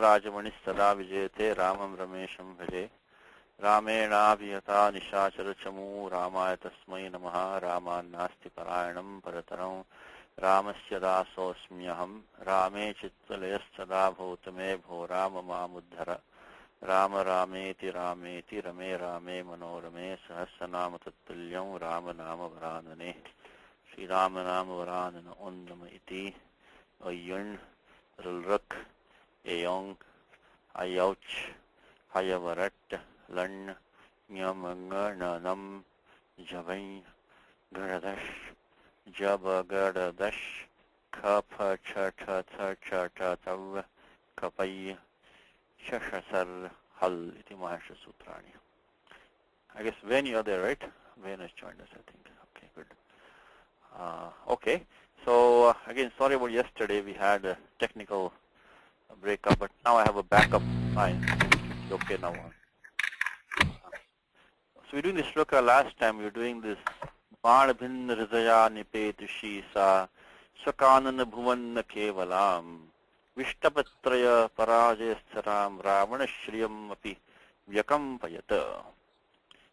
Rajamani Sada Vijayate Ramam Ramesham Bhaje Ramena Nishachara Chamu Ramaya Tasmai Namaha Rama Nasti Parayanam Parataram Ramasya Dasosmyaham Rame Chitvalayas Sada Bhutame Bho Rama Mamudhara Rama Rameti Rameti Rame Rame Manorame Sahasranama Tattulyam Rama Nama Varanane Sri Rama Nama Varanana Undama Iti Ayun Rulrak Ayong Ayouch Hayavarat Lan Nyamanga Nanam Javai Garadash Jabagadash Kapa Chata Chata Tav Kapai Shashasar Hal Iti Mahasha Sutrani. I guess Vani you are there, right? Vani has joined us, I think. Okay, good. Okay, so again, sorry about yesterday. We had a technical breakup, but now I have a backup line. It's okay now. So we're doing this shloka last time. We were doing this Baan Bhin Hridaya Nipetu Shisa Swakanana Bhuvanna Kevalam Vishtapatraya Parajestharam Ravana Shriyam Api Vyakam Payata.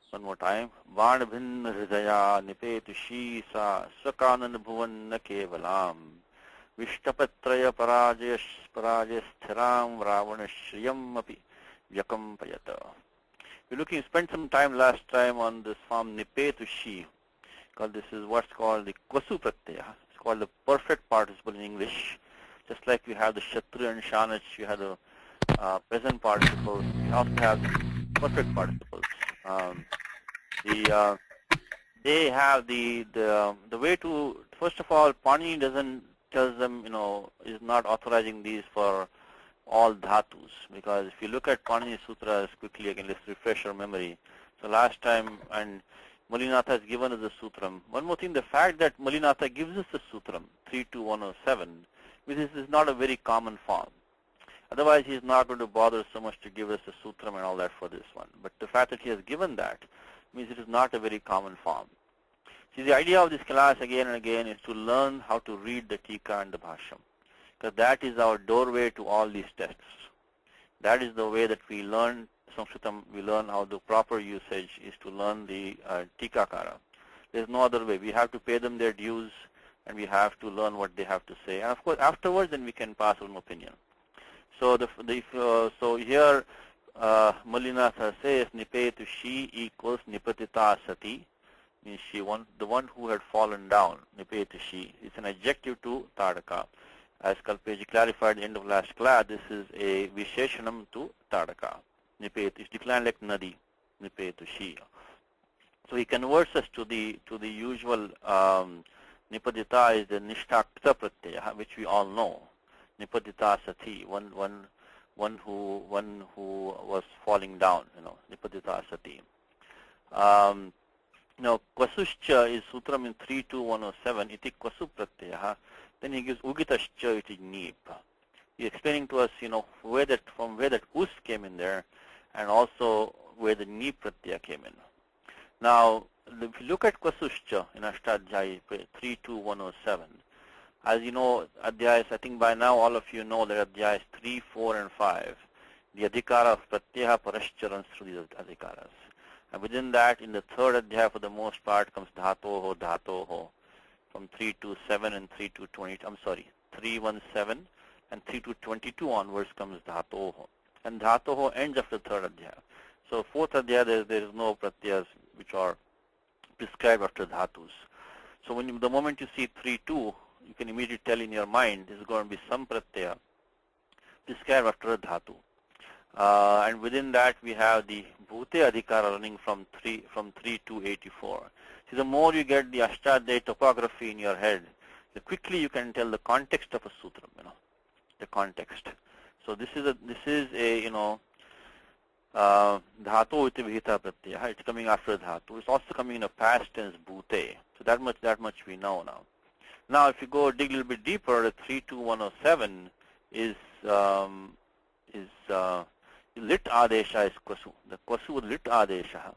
One more time. Baan Bhin Hridaya Nipetu Shisa Swakanana Bhuvanna Kevalam Vishtapatraya Parajestharam Ravana Shriyam Api Vyakam Payata. We spent some time last time on this form Nipetu Shi, because this is what's called the Kwasu Pratyaya. It's called the perfect participle in English. Just like we have the Shatru and Shanach, you have the present participles, we also have the perfect participles. They have the way to, first of all, Pani tells them, is not authorizing these for all dhatus, because if you look at Panini Sutras quickly, again, let's refresh our memory. So last time, and Malinatha has given us the sutram. One more thing, the fact that Malinatha gives us the sutram, 32107, which is not a very common form. Otherwise, he is not going to bother so much to give us the sutram and all that for this one. But the fact that he has given that means it is not a very common form. See, the idea of this class again and again is to learn how to read the Tika and the Bhashyam, because that is our doorway to all these texts. That is the way that we learn Sanskritam. We learn how the proper usage is to learn the Tikakara. There is no other way. We have to pay them their dues, and we have to learn what they have to say. And of course, afterwards, then we can pass our opinion. So so here, Malinatha says Nipetu Shi equals Nipatita Sati, means the one who had fallen down. Nipetu Shi. It's an adjective to Tadaka. As Kalpeji clarified at the end of last class, this is a Visheshanam to Tadaka. Nipetu is declined like Nadi, Nipetu Shi. So he converts us to the usual Nipadita is the Nishtakta Pratyaya, which we all know. Nipadita Sati, one who was falling down, Nipadita Sati. Now Kwasuscha is Sutram in 32107, iti Kwasu Pratyaya. Then he gives Ugitascha, it is Nip. He's explaining to us, from where that Us came in there, and also where the Nip Pratyaya came in. Now, if you look at Kwasuscha in Ashtadhyayi 32107, as you know, Adhyayas, I think by now all of you know that Adhyayas 3, 4, and 5, the Adhikara of Pratyaha Parascha runs through these Adhikaras. And within that, in the third Adhyaya for the most part comes Dhatoho, from 327 and 317 and 322 onwards comes Dhatoho. And Dhatoho ends after the third Adhyaya. So fourth Adhyaya, there is no Pratyas which are prescribed after Dhatus. So the moment you see 3.2, you can immediately tell in your mind this is going to be some Pratyaya prescribed after a Dhatu. And within that we have the Bhute Adhikara running from 3 to 84. See, the more you get the Ashtadhyayi topography in your head, the quickly you can tell the context of a sutram, the context. So this is a Dhatu iti vihita pratyaya. It's coming after Dhatu. It's also coming in a past tense Bhute. So that much we know now. Now if you go dig a little bit deeper, the 32107 is lit adesha is Kwasu. The Kwasu lit adesha.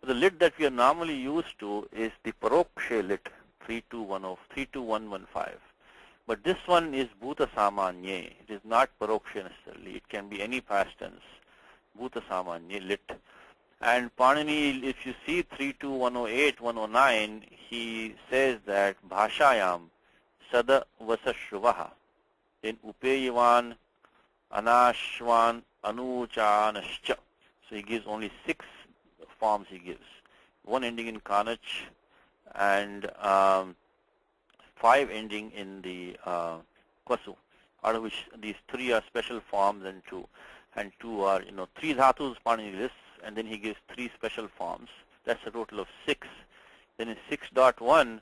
The lit that we are normally used to is the Parokshe lit 32115, But this one is bhuta samanye. It is not paroksha necessarily. It can be any past tense. Bhuta samanye, lit. And Panini, if you see 32108, 109, he says that bhashayam sada vasa shruvaha. In upeyavan, anashvan, anuchanascha. So he gives only 6 forms he gives. One ending in kanach and 5 ending in the kwasu, out of which these 3 are special forms and 2 are, 3 dhatus Panini lists, and then he gives 3 special forms. That's a total of 6. Then in 6.1,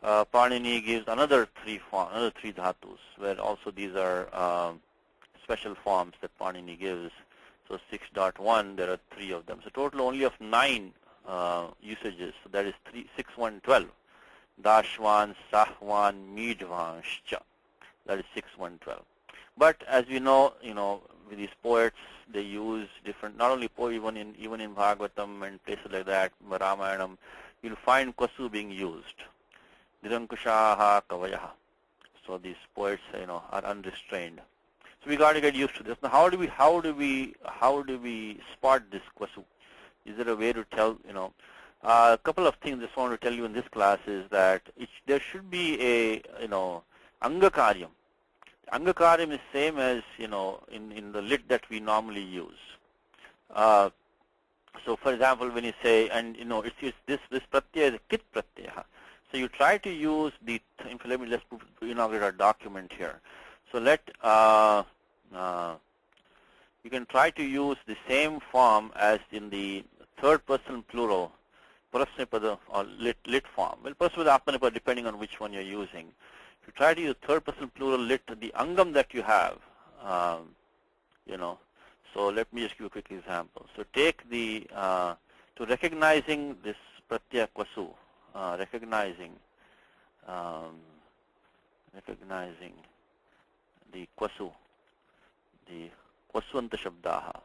Panini gives another 3 dhatus, where also these are special forms that Panini gives. So 6.1, there are 3 of them. So total only of 9 usages. So that is 6, 1, 12. Dashwan, Sahwan, Meedvan, Shcha. That is 6, 1, 12. But as we know, with these poets, they use different, not only even in Bhagavatam and places like that, Ramayanam, you'll find kwasu being used. Nirankushaha kavayaha. So these poets, are unrestrained. So we got to get used to this. Now, how do we spot this kwasu? Is there a way to tell? A couple of things I just want to tell you in this class is that there should be a angakaryam. Angakaryam is same as in the lit that we normally use. So for example, when you say, and it's this pratyaya is a kit pratyaya. So you try to use the, let me just inaugurate our document here. So you can try to use the same form as in the third person plural, prasnipada or lit form. Well, prasnipada, apanapada, depending on which one you're using. If you try to use third person plural lit, the angam that you have, so let me just give a quick example. So take the, to recognizing this pratyaya kwasu, recognizing the kwasu, the kwaswanta shabdaha.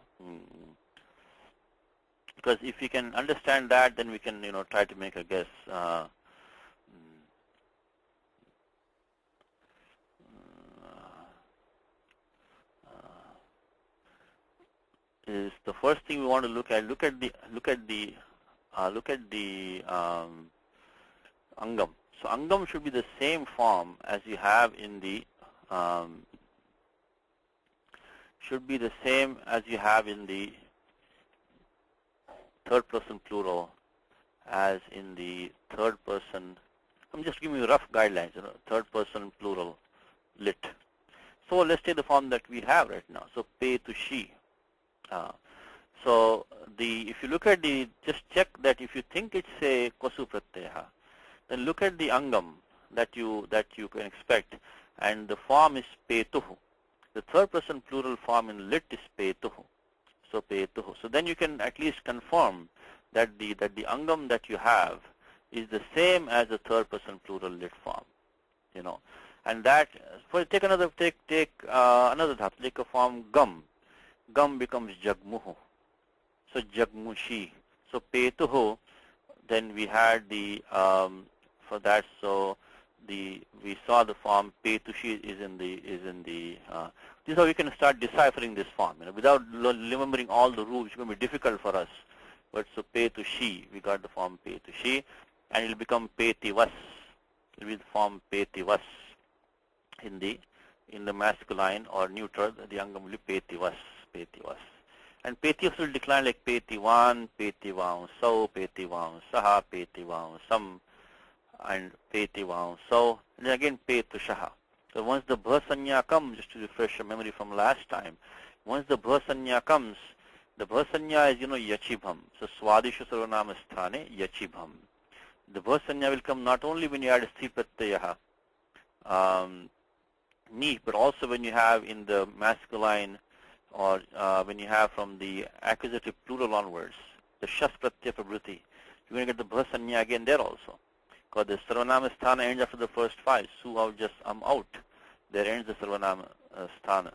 Because if we can understand that, then we can, try to make a guess. Is the first thing we want to look at the angam. So angam should be the same form as you have in the third person plural as in the third person. I'm just giving you rough guidelines, third person plural lit. So let's take the form that we have right now. So pe to she. So if you look at just check that if you think it's a kwasu pratyaya, then look at the angam that you can expect, and the form is petuhu. The third person plural form in lit is petuhu. So petuhu. So then you can at least confirm that the angam that you have is the same as the third person plural lit form. And that take another dhatu, take a form gum. Gum becomes jagmuhu. So jagmushi. So petuhu, then we had the for that. So we saw the form petushi is in the this is how we can start deciphering this form. Without remembering all the rules, it's going to be difficult for us. But so petushi, we got the form petushi, and it will become petivas. It will be the form petivas in the masculine or neuter. The angam will be petivas. And petivas will decline like petivan, petivam, so, petivam, saha, petivam, sam, and petivam, so, and then again petushaha. So once the bha sanya comes, just to refresh your memory from last time, once the bha sanya comes, the bha sanya is, yachibham. So swadisha sarvanama sthane, yachibham. The bha sanya will come not only when you add stri pratyayaha, ni, but also when you have in the masculine or when you have from the accusative plural onwards, the shas pratyaya prabhuti, you're going to get the bha sanya again there also. Because the sarvanama sthana ends after the first 5. Su out, just out. There ends the sarvanama sthana.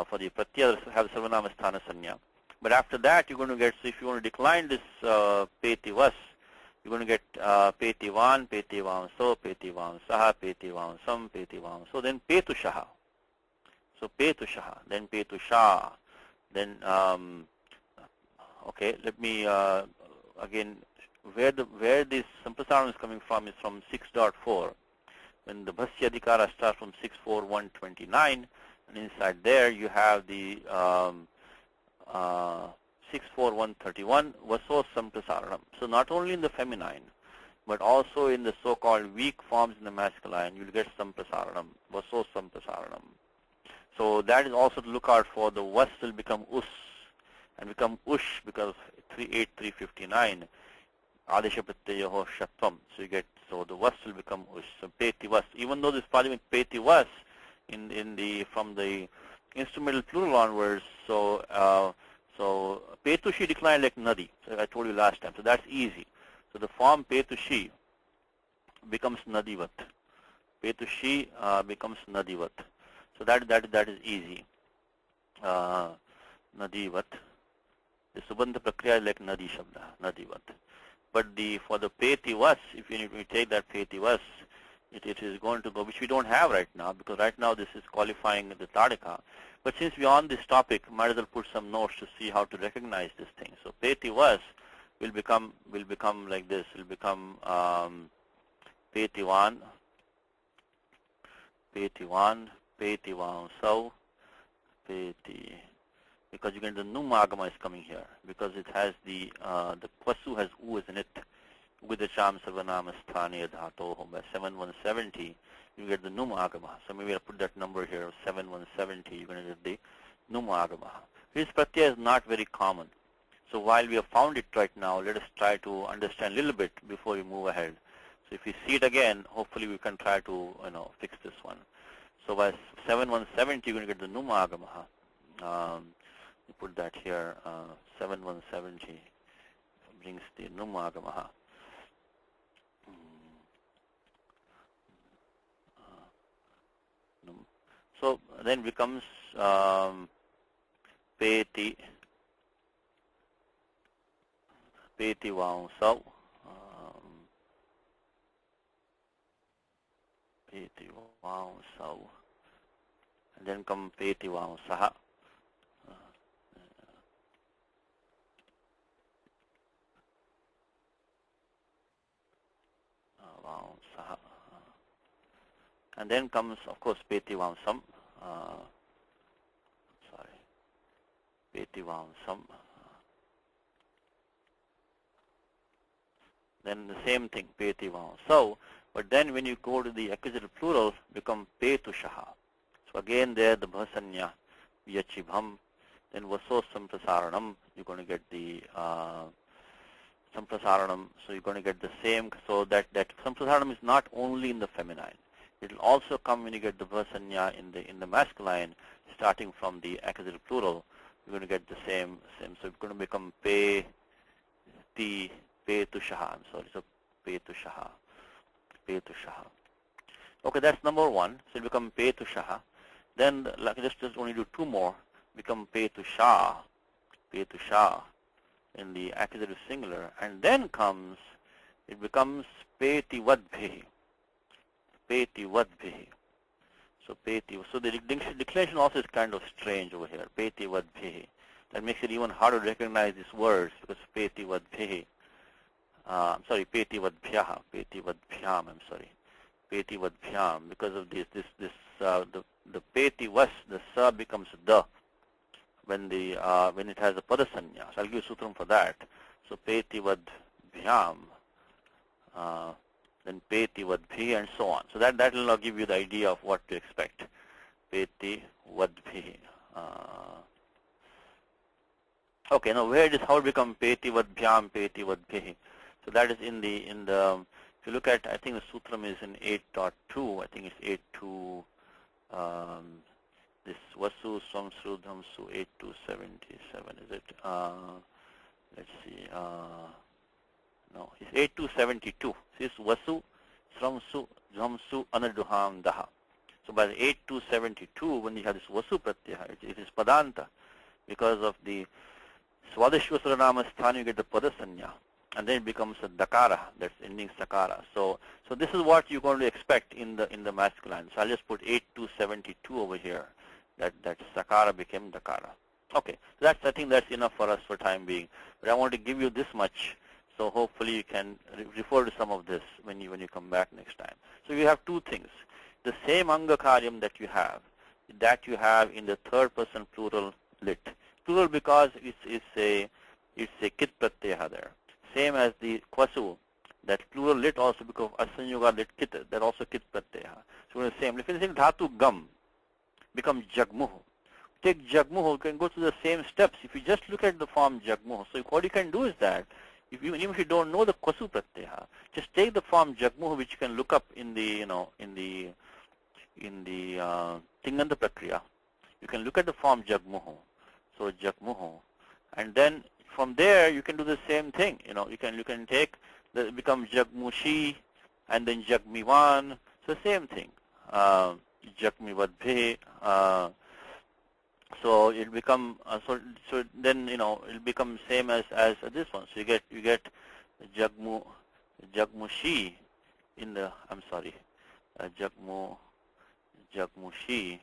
For the pratyaya, have sarvanama sthana sanya. But after that, you're going to get, so if you want to decline this petivas, you're going to get petivan, petivam so, petivam saha, petivam sam, petivam so, then petushaha. So petushaha, then petusha, then okay. Let me again, where this samprasaranam is coming from is from 6.4. When the bhasya adhikara starts from 6.4.129, and inside there you have the 6.4.131 vaso samprasaranam. So not only in the feminine, but also in the so-called weak forms in the masculine, you'll get samprasaranam, vaso samprasaranam. So that is also to look out for. The vas will become us and become ush because of 3.8.359. Adesha pratyayo shatvam. So you get, so the vas will become ush. So peti vas. Even though this parliament peti vas in the from the instrumental plural onwards, so so petushi declined like nadi. So I told you last time. So that's easy. So the form petushi becomes nadivat. Petushi becomes nadivat. So that is easy. Nadivat. The subandha prakriya is like nadi shabda, nadivat. But for the petivas, if you take that petivas, it is going to go, which we don't have right now, because right now this is qualifying the tadika. But since we're on this topic, might as well put some notes to see how to recognize this thing. So petivas will become like this. Will become petivan, petivan, petivan sau, peti. Because you get the numagama is coming here, because it has the pasu has u is in it, with the cham sarvanama sthani dhatoho. By 7170 you get the numagama. So maybe I'll put that number here of 7170, you're going to get the numagama. This pratyaya is not very common. So while we have found it right now, let us try to understand a little bit before we move ahead. So if we see it again, hopefully we can try to fix this one. So by 7170 you're going to get the numagama. You put that here, 7170 brings the numagama. So then becomes peti vaunsav, peti vaunsav, and then come peti vaunsaha. And then comes, of course, petivamsam. Petivamsam. Then the same thing, petivamsav. But then when you go to the accusative plural, become petushaha. So again there the bhasanya, yachibham. Then vaso samprasaranam. You're going to get the samprasaranam. So you're going to get the same. So that samprasaranam is not only in the feminine. It will also come when you get the bhasanya in the masculine, starting from the accusative plural. You're going to get the same. So it's going to become petushaha. I'm sorry. So petushaha. Okay, that's number one. So it become petushaha. Then like just only do two more. Become petusha in the accusative singular, and then it becomes petivadbhi. So so the declension also is kind of strange over here. Petivadbhi. That makes it even harder to recognize these words, because petivadbhi. I'm sorry, petivadbhyah, petivadbhyam. I'm sorry, petivadbhyam. Because of the petivas, the sa becomes the when it has a padasanya. So I'll give you sutram for that. So petivadbhyam. Then petivadbhi, and so on. So that will now give you the idea of what to expect. Petivadbhi. Okay, now where how it become petivadbhyam, petivadbhi? So that is in the if you look at, I think the sutram is in 8.2. I think it's 8.2. This vasu samsrudham su 8.277. Is it? Let's see. No, it's 8.272. This is vasu sramsu dhamsu anaduham daha. So by the 8.272, when you have this vasu pratyaya, it is padanta, because of the swadeshvasara nama sthana, you get the padasanya. and then it becomes a dakara that's ending sakara. So this is what you're going to expect in the masculine. So I'll just put 8272 over here. That sakara became dakara. Okay, so I think that's enough for us for time being. But I want to give you this much, so hopefully you can refer to some of this when you come back next time. So you have two things: the same anga karyam that you have in the third person plural lit. Plural because it's a kit pratyaya there. Same as the kwasu, that plural lit also because asanyuga lit kit, that also kit pratyaya. So we're the same. If you think dhatu gam becomes jagmuhu. Take jagmuhu, you can go through the same steps. If you just look at the form jagmuhu, so what you can do is that, even if you don't know the kwasu pratyaya, just take the form jagmuhu, which you can look up in the tinganta prakriya. You can look at the form jagmuhu. So jagmuhu, and then from there you can do the same thing. You can take it becomes jagmushi, and then jagmivan. So same thing. Jagmivadbhe. So it become so then it'll become same as this one. So you get jagmushi in the jagmushi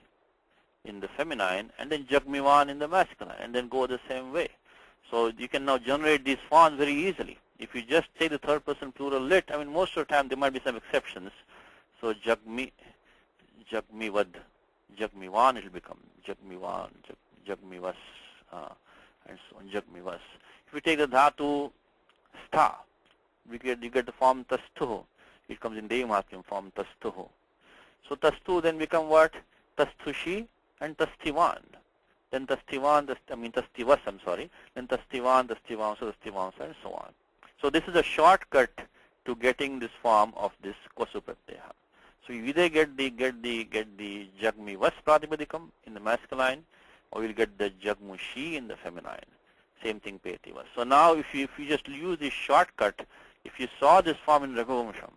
in the feminine, and then jagmivan in the masculine, and then go the same way. So you can now generate these forms very easily. If you just say the third person plural lit, most of the time there might be some exceptions. So jagmivad, jagmivan it will become jagmivan, jagmivas, and so on, jagmivas. If you take the dhatu stha, you get the form tastuhu. It comes in Devamathyam form tastuhu. So tastu then become what? Tastushi and tastivan. Then tastivan, tastivas, then tastivan, tastivamsa, tastivamsa, and so on. So this is a shortcut to getting this form of this kwasu pratyaya. So you either get the jagmivas pratipadikam in the masculine, or you'll get the jagmushi in the feminine. Same thing petivas. So now if you just use this shortcut, if you saw this form in Raghuvamsham,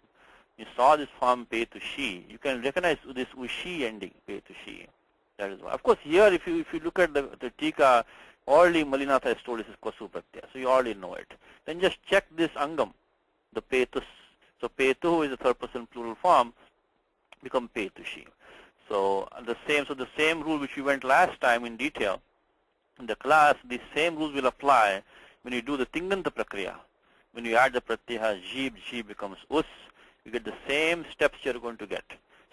you saw this form petushi, you can recognize this ushi ending petushi. That is why. Of course, here if you look at the tika, already Malinatha has told this is kwasu pratyaya, so you already know it. Then just check this angam, the petus. So petu is the third person plural form, become petushi. So the same rule which we went last time in detail in the class, the same rules will apply when you do the tinganta prakriya. When you add the pratyaya jeeb becomes us, you get the same steps you're going to get.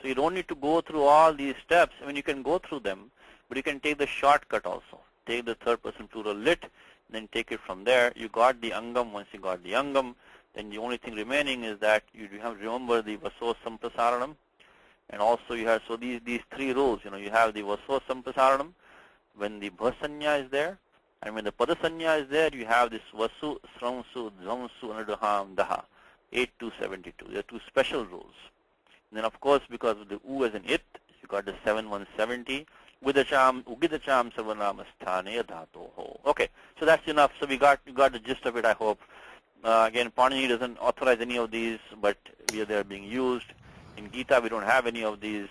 So you don't need to go through all these steps. You can go through them, but you can take the shortcut also. Take the third person plural lit, then take it from there. You got the angam. Once you got the angam, then the only thing remaining is that you have to remember the vaso samprasaranam, and also you have, so these three rules, you have the vaso samprasaranam when the bhasanya is there, and when the padasanya is there, you have this vasu, sramsu, dhamsu, anadaham, daha, 8272. There are two special rules. And then of course, because of the u as an it, you got the 7170. Ugidacham sarvanama sthane dhatoho. Okay, so that's enough. So you got the gist of it, I hope. Again, Panini doesn't authorize any of these, but they're being used. In Gita, we don't have any of these.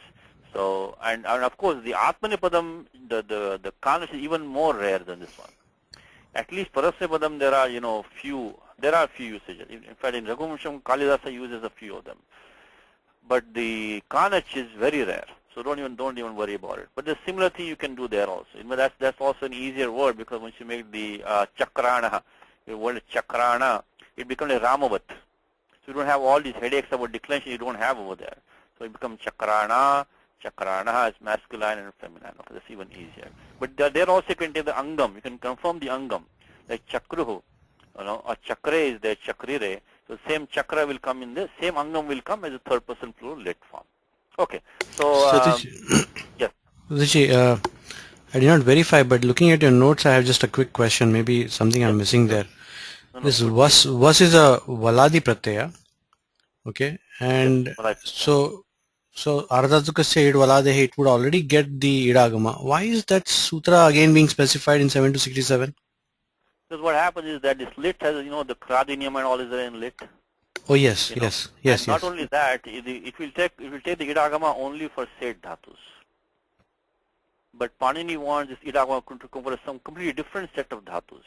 So, and of course, the Atmanipadam, the Kanas is even more rare than this one. At least Parasyapadam, there are few usages. In fact, in Raghuvamsham, Kalidasa uses a few of them. But the Kanach is very rare, so don't even worry about it. But the similar thing you can do there also. That's also an easier word, because once you make the chakrana, the word chakrana, it becomes a ramavat. So you don't have all these headaches about declension you don't have over there. So it becomes chakrana. Chakrana is masculine and feminine. Okay, that's even easier. But there also you can take the angam. You can confirm the angam, like chakruhu. A chakre is there, chakrire. So same chakra will come in there, same angam will come as a third person plural lit form. Okay, so yes. Satish, I did not verify, but looking at your notes, I have just a quick question. Maybe something I'm missing there. This was is a valadi pratyaya, okay, and so ardhatuka said valade, it would already get the idagama. Why is that sutra again being specified in 7-67? Because what happens is that this lit has, the kradiniam and all is there in lit. Oh yes, yes. Not only that, it will take the idagama only for said dhatus. But Panini wants this idagama to come for some completely different set of dhatus,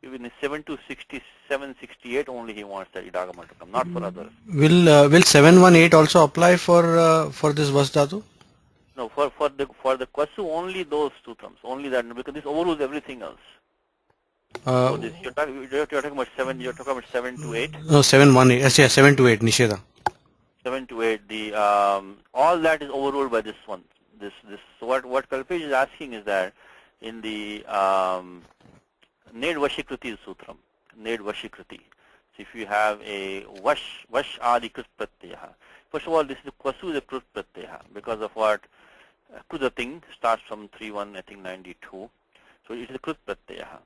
Even in 7267, 68 only he wants that idagama to come, not for others. Will 718 also apply for this vas dhatu? No, for the kwasu only those sutrams, only that, because this overrules everything else. So this you're talking about 7 to 8. No, 718. Yes, 7 to 8 nisheda. 7 to 8. The all that is overruled by this one. This. So what Kalpesh is asking is that in the Ned Vashikriti Sutram, Ned Vashikriti. So if you have a Vash Adi Krut Pratyaya. First of all, this is Kwasu is a Krut Pratyaya because of what Kruta thing starts from 3-1, I think 92. So it is a Krut Pratyaya.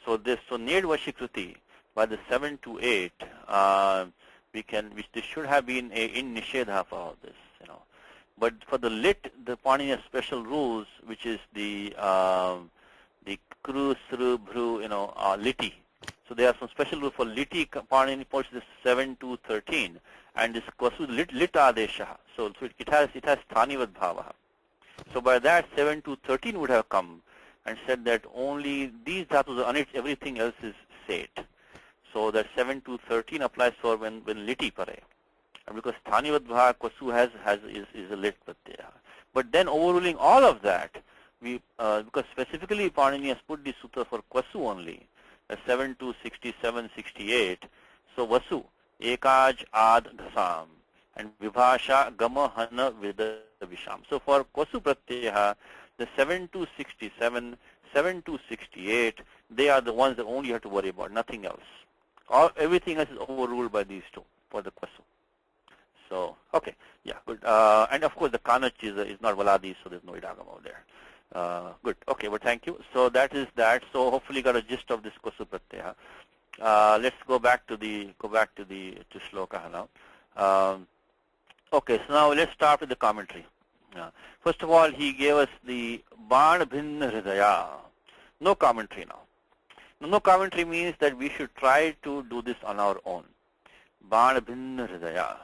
So this Ned Vashikriti by the 7 to 8 which this should have been in Nishedha for all this, But for the lit, the Panini has special rules, which is the kru, sru, bru, liti. So there are some special rules for liti. Panini puts this 7 to 13, and this kwasu lit adesha. So it has thanivat bhava. So by that 7 to 13 would have come and said that only these dhatus are on it, everything else is set. So that 7 to 13 applies for when liti pare. And because thanivat bhava kwasu is a lit pratyaya. But then overruling all of that, because specifically Panini has put the sutra for kwasu only, 7 to 67, 68. So vasu, ekaj ad ghasam, and vibhasha gama hana vida visham. So for kwasu pratyaya, the 7 to 67, 7 to 68, they are the ones that only you have to worry about, nothing else. Everything else is overruled by these two for the kwasu. So, okay, yeah, good. And of course the kanach is not valadi, so there's no idagam over there. Good. Okay, well, thank you. So that is that. So hopefully you got a gist of this kwasu pratyaya. Let's go back to shloka now. Okay, so now let's start with the commentary. First of all, he gave us the ban bhinna hridaya. No commentary now. No commentary means that we should try to do this on our own. Ban bhinna hridaya.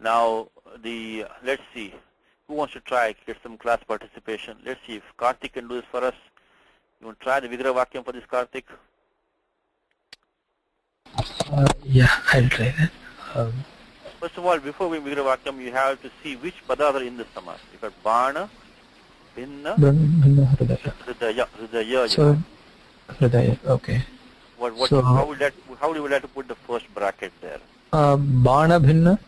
Now let's see. Who wants to try, get some class participation? Let's see if Karthik can do this for us. You want to try the Vigraha Vakyam for this, Karthik? Yeah, I'll try that. First of all, before we Vigraha Vakyam, you have to see which padas are in the samas. You got Bana, Bhinna, Hridaya. So, Hridaya, okay. How would you like to put the first bracket there? Bana Bhinna.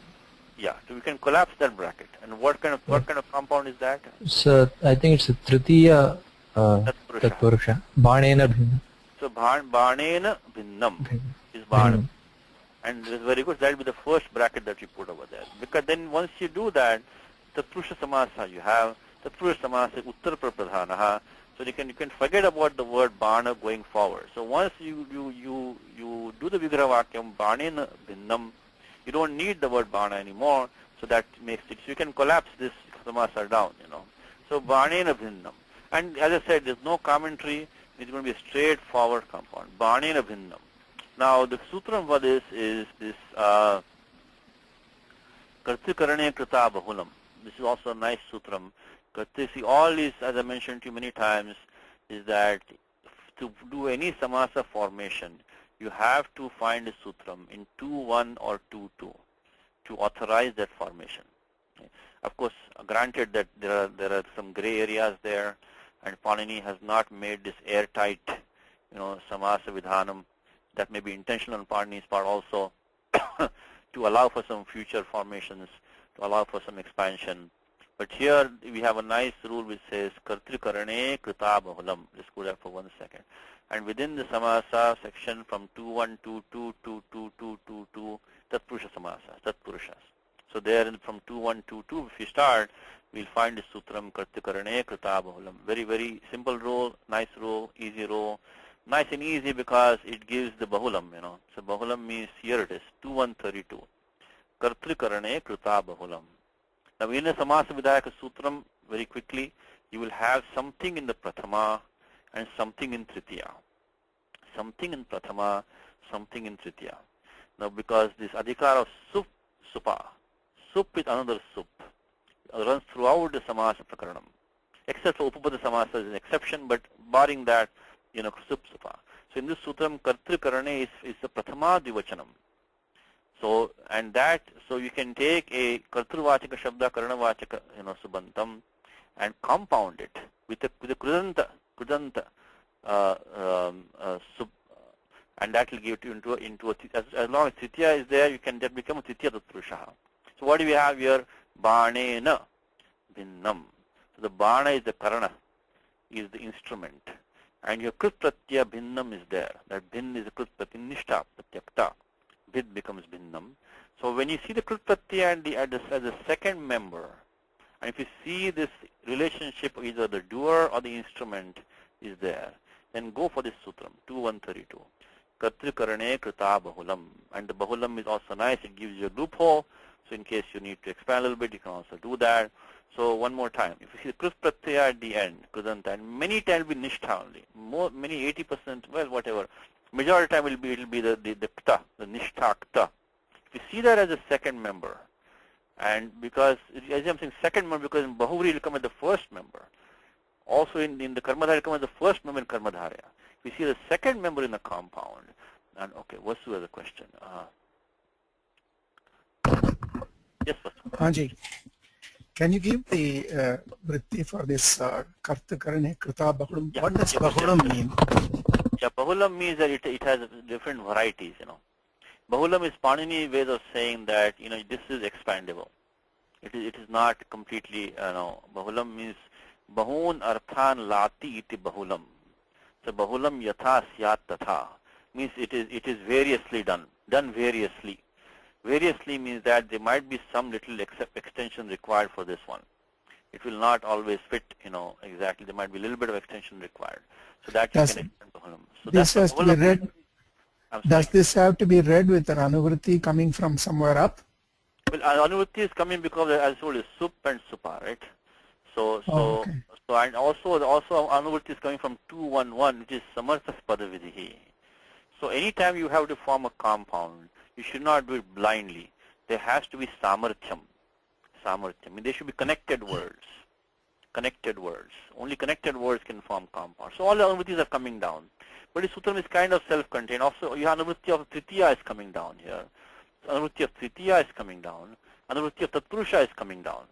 Yeah, so we can collapse that bracket. And what kind of compound is that? So I think it's a Tritiya Tatpurusha. Banena Bhinna. So Banena Bhinnam is Bana. And it's very good. That will be the first bracket that you put over there. Because then once you do that, the Purusha Samasa you have, the Purusha Samasa is Uttar Pradhanaha. So you can forget about the word Bana going forward. So once you do the Vigraha Vakyam, Banena Bhinnam, you don't need the word Bana anymore, so that makes it, so you can collapse this samasa down, So Banena Bhinnam. And as I said, there's no commentary, it's going to be a straightforward compound. Banena Bhinnam. Now the sutram for this is this Kartikarane Krita Bahulam. This is also a nice sutram. See, all these, as I mentioned to you many times, is that to do any samasa formation, you have to find a sutram in 2-1 or 2-2 to authorize that formation. Of course, granted that there are some gray areas there, and Panini has not made this airtight, samasa vidhanam. That may be intentional on Panini's part also to allow for some future formations, to allow for some expansion. But here we have a nice rule which says Kartrikarane Krita Bahulam. Let's go there for 1 second. And within the samasa section from 2-1, 2-2, 2-2, 2-2, 2, Tatpurusha samasa, Tatpurushas. So there from 2-1, 2-2, if you start, we'll find the sutram Kartikarane Krita Bahulam. Very, very simple rule, nice rule, easy rule. Nice and easy because it gives the Bahulam, So Bahulam means, here it is, 2-1-32. Kartrikarane Krita Bahulam. Now in a samasa vidayaka sutram, very quickly, you will have something in the prathama and something in tritiya. Something in prathama, something in tritiya. Now because this adhikara of sup, supa, sup is another sup, runs throughout the samasa prakaranam. Except for upapada samasa is an exception, but barring that, sup, supa. So in this sutram, kartri karane is the prathama dvivachanam. So, and that, so you can take a kartruvachaka shabda, karanavachaka, subantam, and compound it with a krudanta, and that will give you into a as long as tritya is there, you can then become a tritya tatpurusha. So what do we have here? Banena bhinnam. So the bana is the karana, is the instrument, and your krit pratya bhinnam is there. That bhin is a krit pratya nishtha pratyakta. Bid becomes bhinnam. So when you see the krit pratya and as a second member, and if you see this relationship, either the doer or the instrument is there, then go for this sutram 2132. Kartri karane krita bahulam, and the bahulam is also nice. It gives you a loophole. So in case you need to expand a little bit, you can also do that. So one more time, if you see the krit pratyaya at the end, krudanta, and many times will be nishtha only. Many 80%, well, whatever. Majority time will be the kta, the nishtha kta. If you see that as a second member, and because as I'm saying second member, because in bahuri it will come as the first member. Also in the karmadhara it will come as the first member in karmadharya. We see the second member in the compound. And okay, what's the other question? Yes, first. Anji, can you give the vritti for this karta karane krita bahulam? Yeah, What does bahulam mean? Yeah, bahulam means that it has different varieties, Bahulam is Panini ways of saying that, this is expandable. It is not completely, Bahulam means bahun arthan lati iti bahulam. So bahulam yatha syat tatha means it is variously done variously. Variously means that there might be some little extension required for this one. It will not always fit, exactly. There might be a little bit of extension required. So that you can extend bahulam. So this has to be read. Does this have to be read with an anuvritti coming from somewhere up? Well, anuvritti is coming because, as I told you, sup and supa, right? So and also anuvritti is coming from 211, which is samartha padavidhi. So anytime you have to form a compound, you should not do it blindly. There has to be samarthyam. I mean, they should be connected words. Only connected words can form compounds. So all the anuvrittis are coming down. But this sutram is kind of self-contained. Also, you have anuvritti of tritiya is coming down here. So anuvritti of tritiya is coming down. Anuvritti of tatpurusha is coming down.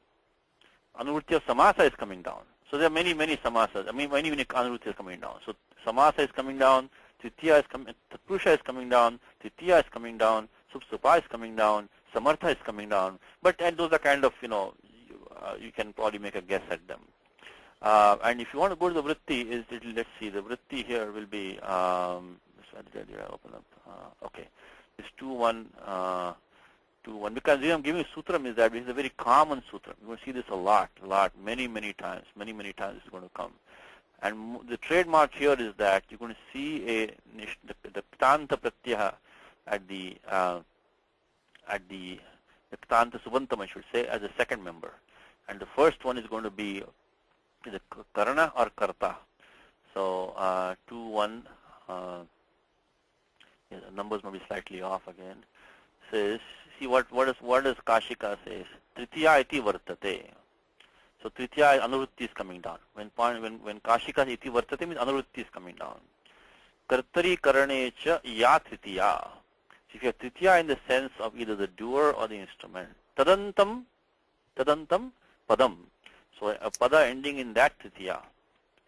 Anuvritti of samasa is coming down. So there are many samasas. I mean, many anuvrittis are coming down. So samasa is coming down. Tritiya is coming. Tatpurusha is coming down. Tritiya is coming down. Supa is coming down. Samartha is coming down. But and those are kind of, you can probably make a guess at them. And if you want to go to the vritti, let's see, the vritti here will be, open up, okay, it's 2-1, because the reason I'm giving a sutram is that this is a very common sutram. You're going to see this a lot, many times it's going to come. And the trademark here is that you're going to see the ktanta pratyaha at the ktanta subantam, I should say, as a second member. And the first one is going to be the karana or karta. So 2-1, the numbers may be slightly off again. Says, see what does Kashika says? Tritiya iti vartate. So tritiya anuvritti is coming down. When Kashika iti vartate means anuvritti is coming down. Kartari karane cha ya tritiya. So if you have tritiya in the sense of either the doer or the instrument, tadantam padam. So a pada ending in that tritiya.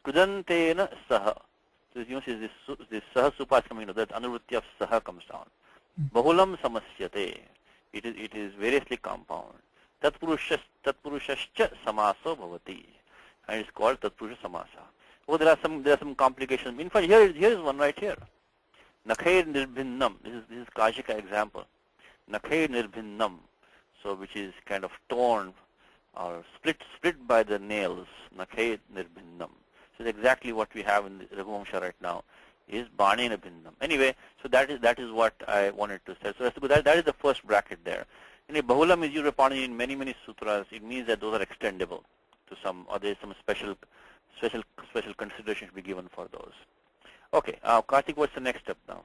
Kudantena saha. So you see this saha supa is coming down. That anuvritti of saha comes down. Bahulam samasyate. It is variously compound. Tatpurushascha samaso bhavati. And it's called tatpurusha samasa. Oh, there are some complications. In fact, here is one right here. Nakhay nirbhinnam. This is Kashika example. Nakhay nirbhinnam. So which is kind of torn or split by the nails. Nakhay nirbhinnam. So it's exactly what we have in the Raghuvamsha right now. Is banena bhinnam. Anyway, so that is what I wanted to say. So that is the first bracket there. Bahulam is used in many sutras. It means that those are extendable to some, or there is some special consideration to be given for those. Okay, Karthik, what's the next step now?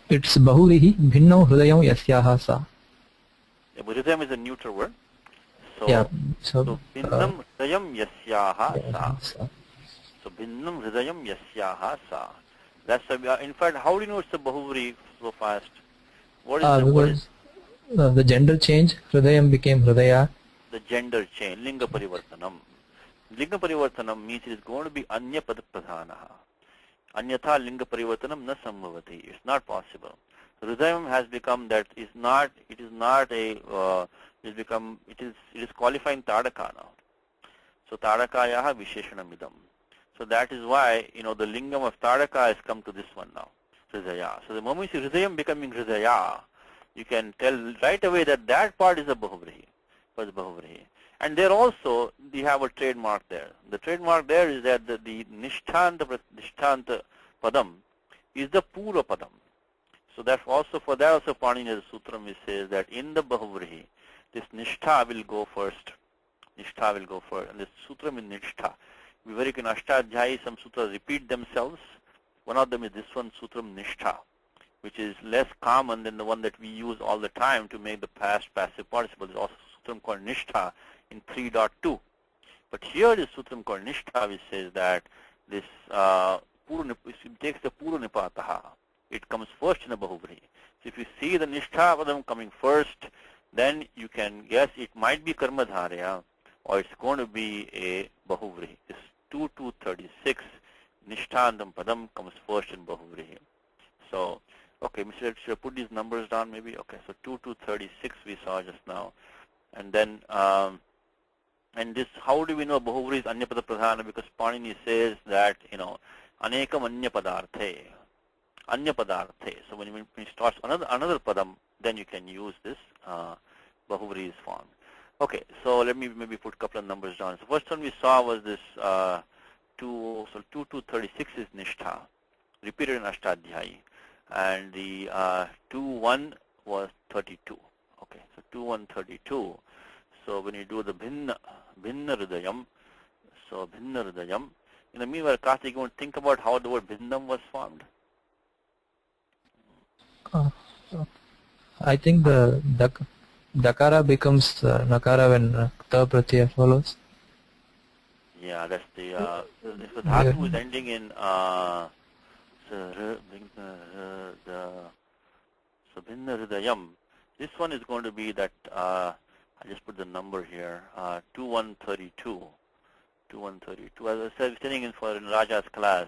It's bahurihi bhinno hrudayam yasyaha sa. Hridayam is a neutral word. So, yeah. So bhinnam hridayam yasyaha sa. So bhinnam hridayam yasyaha sa. That's why in fact, how do you know it's a Bahuvri so fast? What is the what is Because the gender change, Hridayam became Hridaya. the gender change? Linga Parivartanam. Linga Parivartanam means it is going to be Anya Pada Pradhanaha. Anyatha Linga Parivartanam na sambhavati. It's not possible. Hridayam has become that it is not a it is qualifying Tadaka now. So Tadakayaha Visheshanamidam. So that is why the lingam of Tadaka has come to this one now. Hridaya. So the moment you see Hridayam becoming Hridaya, you can tell right away that that part is a Bahuvrihi. And there also we have a trademark there. The trademark there is that the Nishtanta Padam is the Pura Padam. So that's also for that also Panini's Sutram it says that in the Bahuvrihi, this Nishtha will go first. And this Sutram in Nishtha. We very in Ashtadhyayi, some sutras repeat themselves. One of them is this one, Sutram Nishtha, which is less common than the one that we use all the time to make the past passive participle. There's also Sutram called Nishtha in 3.2. But here is Sutram called Nishtha, which says that this it takes the Pura Nipataha. It comes first in a Bahuvri. So if you see the Nishtha Padam coming first, then you can guess it might be Karmadharya or it's going to be a Bahuvri. This 2236 Nishtandam Padam comes first in Bahuvri. So, okay, should I put these numbers down maybe? Okay, so 2236 we saw just now. And then, and this, how do we know Bahuvri is Anyapada Pradhana? Because Panini says that, Anekam Anyapadarthe. So when you start another Padam, then you can use this Bahuvri is formed. Okay, so let me maybe put a couple of numbers down. So first one we saw was this 2236 is Nishtha, repeated in Ashtadhyayi. And the 2-1 was 32. Okay, so 2-1-32. So when you do the Bhinna Hridayam, so Bhinna Hridayam, in the meanwhile, Karthik, you want to think about how the word Bhinnam was formed? I think the Dakara becomes Nakara when Ta Pratyaya follows. Yeah, that's the if the dhatu is ending in so Bhinna Hridayam. This one is going to be that I just put the number here 2132. 2132. As I said, sitting in Raja's class,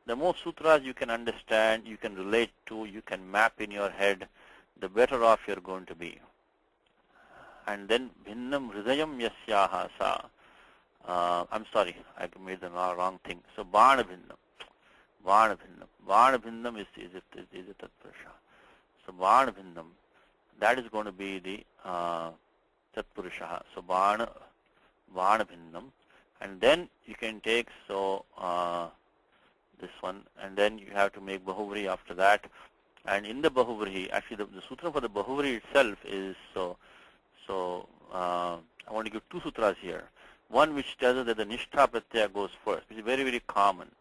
the more sutras you can understand, you can relate to, you can map in your head, the better off you're going to be. And then Bhinnam Hridayam Yasyaha Sa. I'm sorry, I made the wrong thing. So Bana Bhinnam. Bana Bhinnam is it Tatpurusha. So Bana Bhinnam, that is going to be the Tatpurusha. So Bana Bhinnam. And then you can take this one, and then you have to make Bahuvri after that. And in the Bahuvri, actually the sutra for the Bahuvri itself is I want to give two sutras here. One which tells us that the Nishtha Pratyaya goes first, which is very, very common.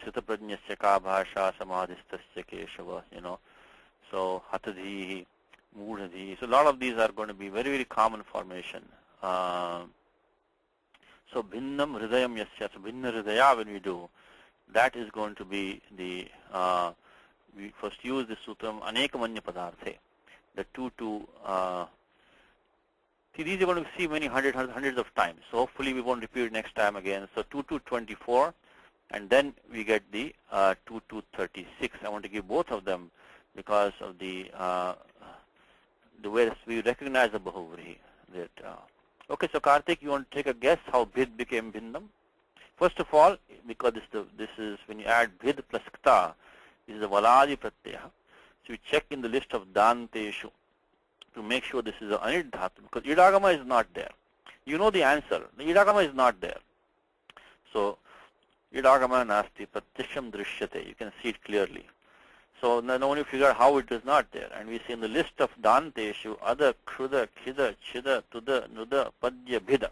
Sita Prajñasya Ka Bhasha Samadhistasya Keshava, so Hatadhi, Mudhadhi. So a lot of these are going to be very, very common formation. So Bhinnam Hridayam Yasya, so Bhinna Hridaya when we do, that is going to be the, we first use the sutram Anekamanya Padarthe, the see, these you're going to see many hundreds of times. So hopefully we won't repeat it next time again. So 2224, and then we get the 2236. I want to give both of them because of the way we recognize the Bahuvri. Okay, so Karthik, you want to take a guess how Bhid became Bhinnam? First of all, because this is when you add Bhid plus Kta, this is a Valadi Pratyaya. So you check in the list of Danteshu to make sure this is an Anid Dhatu, because Idagama is not there. You know the answer. The Idagama is not there. So Idagama Nasti Pratyasham Drishyate. You can see it clearly. So now when you figure out how it is not there, and we see in the list of Danteshu, Ada, Kruda, Khida, Chida, Tuda, Nuda, Padya, Bhida.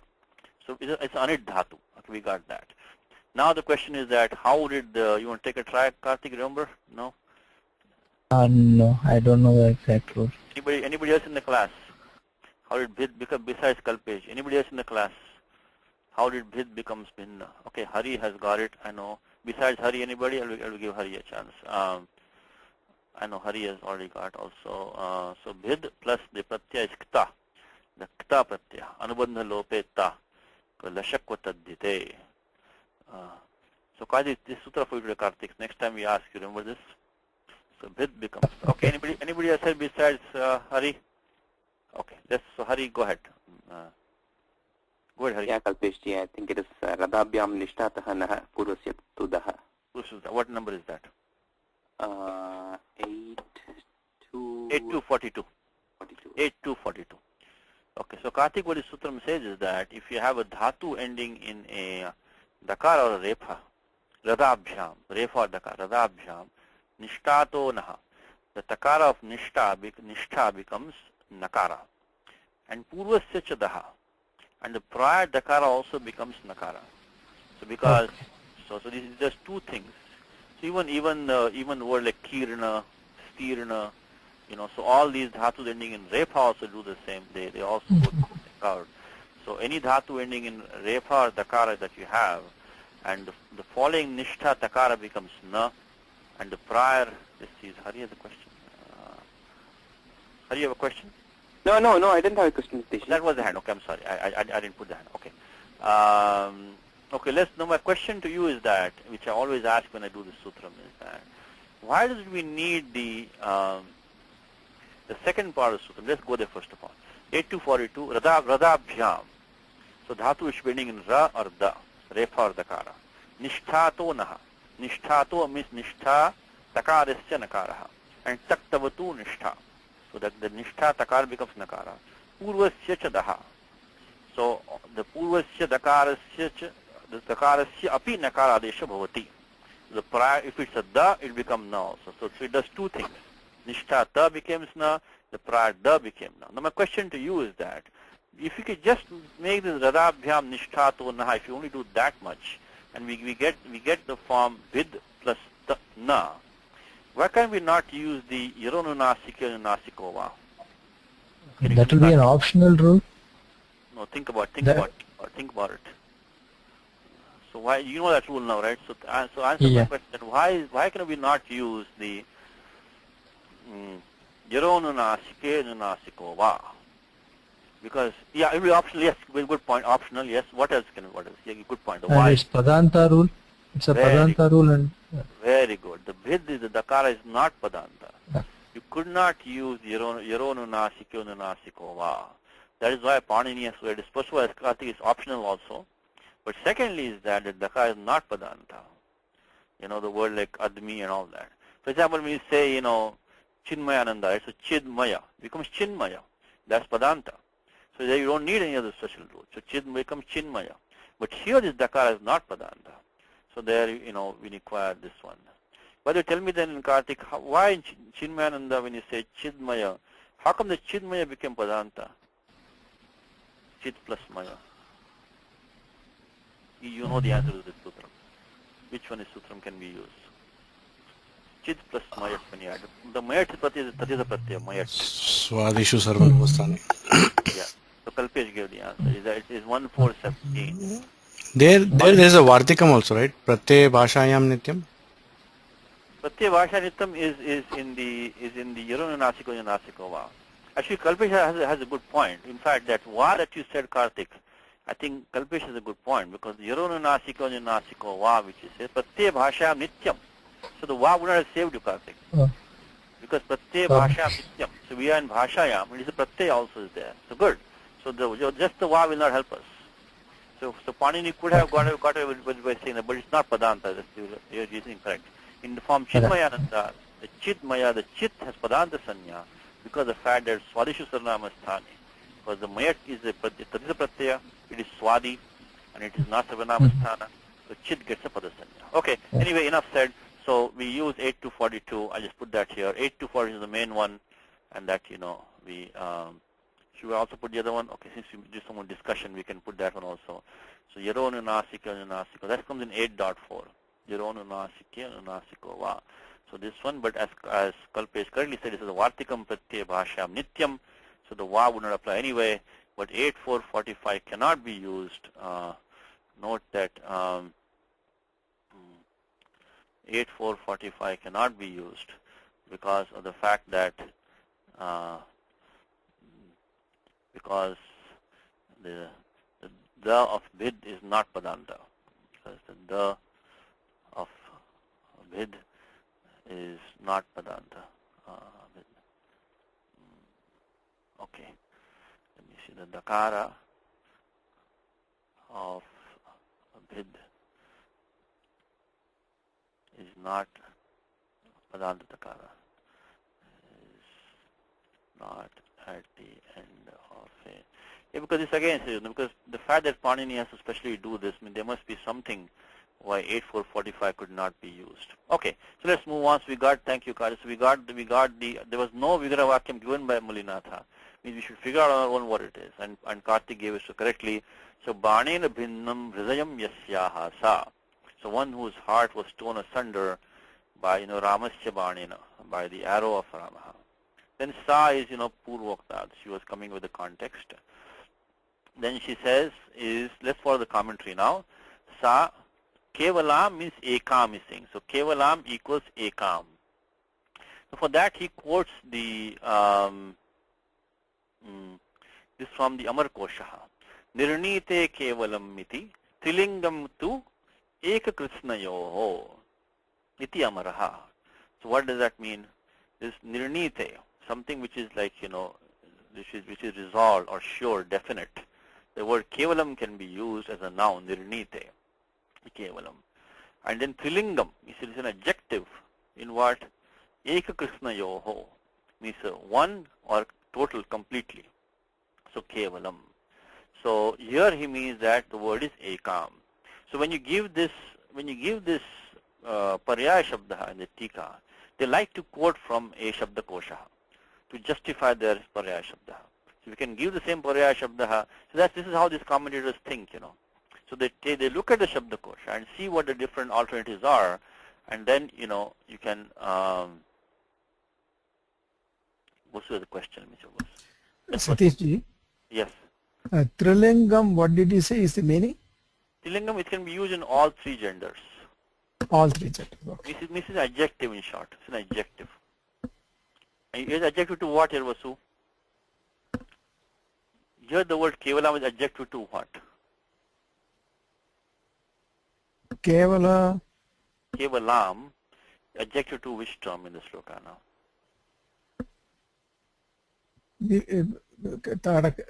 So it's Anid Dhatu. Okay, we got that. Now the question is that how did you want to take a try, Karthik, remember? No? No, I don't know the exact word. Anybody else in the class? How did Bhid become, besides Kalpesh? Anybody else in the class? How did Bhid becomes Bhinna? Okay, Hari has got it, I know. Besides Hari, anybody? I will give Hari a chance. I know Hari has already got also. So bhid plus the pratyaya is kta. The kta pratyaya. Anubandha lope ta. Lashakva taddhite. So Kaji, this sutra for you to Kartik. Next time we ask you, remember this? So bhid becomes. Okay, anybody else said besides Hari? Okay, so Hari, go ahead. Go ahead, Hari. Yeah, Kalpeshji, I think it is Radhabhyam Nishtataha Naha Purvasya Tudaha. What number is that? 8242. 8242. Okay, so Kartik, what this sutram says is that if you have a dhatu ending in a dakar or a repha, radhabhyam, repha or dakar, radhabhyam, nishtato naha, the takara of nishtha becomes nakara, and purvasya cha daha, and the prior dakara also becomes nakara. So because so this is just two things. So even the word like kirna, stirna, so all these dhatus ending in repha also do the same. They also go through the card. So any dhatu ending in repha or dakara that you have, and the following nishtha takara becomes na, and the prior, this is Hari has a question. Hari, you have a question? No, I didn't have a question. That was the hand. Okay, I'm sorry. I didn't put the hand. Okay. Okay, now my question to you is that, which I always ask when I do this sutram, is that why does we need the second part of the sutram? Let's go there first of all. 8242, radhabhyam. So dhatu is ending in ra or da, repha or dakara. Nishthato naha. Nishthato means nishtha takarasya nakaraha. And taktavatu nishtha. So that the nishtha takara becomes nakara. Purvasya cha daha. So the purvasya dakarasya cha, the dakarasya api nakara adesha bhavati. The prior, if it's a da, it becomes na also. So it does two things. Nishtha ta becomes na, the prior da became na. Now my question to you is that, if you could just make this radhabhyam nishthato naha, if you only do that much, and we get the form vid plus ta, na, why can't we not use the yaronunasika and nasikova? That will be an optional rule. No, think about it. So why, you know that rule now, right? So answer my question. Why can we not use the yaronunasike and nasikova? Because it will be optional. Yes, good point. Optional. Yes. What else? Yeah, good point. And it's padanta rule. It's a padanta rule and. Very good. The bhid is the dakara is not padanta. Yeah. You could not use yaronunasiko. That is why Panini has read. First of all, Kartik is optional also. But secondly is that the dakara is not padanta. The word like admi and all that. For example, when you say, chinmayananda, right? So chidmaya becomes chinmaya. That's padanta. So there you don't need any other special rule. So chid becomes chinmaya. But here this dakara is not padanta. So there, we require this one. But you tell me then in Kartik, why in Chinmayananda when you say Chidmaya, how come the Chidmaya became Padanta? Chid plus Maya. You know the answer to this sutram. Which one is sutram can be used? Chid plus Mayat when you add. The Mayat is Tatisa Pratyaya, Mayat. Swadishu Sarvanavastani. Yeah. So Kalpesh gave the answer. It is 1417. There is a Vartikam also, right? Pratyaya Bhashayam Nityam. Pratyaya Bhasha Nityam is in the yaronunasiko nasikova. Actually, Kalpesh has a good point. In fact, that va that you said, Kartik, I think Kalpesh has a good point, because yaronunasiko nasikova, which is says Pratyaya Bhashayam Nityam. So the va would not have saved you, Kartik. Because Pratyaya Bhashayam Nityam. So we are in Bhashayam, and the Pratyaya also is there. So good. So just the va will not help us. So Panini could have got away by saying that, but it's not Padanta. You're using correct. In the form Chidmayananda, the Chidmaya, the Chit has Padanta Sanya because of the fact that Swadishu Sarvanamasthani. Because the Mayat is a Tatisa Pratyaya, it is Swadi, and it is not Sarvanamasthana. So Chit gets a Padasanya. Okay, anyway, enough said. So we use 8242. I just put that here. 8242 is the main one, and that, we. Should we also put the other one? Okay, since we do some more discussion, we can put that one also. So yaronunasika. That comes in 8.4. Yaronunasika. So this one, but as Kalpesh correctly said, this is a Vartikam Pratyaya Bhasham Nityam. So the va would not apply anyway. But 8445 cannot be used. Note that 8445 cannot be used because of the fact that because the of bid is not padanta, because the of bid is not padanta. Okay, let me see. The dakara of bid is not padanta dakara, is not at the end of it. Yeah, because this again, because the fact that Panini has to specially do this, I mean, there must be something why 8445 could not be used. Okay, so let's move on. So we got, thank you, Kari. So we got the, there was no Vigra Vakyam given by Mulinatha. Means we should figure out on our own what it is. And Karthik gave it so correctly. So Banena Bhinnam Hridayam Yasyaha Sa. So one whose heart was torn asunder by, Ramasya Banena, by the arrow of Rama. Then Sa is, Purvokta. She was coming with the context. Then she says let's follow the commentary now. Sa Kevalam means Ekam is saying. So Kevalam equals Ekam. So for that he quotes the this from the Amar Koshaha. Nirnite Kevalam miti Trilingam tu Ekakrisnayoho iti Amaraha. So what does that mean? This Nirnite, something which is like, which is resolved or sure, definite. The word Kevalam can be used as a noun, Nirnite. Kevalam. And then Trilingam is an adjective in what? Ekakrisnayoho means one or total completely. So Kevalam. So here he means that the word is Ekam. So when you give this Paryaya Shabda in the Tika, they like to quote from a Shabda Kosha to justify their Paryaya Shabda. So we can give the same Paryaya Shabda. So this is how these commentators think, So they look at the Shabda Kosha and see what the different alternatives are, and then, you can, what's the question, Mr. Bose? Satish ji, Yes. Trilingam, what did you say is the meaning? Trilingam, it can be used in all three genders. All three genders. Okay. This is adjective in short. It's an adjective. And it is adjective to what here, Vasu? Here the word Kevalam is adjective to what? Kevala. Kevalam, adjective to which term in the sloka now?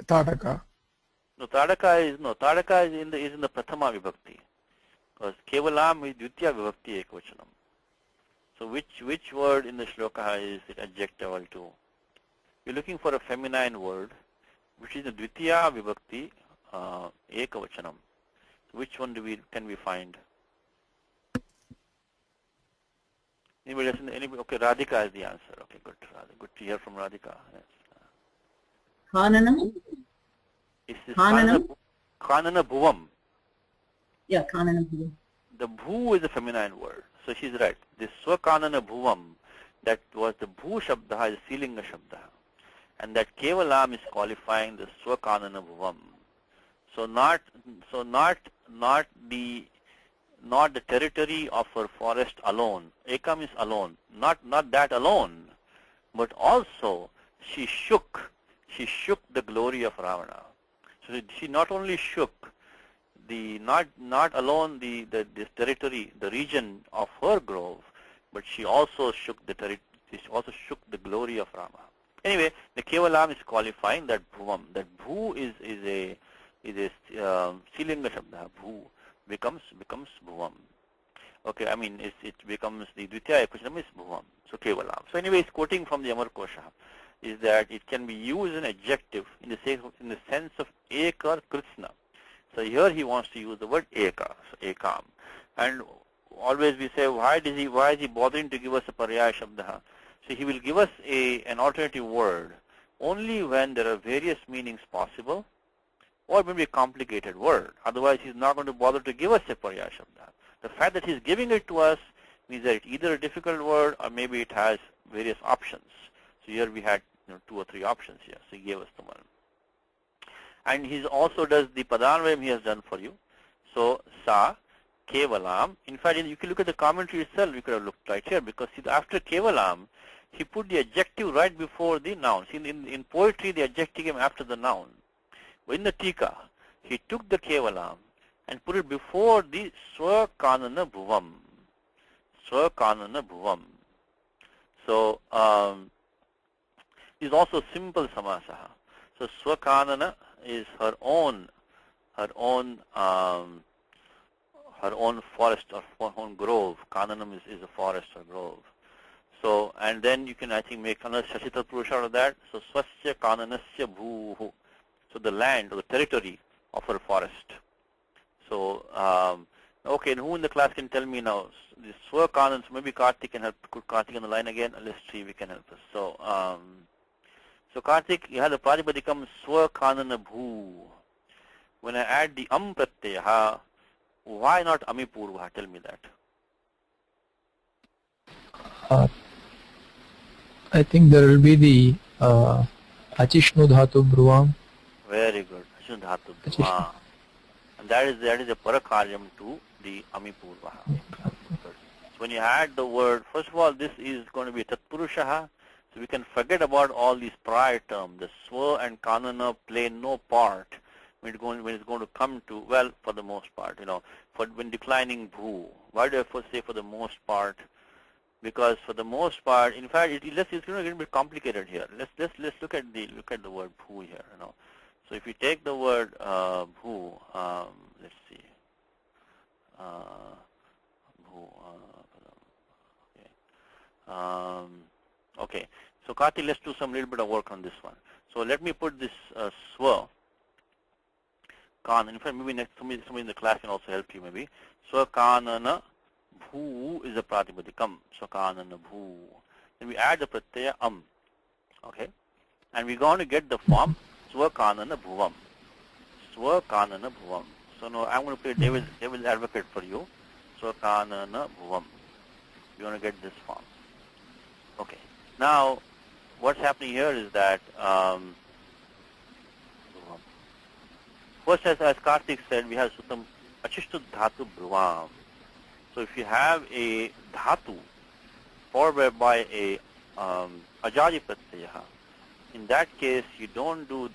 Tadaka. No, Tadaka is in the Prathama Vibhakti. Because Kevalam is Dvitiya Vibhakti Ekvachanam. So which word in the shloka is it adjectival to? We're looking for a feminine word, which is the Dvitiya Vibhakti Ekavachanam. So which one can we find? Anybody else? Okay, Radhika is the answer. Okay, good. Good to hear from Radhika. Yes. Khananam? Is this Khananam? Khanana Bhuvam? Yeah, Khananam. The Bhu is a feminine word. So she's right. This Swakanana Bhuvam, that was the Bhu Shabda, is Silinga Shabda. And that Kevalam is qualifying the Swakanana Bhuvam. So not the territory of her forest alone. Ekam is alone. Not that alone, but also she shook the glory of Ravana. So she not only shook not alone this territory, the region of her grove, but she also shook the glory of Rama. Anyway, the Kevalam is qualifying that Bhuvam. That Bhu is a Silinga Shabda. Bhu becomes Bhuvam. Okay, I mean it becomes the Dvitiya Ekvachanam is Bhuvam. So Kevalam. So anyway, it's quoting from the Amar Kosha is that it can be used as an adjective in the sense of Ek or Krishna. So here he wants to use the word Eka, so Ekam. And always we say, why is he bothering to give us a Paryaya Shabda? So he will give us an alternative word only when there are various meanings possible, or maybe a complicated word. Otherwise he's not going to bother to give us a Paryaya Shabda. The fact that he's giving it to us means that it's either a difficult word or maybe it has various options. So here we had 2 or 3 options here, so he gave us the one. And he also does the Padanvayam he has done for you. So, Sa, kevalam. In fact, you can look at the commentary itself. You could have looked right here because see, after kevalam, he put the adjective right before the noun. See, in poetry, the adjective came after the noun. But in the tika, he took the kevalam and put it before the swakanana bhuvam. Swakanana bhuvam. So is also simple samasaha. So swakanana is her own forest or her own grove. Kananam is a forest or grove. So, and then you can, I think, make another Shashita Purusha out of that. So, Swasya Kananasya Bhuhu. So, the land or the territory of her forest. So, okay, and who in the class can tell me now? The Swa Kanan, so maybe Karthik can help. Could Karthik on the line again? Let's see if we can help us. So, so Karthik, you have the Pratipadikam Swa Kanana Bhu. When I add the pratyaya, why not Amipurva? Tell me that. I think there will be the Achishnu Dhatu Bruvam. Very good. Achishnu Dhatu Bruvam. And that is a parakaryam to the Amipurva. So when you add the word, first of all, this is going to be Tatpurushaha. So we can forget about all these prior terms. The Swa and Kanana play no part when it's going to come to, well, for the most part, for when declining Bhu. Why do I first say for the most part? Because for the most part, in fact, it's going to get a bit complicated here. Let's look at the word Bhu here. So if you take the word Bhu, let's see, Bhu. Okay. So Karthi, let's do some little bit of work on this one. So let me put this Swa. Kan. In fact, maybe next somebody in the class can also help you. Maybe Swa Kanana Bhu is a Pratipadikam. Swa Kanana Bhu. Then we add the pratyaya Okay, and we're going to get the form Swa Kanana Bhuvam. Swa Kanana Bhuvam. So now I'm going to play devil's advocate for you. Swa Kanana Bhuvam. You're going to get this form. Okay. Now, what's happening here is that first, as Karthik said, we have Sutam Achishtu Dhatu Bruvam. So if you have a Dhatu followed by a Ajaji Pratyaya, in that case you don't do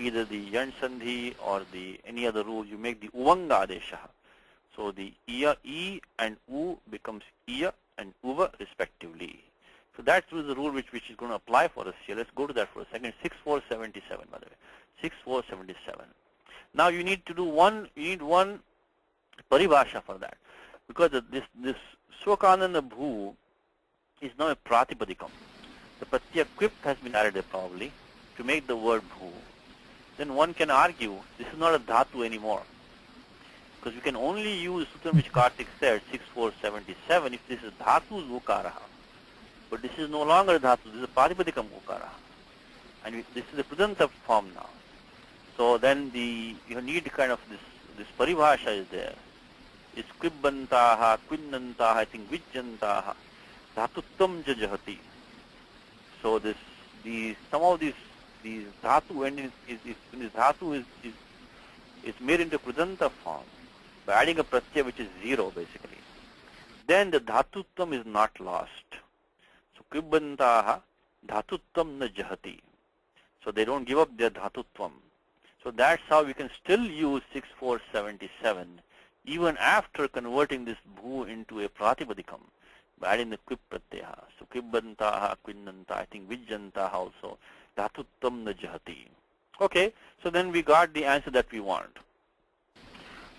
either the Yan Sandhi or any other rule. You make the Uvanga Adesha. So the Iya, E and U becomes Iya and Uva respectively. So that's the rule which is going to apply for us here. Let's go to that for a second. 6477, by the way. 6477. Now you need to do one paribhasha for that, because this Swakanana Bhu is now a Pratipadikam. The Pratyaya Quip has been added probably to make the word Bhu. Then one can argue this is not a Dhatu anymore, because we can only use Sutram which Karthik said, 6477, if this is Dhatu's Ukaraha. But this is no longer Dhatu, this is a Pratipadikam Ukaraha. And this is the Krudanta form now. So then you need kind of this paribhasha is there. It's Kvibbantaha, Quinnantaha, I think Vijjantaha, Dhatuttam Jajahati. So some of these Dhatu endings this Dhatu is made into Krudanta form by adding a pratyaya which is 0 basically. Then the Dhatuttam is not lost. So Kvibbantaha, Dhatuttam na Jahati. So they don't give up their Dhatutvam. So that's how we can still use 6477 even after converting this Bhu into a Pratipadikam by adding the Quip Pratyaya. So Kvibbantaha, Quinnanta, I think Vijjantaha also, Dhatuttam na Jahati. Okay, so then we got the answer that we want.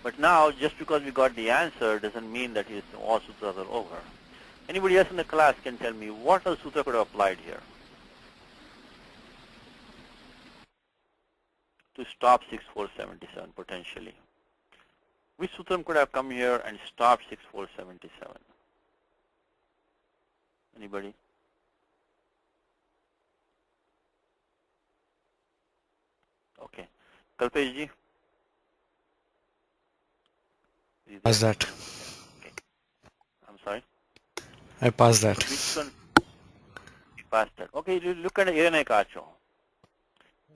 But now, just because we got the answer doesn't mean that all sutras are over. Anybody else in the class can tell me what else sutra could have applied here to stop 6477 potentially? Which sutram could have come here and stopped 6477? Anybody? Okay. Kalpesh ji? Pass that. Okay. I'm sorry? I passed that. Which one? You passed that. Okay, you look at Irane Kacho.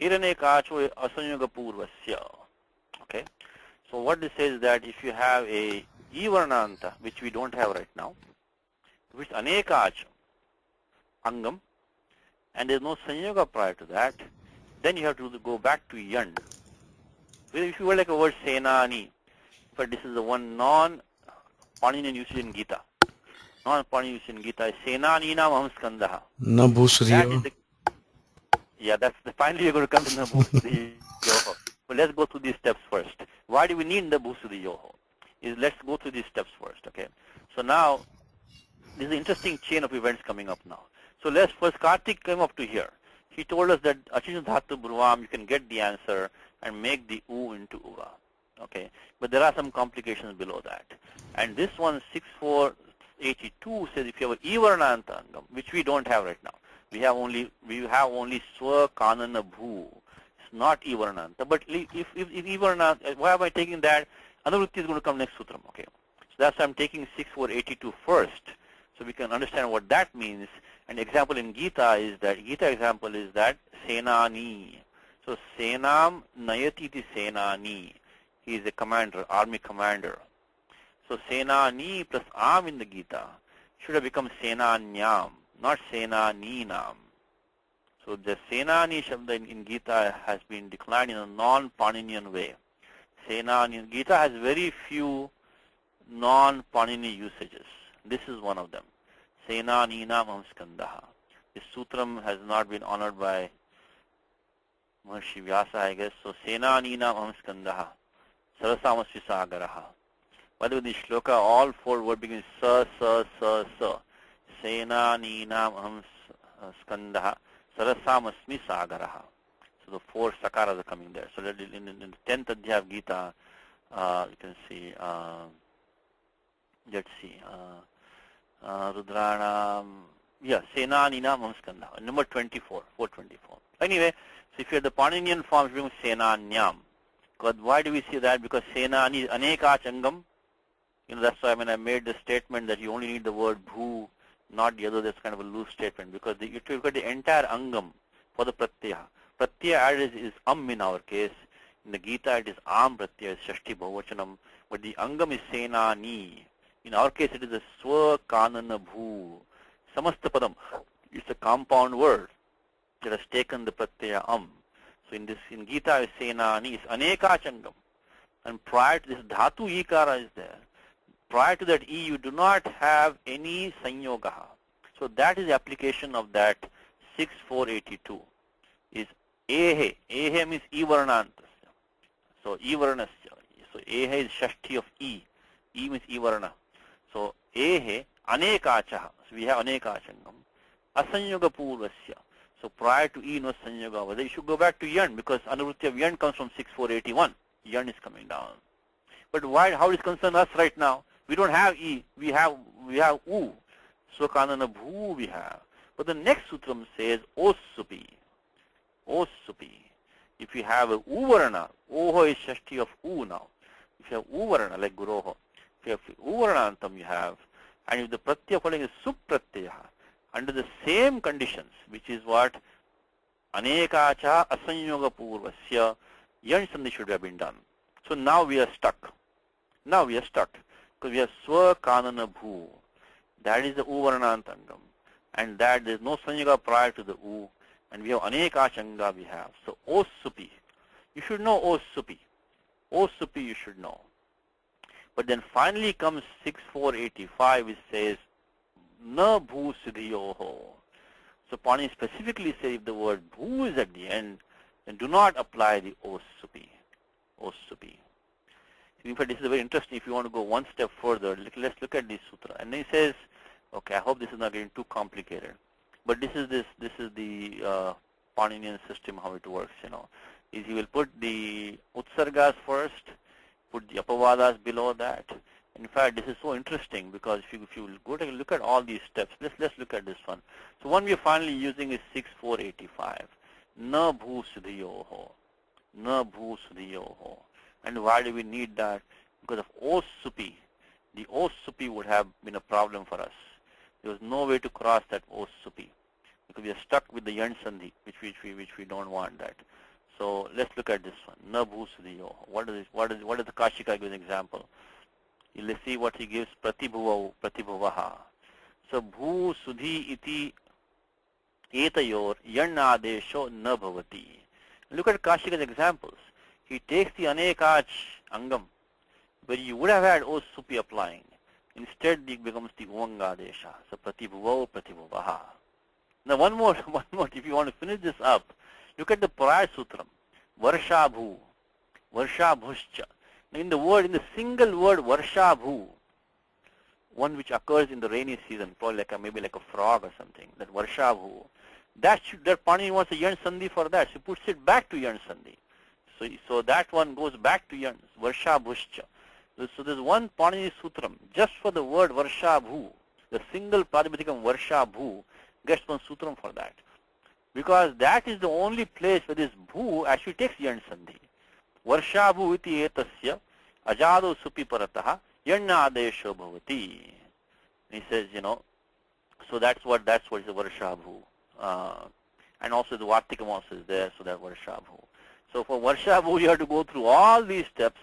Irane Kacho Asanyuga Purvasya. Okay. So what this says is that if you have a Ivarnanta, which we don't have right now, which Anekach Angam, and there's no Sanyoga prior to that, then you have to go back to Yan. If you were like a word Senani, but this is the one non-Paninian usage in Gita. Non-Paninian usage in Gita is Senani Nam Aham Skandaha. Na That is bhusriyo. the, yeah, that's the, finally you're going to come to the Bhusri Yoho. But let's go through these steps first. Why do we need the Bhusri Yoho? Let's go through these steps first, okay? So now, this is an interesting chain of events coming up now. So let's first, Kartik came up to here. He told us that Achin Dhatu Bhruvam, you can get the answer and make the U into Uva. Okay, but there are some complications below that. And this one, 6482, says if you have an Ivarnanta Angam, which we don't have right now. We have only Swa Kanana Bhu. It's not Ivarnanta. But if Ivarnanta, why am I taking that? Anuvritti is going to come next sutram. Okay, so that's why I'm taking 6482 first, so we can understand what that means. An example in Gita example is that Senani. So Senam Nayati ti Senani. He is a commander, army commander. So Senani plus Am in the Gita should have become Senanyam, not Senaninam. So the Senani Shabda in Gita has been declined in a non-Paninian way. Senani, Gita has very few non-Panini usages. This is one of them. Senaninam Amskandaha. This sutram has not been honored by Maharshi Vyasa, I guess. So Senaninam Amskandaha. Sarasamasya Sagaraha. By the way, the shloka, all four words begin sa, sa, sa, sa. Senaninam Amskandaha. Sarasamasmi Sagaraha. So the four sakaras are coming there. So in the 10th Adhyaya of Gita, you can see, let's see, Rudranam, yeah, Senaninam Amskanda, number 24, 424. Anyway, so if you have the Paninian forms, we have Senanyam. Why do we see that? Because Senani, Anekach Angam, that's why I made the statement that you only need the word Bhu, not the other. That's kind of a loose statement, because if you look at the entire Angam for the Pratyaya, Pratyaya added is in our case. In the Gita, it is Am Pratyaya, Shashti Bhavachanam, but the Angam is Senani. In our case, it is a Swa Kanana Bhu. Samastapadam. It's a compound word that has taken the Pratyaya So in Gita, is Senani, is Anekachangam. And prior to this, Dhatu Ikara is there. Prior to that E, you do not have any Sanyogaha. So that is the application of that 6482. Is Ehe. Ehe means Ivarnantasya. So Ivarnasya. So Ehe is Shashti of E. E means Ivarna. So Ehe Anekachaha. So we have Anekachangam. Asanyoga Purvasya. So prior to E, no Sanyoga. Whether you should go back to Yan, because Anuvritti of Yan comes from 6481. Yan is coming down. But why? How is concerned us right now? We don't have E. We have U. So Kanana Bhu we have. But the next sutram says Osupi. Osupi. If you have a Uvarana, Oho is Shashti of U now. If you have Uvarana, like Guroho, if you have Uvaranantam you have, and if the Pratyaya following is Supratyaya, under the same conditions, which is what Anekacha Asanyoga Purvasya, Yan Sandhi should have been done. So now we are stuck. Now we are stuck. Because we have Swa Kanana Bhu. That is the Uvaranantangam. And that there is no Sanyoga prior to the U. And we have Anekachanga we have. So Osupi. You should know Osupi. Osupi you should know. But then finally comes 6485, which says Na Bhu Siddhiyoho. So Pani specifically says if the word Bhu is at the end, then do not apply the Osupi. Osupi. In fact, this is very interesting. If you want to go one step further, let's look at this sutra. And then he says, okay, I hope this is not getting too complicated. But this is the Paninian system, how it works, is he will put the Utsargas first, put the Apavadas below that. In fact, this is so interesting because if you go take a look at all these steps, let's look at this one. So one we are finally using is 6485. Na Bhu Siddhiyoho. Na Bhu Siddhiyoho. And why do we need that? Because of Osupi. The Osupi would have been a problem for us. There was no way to cross that Osupi because we are stuck with the Yan Sandhi, which we don't want that. So let's look at this one. Na bhusriyo. What is the Kashika give an example? Let's see what he gives. Pratibhuvaha. So bhu sudhi iti etayor yanadesho na bhavati. Look at Kashika's examples. He takes the anekach angam, where you would have had o supi applying. Instead, it becomes the uvangadesha. So pratibhuvau pratibhuvaha. Now one more. If you want to finish this up, look at the prior sutram. Varshabhu, Varshabhuscha. Now in the single word Varshabhu, one which occurs in the rainy season, probably maybe like a frog or something, that Varshabhu, that Pani wants a Yan Sandhi for that, so he puts it back to Yan Sandhi. So that one goes back to Yan, Varshabhuscha. So there's one Pani Sutram, just for the word Varshabhu, the single Pratipadikam Varshabhu gets one Sutram for that. Because that is the only place where this bhu actually takes Yan Sandhi. Varshabhu iti etasya ajado supi parataha yanna adesho bhavati. He says, so that's what is the Varshabhu. And also the Vartikam also is there, so that Varshabhu. So for Varshabhu you have to go through all these steps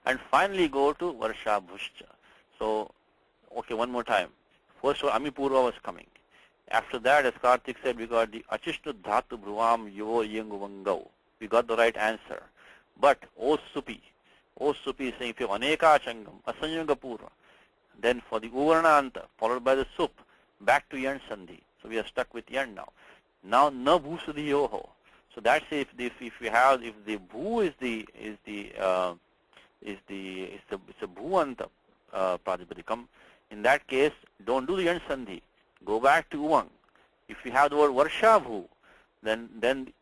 and finally go to Varshabhuscha. So, okay, one more time. First Amipurva was coming. After that, as Karthik said, we got the Achishnu Dhatu Bhruvam Yovo Yenguvangau. We got the right answer. But O Supi is saying if you have Aneka Changam, Asanyuga Purva, then for the Uvarnanta, followed by the Sup, back to Yan Sandhi. So we are stuck with Yan now. Now Na Bhusudhi Yoho. So that's if the Bhu is a Bhuanta Pratipadikam. In that case, don't do the Yan Sandhi. Go back to Uvang. If you have the word Varshabhu, then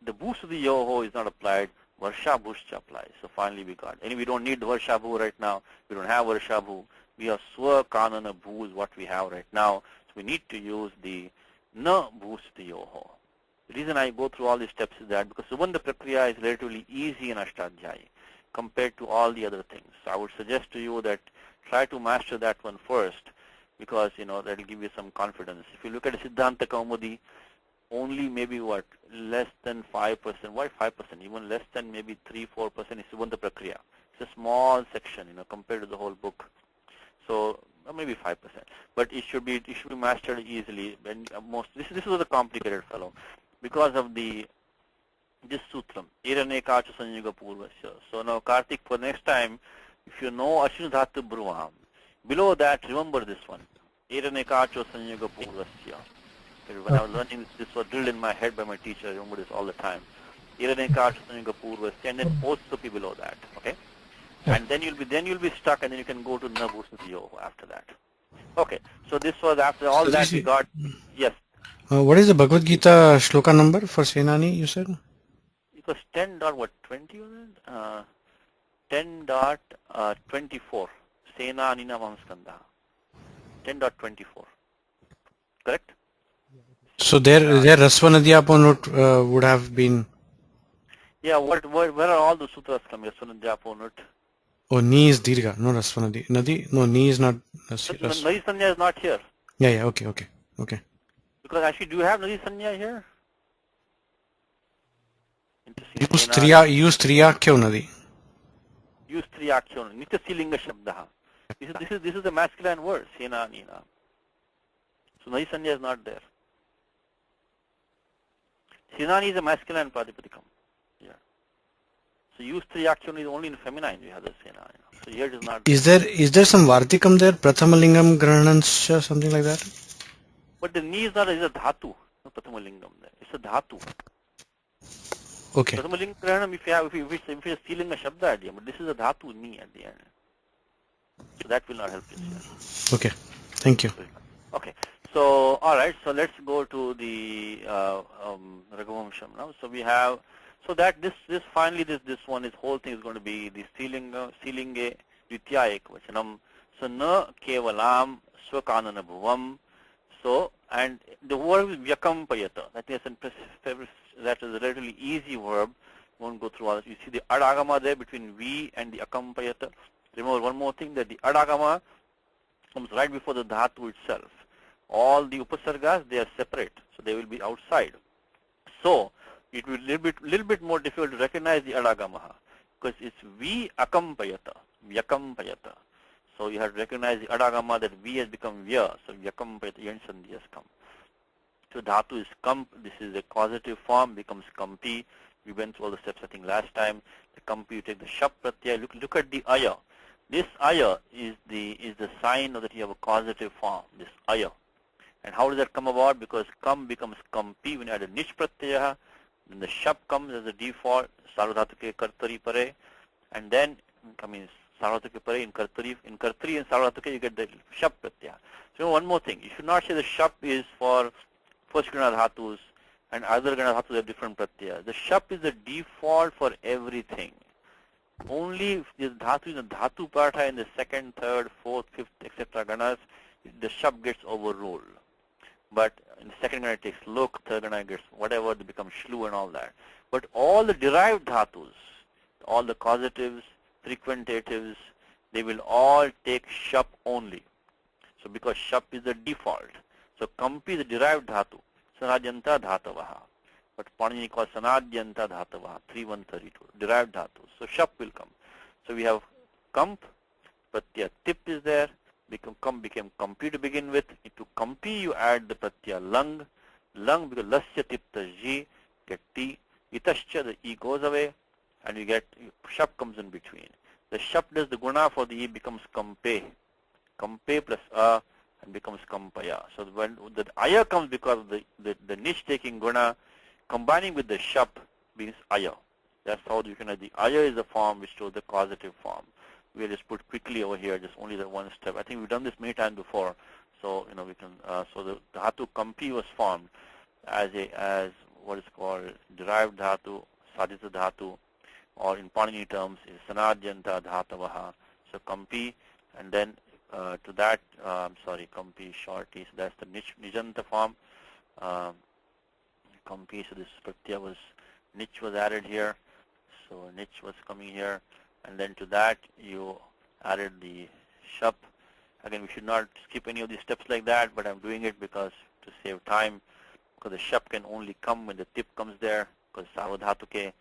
the Bhusudhi Yoho is not applied, Varshabhuscha applies. So finally we got. And we don't need the Varshabhu right now. We don't have Varshabhu. We have Swa Kanana Bhu is what we have right now. So we need to use the Na Bhusudhi Yoho. The reason I go through all these steps is that because Subandha Prakriya is relatively easy in Ashtadhyayi compared to all the other things. So I would suggest to you that try to master that one first, because that will give you some confidence. If you look at Siddhanta Kaumudi, only maybe less than 5%, why 5%? Even less than maybe 3-4% is Subandha Prakriya. It's a small section, compared to the whole book. So maybe 5%, but it should be mastered easily. And this is a complicated fellow, because of this sutram, Iranekacha Sanyuga Purvasya. So now Karthik, for next time, if you know Ashinu Dhatu Bhruvam, below that, remember this one. Iranekacho Sanyuga Purvasya. When I was learning this was drilled in my head by my teacher. I remember this all the time. Iranekacho Sanyuga Purvasya, and then Osupi below that. Okay? Yeah. And then you'll be stuck, and then you can go to Nabhusadiyo after that. Okay. So this was after all so that we got. Yes. What is the Bhagavad Gita shloka number for Senani, you said? It was 10.20 was it? 10.24. Senanina Vamskanda. 10.24. Correct? So there Rasvanadhyaponut would have been. Yeah, where are all the sutras coming? Rasvanadhyaponut. Oh, Ni is Dirgha, no Rasvanadhi. Nadi? No, Ni is not. Nadi Sanya is not here. Yeah, okay. Because actually, do you have Nadi Sanya here? Use Triyakyo Nadi. Use Triyakyo Nadi. Nitya Silinga Shabdaha. This is the masculine word, Sena Nina. So Nadi Sanya is not there. Senani is a masculine Pratipadikam. Yeah. So use Triyakyon is only in feminine. We have the Sena. So here it is not. Is there some Vartikam there? Prathamalingam Grahanansha, something like that? But the Ni is not. Is a dhatu. No Prathamalingam there. It's a dhatu. Okay. Prathamalingam Grahanam if it's stealing a Shabda idea, but this is a dhatu Ni at the end. So that will not help you here. Okay. Thank you. Okay. So, alright, so let's go to the Raghuvamsham now. So we have, so that this finally this one, this whole thing is going to be the Silinge Dvityayik Vachanam. So, na kevalam swakanana bhuvam. So, and the verb is vyakampayata. That is a relatively easy verb. We won't go through all this. You see the adagama there between V and the akampayata. Remember one more thing, that the adagama comes right before the dhatu itself. All the upasargas, they are separate, so they will be outside. So it will be little bit more difficult to recognize the adagamaha because it's vi akampayata, vyakampayata. So you have to recognize the adagama that vi has become vya, so vyakampayata yen sandhi has come. So dhatu is kamp, this is a causative form, becomes kampi. We went through all the steps I think last time. The kampi, you take the shap pratyaya, look at the aya. This aya is the sign that you have a causative form, this aya. And how does that come about? Because kam becomes kampi when you add a nich pratyaya, then the shap comes as a default, sarvadhatuke kartari pare, and then sarvadhatuke pare in kartari and sarvadhatuke you get the shap pratyaya. So one more thing, you should not say the shap is for first gana dhatus and other gana dhatus have different pratyaya. The shap is the default for everything. Only if this dhatu is a dhatu partha in the second, third, fourth, fifth, etc. ganas, the shap gets overruled. But in the second gana it takes lok, third gana gets whatever, they become shlu and all that. But all the derived dhatus, all the causatives, frequentatives, they will all take shap only. So because shap is the default. So kampi is the derived dhatu, sanadhyanta dhatavaha. But Panini calls sanadhyanta dhatavaha, 3132, derived dhatu. So shap will come. So we have kamp, pratyaya tip is there, kamp became kampi to begin with. To kampi you add the pratyaya lang because lasya tipta ji, get t, itascha, the e goes away, and you get shap comes in between. The shap does the guna for the e becomes kampe plus a, and becomes kampaya. So when the aya comes because of the niche taking guna, combining with the shap means aya. That's how you can. The aya is the form which shows the causative form. We'll just put quickly over here, just only the one step. I think we've done this many times before, so we can. So the dhatu kampi was formed as what is called derived dhatu, sadhita dhatu, or in Panini terms is sanadhyanta dhatavaha. So kampi, and then to that, kampi shorty. So that's the nijanta form. Kampi. So this pratyaya was nich was added here. So nich was coming here. And then to that you added the shap. Again, we should not skip any of these steps like that, but I'm doing it because to save time, because the shap can only come when the tip comes there, because savadhatuke.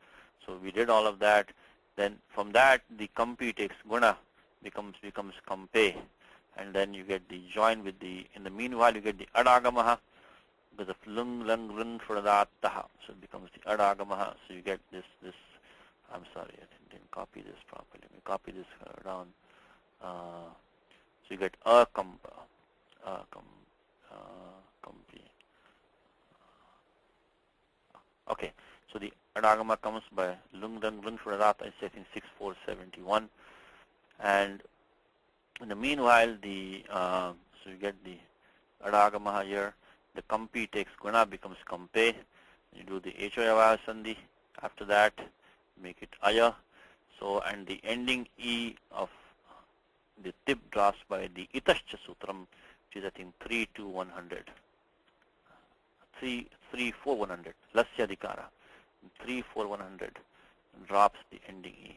So we did all of that. Then from that the kampi takes guna, becomes kampe, and then you get the join with the. In the meanwhile, you get the adagamaha because of lung lung lung fradataha. So it becomes the adagamaha. So you get this. I'm sorry, I didn't copy this properly. Let me copy this down. So you get kampi. Okay, so the adagama comes by lung lung lung fradata. It's I think 6471, and in the meanwhile, so you get the adagama here. The kampi takes guna, becomes kampe. You do the hoyavaya sandhi. After that, make it aya. So, and the ending e of the tip drops by the itascha sutram, which is I think 3-100. 3-4-100. Lasyadhikara. 3-4-100 drops the ending e.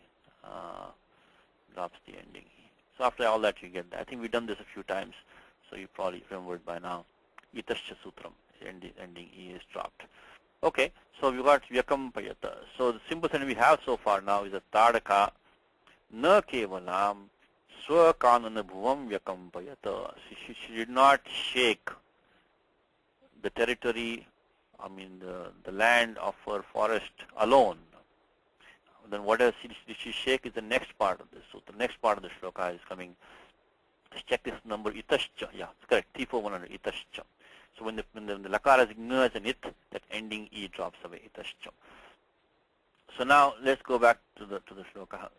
So after all that you get that. I think we've done this a few times, so you probably remembered by now. Itascha sutram, ending e is dropped. Okay, so we got vyakampayata. So the simple thing we have so far now is a tadaka na kevalam swakananabhuvam vyakampayata. She did not shake the territory, the land of her forest alone. Then what else did she shake is the next part of this. So the next part of the shloka is coming. Let's check this number, itascha. Yeah, it's correct, 3-4-100, itascha. So when the lakara is ng as an it, that ending e drops away, itascha. So now let's go back to the shloka.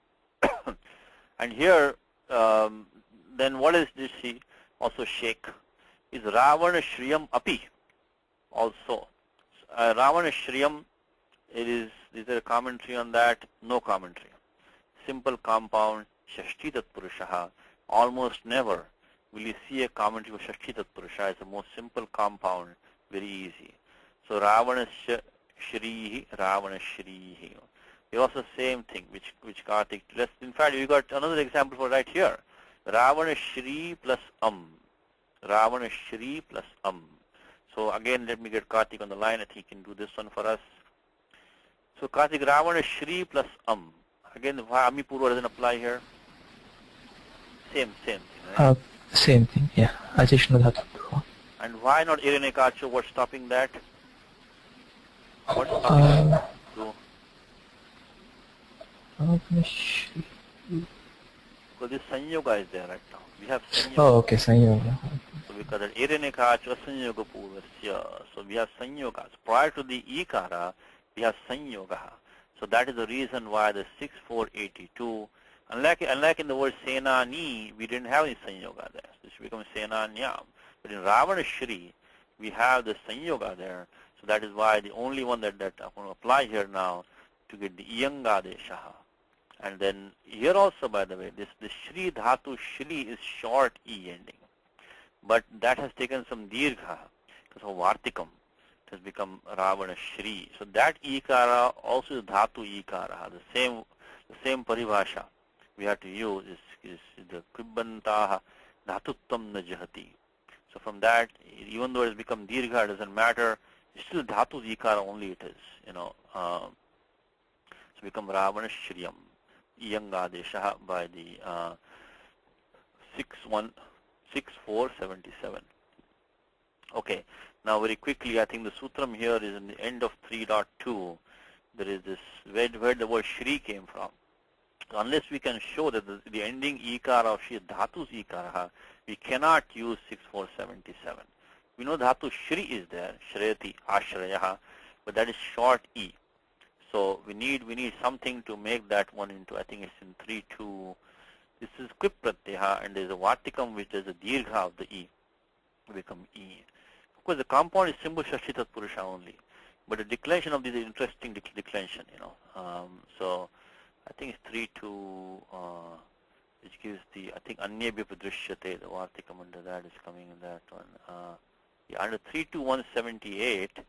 And here, then what is this she also shake? Is Ravana Shriyam Api also. Ravana Shriyam, is there a commentary on that? No commentary. Simple compound, Shashti Tatpurushaha. Almost never will you see a commentary for Shashti Tatpurusha. It's the most simple compound, very easy. So Ravana Shrihi, Ravana Shrihi. Here also same thing, which Kartik. In fact, we got another example for right here. Ravana Shri plus Ravana Shri plus So again, let me get Kartik on the line. I think he can do this one for us. So Kartik, Ravana Shri plus Again, why Ami Purva doesn't apply here? Same thing, right? Same thing, yeah. Ajishnu dhatu. And why not Irenekacho? What's stopping that? What's stopping that? Because this Sanyoga is there right now. We have Sanyoga. Oh, okay, Sanyoga. So because that Irenekacho Sanyoga Purvasya. So we have Sanyoga. So prior to the Ikara, we have Sanyoga. So that is the reason why the 6482, unlike in the word Senani, we didn't have any Sanyoga there. So this becomes Senanyam. But in Ravana Shri, we have the Sanyoga there. So that is why the only one that I'm going to apply here now to get the Iyangadeshaha. And then here also, by the way, this Shri Dhatu Shri is short E ending. But that has taken some Dirgha because of Vartikam. It has become Ravana Shri. So that Ikara also is Dhatu Ikara. The same paribhasha we have to use is the Kribbantaha Dhatuttam Najahati. So from that, even though it has become Dirgha, it doesn't matter. It's still Dhatu Ikara only it is, so become Ravana Shriyam, Iyangadeshaha by the 6477. Okay, now very quickly, I think the sutram here is in the end of 3.2. There is this where the word Shri came from. So unless we can show that the ending Ikara of Shri Dhatu's Ikara, we cannot use 6477. We know Dhatu Shri is there, Shreyati, Ashrayaha, but that is short E. So we need something to make that one into, I think it's in 3.2. This is Quip Pratyaha, and there is a Vartikam which is a Dirgha of the E. Become E. Of course, the compound is Simbhu Shashti Tat Purusha only, but the declension of this is interesting declension, So I think it's 3.2, which gives the, I think Anyabhya Padrishyate, the Vartikam under that is coming in that one. Under 3.2.178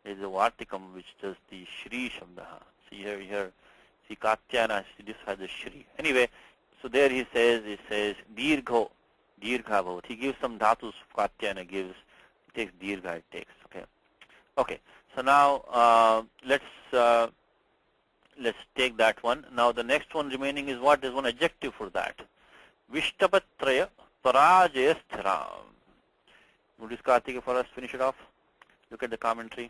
is the Vartikam which does the Shri Shabdaha. See here, see Katyana, this has the Shri. Anyway, so there he says Dirgha Bhavat. He gives some dhatus, Katyana gives, he takes Dirgha, it takes, okay. So now, let's take that one. Now the next one remaining is what? There's one adjective for that. Vishtapatraya Parajayastharam. Would this Kartika for us finish it off? Look at the commentary.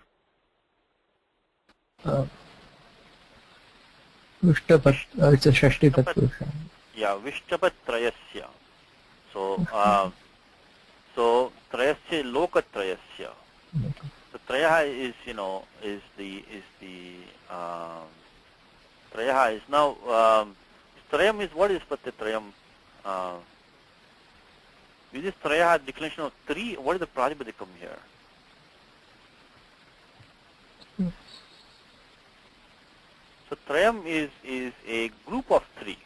Vishtapat, it's a Shashti Tatpurusha. Yeah, Vishtapatrayasya. So, Trayasya Lokatrayasya. So Trayaha is, is the Trayaha is now, Trayam is, what is Patyatrayam? Is this Trayaha declension of 3? What is the Pratipadikam here? So Trayam is a group of 3.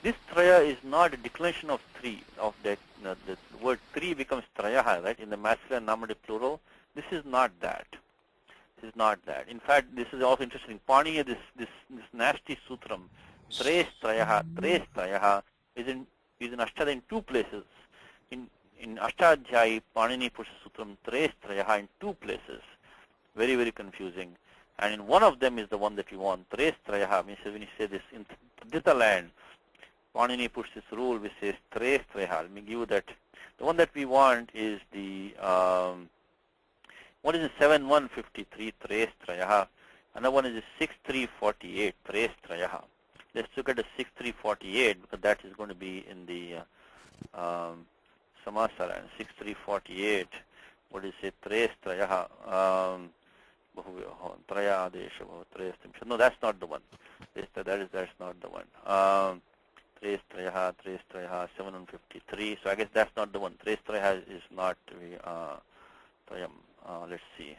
This Traya is not a declension of 3. Of that, the word 3 becomes Trayaha, right? In the masculine nominative plural. This is not that. This is not that. In fact, this is also interesting. Paniya, this nasty sutram, Tres Trayaha is in Ashtadhyayi in 2 places. In Ashtadhyayi, Panini puts sutram Tres Trayaha in 2 places. Very, very confusing. And in one of them is the one that we want. Tres Trayaha means when you say this in Dita land, Panini puts this rule which says Tres Trayaha. Let me give you that. The one that we want is the what is the 7153 Tres Trayaha? Another one is the 6348 Tres Trayaha. Let's look at the 6348 because that is going to be in the Samasara. And 6348, what is it? Tres Trayaha. Traya Adesha. No, that's not the one. That's not the one. Tres Trayaha, 7153. So I guess that's not the one. Tres Trayaha is not Trayam. Let's see.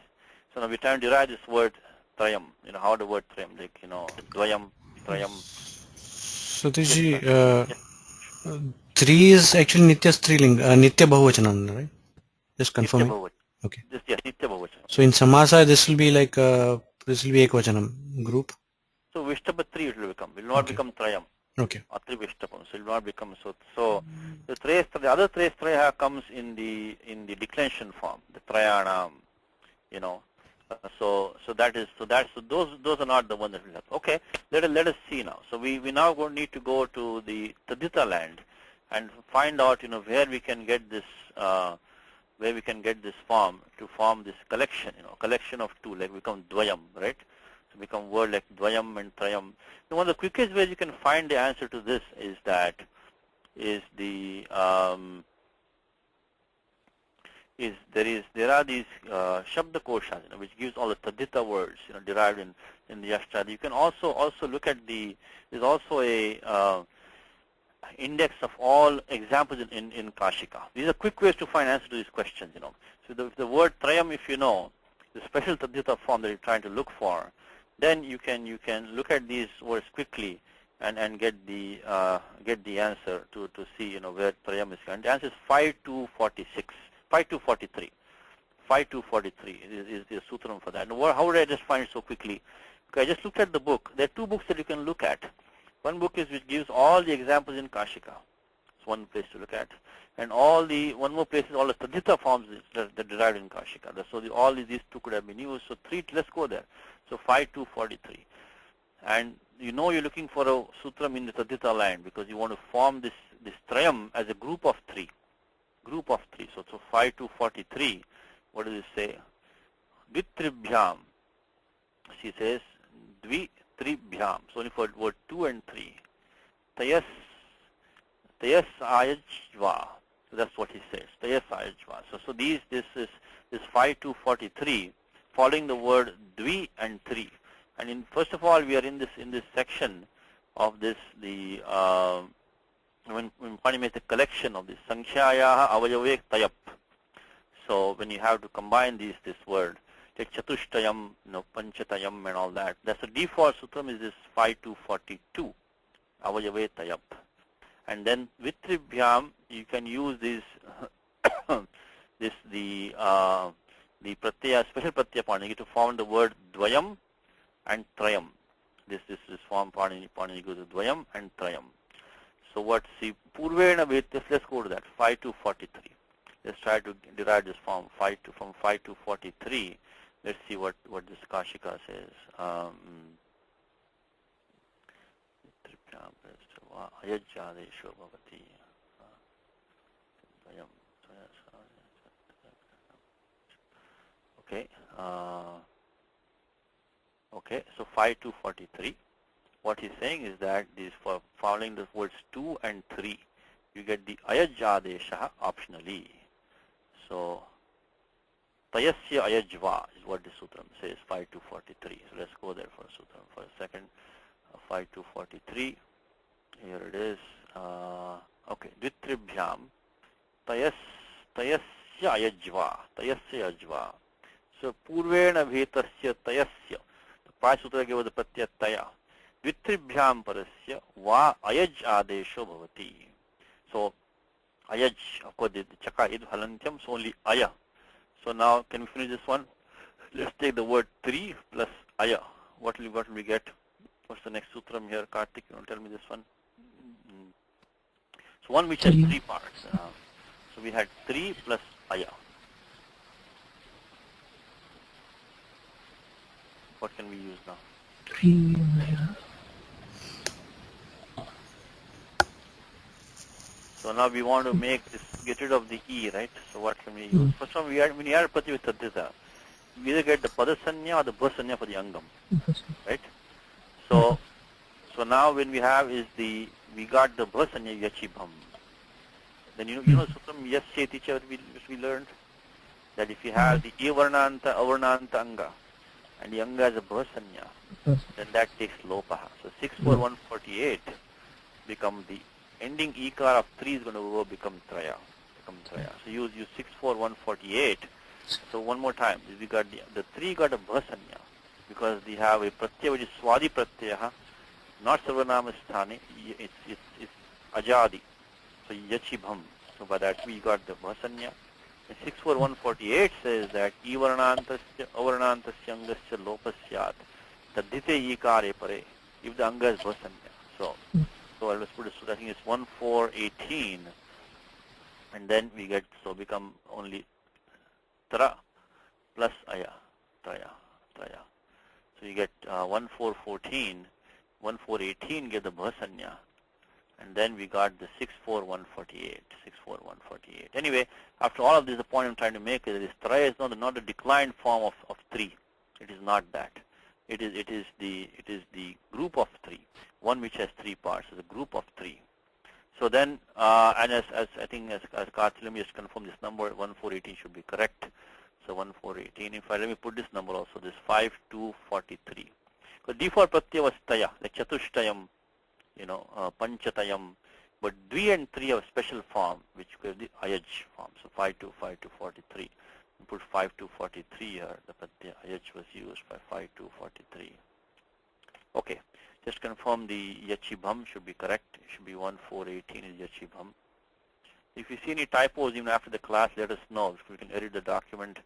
So now we're trying to derive this word Trayam. How the word Trayam, like, Dvayam, Trayam. So this 3 is actually Nitya Striling, Nitya Bahuvachanam, right? Just confirming. Okay. Nitya Bahuvachanam. So in Samasa, this will be like, this will be Ekvachanam group. So Vishtapatri it will become. Will not become Trayam. Okay. Atri Vishtapam. So it will not become so the other Tres Trayaha comes in the declension form, the Trayanam, Those are not the ones that we have. Okay, let us see now. So we now need to go to the Tadita land and find out where we can get this form to form this collection, collection of two, like become dvayam, right? So become word like dvayam and trayam. So one of the quickest ways you can find the answer to this is there are these shabda koshas, which gives all the tadita words, derived in the Yashtadhi. You can also look at there's also a index of all examples in Kashika. These are quick ways to find answers to these questions, So the word trayam, if you know, the special tadita form that you're trying to look for, then you can look at these words quickly and get the answer to see, where trayam is. And the answer is 5246. 5243. 5243 is the sutram for that. And how would I just find it so quickly? Okay, I just looked at the book. There are two books that you can look at. One book is which gives all the examples in Kashika. It's one place to look at. And one more place is all the Tadita forms that derived in Kashika. So all these two could have been used. So let's go there. So 5243. And you're looking for a sutram in the Tadita line because you want to form this trayam as a group of three. So 5243, what does it say? Dvitribhyam. She says Dvitribhyam. So only for word 2 and 3. Tayas ayajva. So that's what he says. Tayas ayajva. So this is 5243, following the word Dvi and 3. And first of all, we are in this section of this when Pani makes a collection of this Sankhyayaha avayave tayap. So when you have to combine this word, take chatushtayam, panchatayam and all that. That's the default sutram is this 5242, avayave tayap. And then vitribhyam, you can use this the pratyaya, special pratyaya Pani to form the word dvayam and trayam. This form Pani goes to dvayam and trayam. So Purvena Bhetis, let's go to that, 5243. Let's try to derive this form from 5243. Let's see what this Kashika says. Okay, so 5243. What he's saying is that for following the words 2 and 3, you get the ayajadesha optionally. So tayasya ayajva is what the sutram says, 5243. So let's go there for a sutram for a second. 5243. Here it is. Okay, dvitribhyam tayasya ayajva. So purvena bhetasya tayasya. The Pai Sutra gave us the pratyaya taya. Vitribhyam parasya va ayaj adesho bhavati. So ayaj, of course, the chaka id halantyam, so only aya. So now can we finish this one? Let's take the word 3 plus aya. What will we get? What's the next sutram here? Karthik, you want to tell me this one? So one which has 3 parts. So we had 3 plus aya. What can we use now? 3 aya. So now we want to get rid of the E, right? So what can we use? First of all, when you add Prati with Tadita, we either get the Padasanya or the Bhasanya for the Angam, right? So now when we have we got the Bhasanya Yachibham. Then you know Sutram Yasya teacher which we learned, that if you have the Ivarnanta, Avarnanta Anga, and the Anga is a Bhasanya, then that takes Lopaha. So 64148 become the ending ikar of 3 is going to become traya. So use 64148. So one more time, we got the 3 got a bhasanya because we have a pratyaya which is swadi pratyaya, not sarvanama sthane. It's ajadi. So yachibham. So by that we got the bhasanya. And 64148 says that ivarnantasya avarnantasya angasya lopasyat tadite ikare pare if the anga is bhasanya. So let's put it, so I think it's 1418, and then we get, so become only tra plus aya. Traya. So you get 1414, 1418 get the Bhasanya, and then we got the 64148. Anyway, after all of this, the point I'm trying to make is that this Traya is not the declined form of 3. It is not that. It is the group of 3, one which has 3 parts, is a group of 3. So then, and as I think as Karthik just confirmed, this number 1418 should be correct. So 1418. Let me put this number also. This 5243. So default pratyaya was taya, like chatushtayam, panchatayam. But 2 and 3 have a special form, which is the ayaj form. So 5243. We put 5243 here. The pratyaya ayaj was used by 5243. Okay. Just confirm the yachibham should be correct. It should be 1418 is yachibham. If you see any typos even after the class, let us know. If we can edit the document.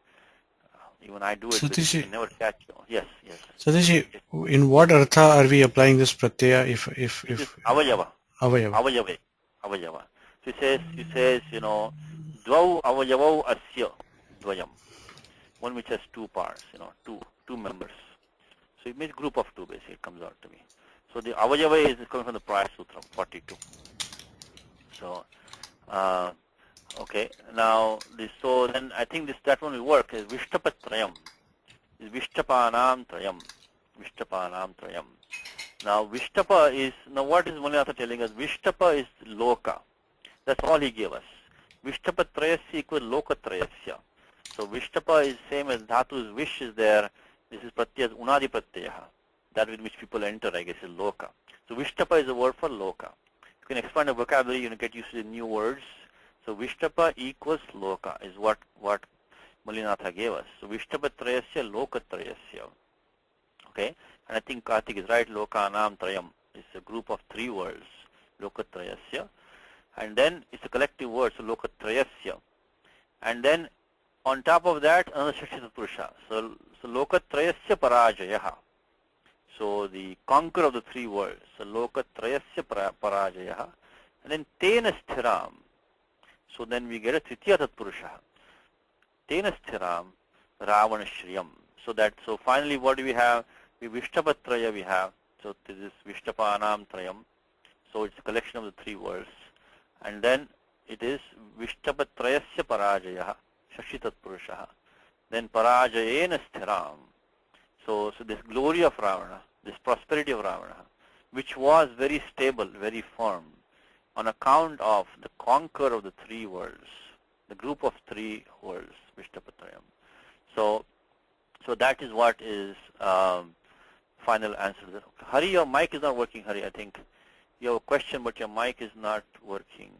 Even I do it, but you can never catch it. Yes. Satishi, in what artha are we applying this pratyaya if It is avayava. Avayava. So it says, dvau avayavau asya dvayam. One which has 2 parts, two members. So it means group of 2 basically, it comes out to me. So the avayava is coming from the prior sutram, 42. So, okay, now so then I think that one will work. Is Vishtapatrayam. Is Vishtapanam Trayam. Now Vishtapa is, what is Mulinatha telling us? Vishtapa is Loka. That's all he gave us. Vishtapatrayasya equals Lokatrayasya. So Vishtapa is same as Dhatu is Vish is there. This is Pratyaya, Unadi Pratyaha. That with which people enter, I guess, is Loka. So Vishtapa is a word for Loka. You can expand the vocabulary, you get used to the new words. So Vishtapa equals Loka is what Mulinatha gave us. So Vishtapatrayasya, Lokatrayasya. Okay? And I think Karthik is right, Loka Anam Trayam is a group of 3 words, Lokatrayasya. And then it's a collective word, so Lokatrayasya. And then on top of that, another Shakshita Purusha. So Lokatrayasya Parajayaha. So the conqueror of the 3 worlds. So Lokatrayasya Parajayaha. And then Tena Sthiram. So then we get a Tritiya Tatpurusha. Tena Sthiram Ravana Shriyam. So finally what do we have? We Vishtapatraya we have. So this is Vishtapanam Trayam. So it's a collection of the 3 worlds. And then it is Vishtapatrayasya Parajayaha. Shakshitat Purusha. Then Parajayena Sthiram. So this glory of Ravana, this prosperity of Ravana, which was very stable, very firm, on account of the conqueror of the 3 worlds, the group of 3 worlds, Vishtapatrayam. So that is what is final answer to that. Hari, your mic is not working, Hari, I think. You have a question, but your mic is not working.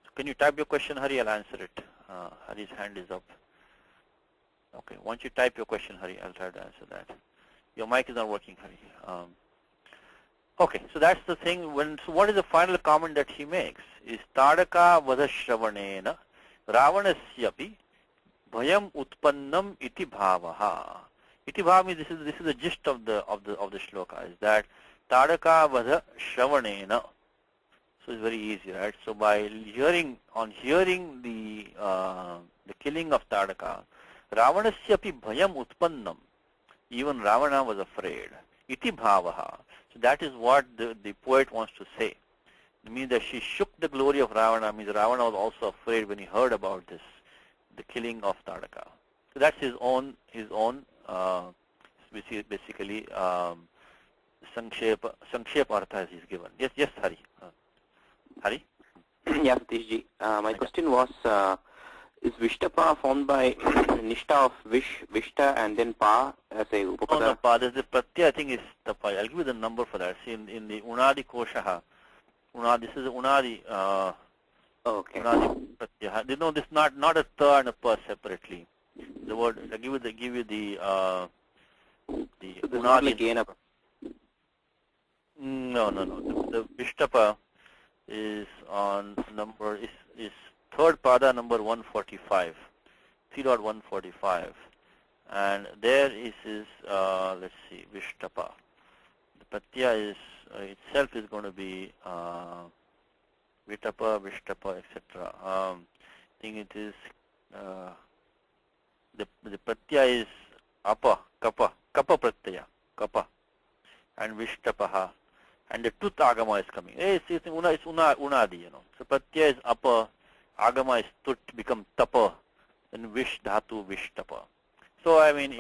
So can you type your question, Hari? I'll answer it. Hari's hand is up. Okay, once you type your question, Hari, I'll try to answer that. Your mic is not working, Hari. Okay, so that's the thing. So what is the final comment that he makes? Is Tadaka vada shravanena ravanasyapi bhayam utpannam iti bhavaha. Iti bhava means this is the gist of the shloka, is that Tadaka vada shravanena. So it's very easy, right? So by hearing the killing of Tadaka, Ravanasyapi bhayam utpannam. Even Ravana was afraid. Iti bhavaha. So that is what the poet wants to say. It means that she shook the glory of Ravana. Means Ravana was also afraid when he heard about this, the killing of Tadaka. So that's his own basically Sankshepa artha he's given. Yes, Hari. Hari? Yes, Satishji. My question was, is Vishtapa formed by Nishta of Vishta and then Pa as a Upapada? No, Pa. There's the Pratyaya, I think is the Pa. I'll give you the number for that. See, in the Unadi Koshaha, this is Unadi. Okay. Unadi Pratyaya. No, this not a Ta and a Pa separately. The word, I'll give you the Unadi. No. The Vishtapa is on number, is third pada number 145, 3.145, and there is let's see, Vishtapa. The Pratyaya is itself is going to be Vitapa, etc. I think it is the Pratyaya is Apa, Kappa, Kappa Pratyaya, Kappa, and Vishtapaha, and the Tut Agama is coming. It's Unadi, So Pratyaya is Apa, Agama is Tut, become Tapa, and Vish Dhatu, Vishtapa. So, I mean,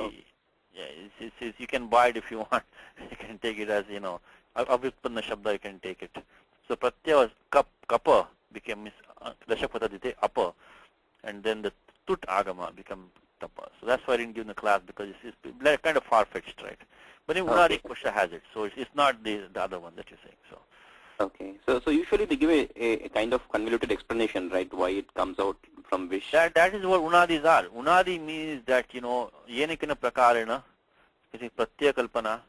yeah, you can buy it if you want. You can take it as, Avitpanna Shabda, you can take it. So Pratyaya was Kappa, became Dashapatadite, Apa, and then the Tut Agama become Tapa. So that's why I didn't give in the class, because it's kind of far-fetched, right? But in Unadi Kosha has it, so it's not the other one that you're saying. So. Okay, so usually they give a kind of convoluted explanation, right, why it comes out from Vish. That is what Unadis are. Unadi means that, yenikina prakarena, it is Pratyaya Kalpana,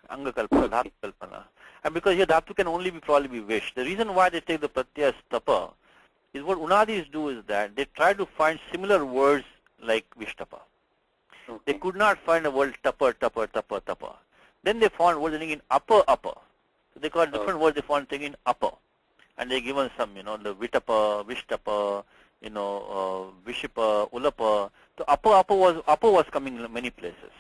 Anga Kalpana, Dhatu Kalpana. And because here Dhatu can only probably be Vish. The reason why they take the Pratyaya as Tapa is what Unadis do is that they try to find similar words like Vishtapa. Okay. They could not find a word Tapa, Tapa, Tapa, Tapa. Then they found words in Upper, Upper. So they call different words, they found thing in Upper. And they given some, the Vitapa, Vishtapa, Vishipa, Ulapa. So Upper was coming in many places.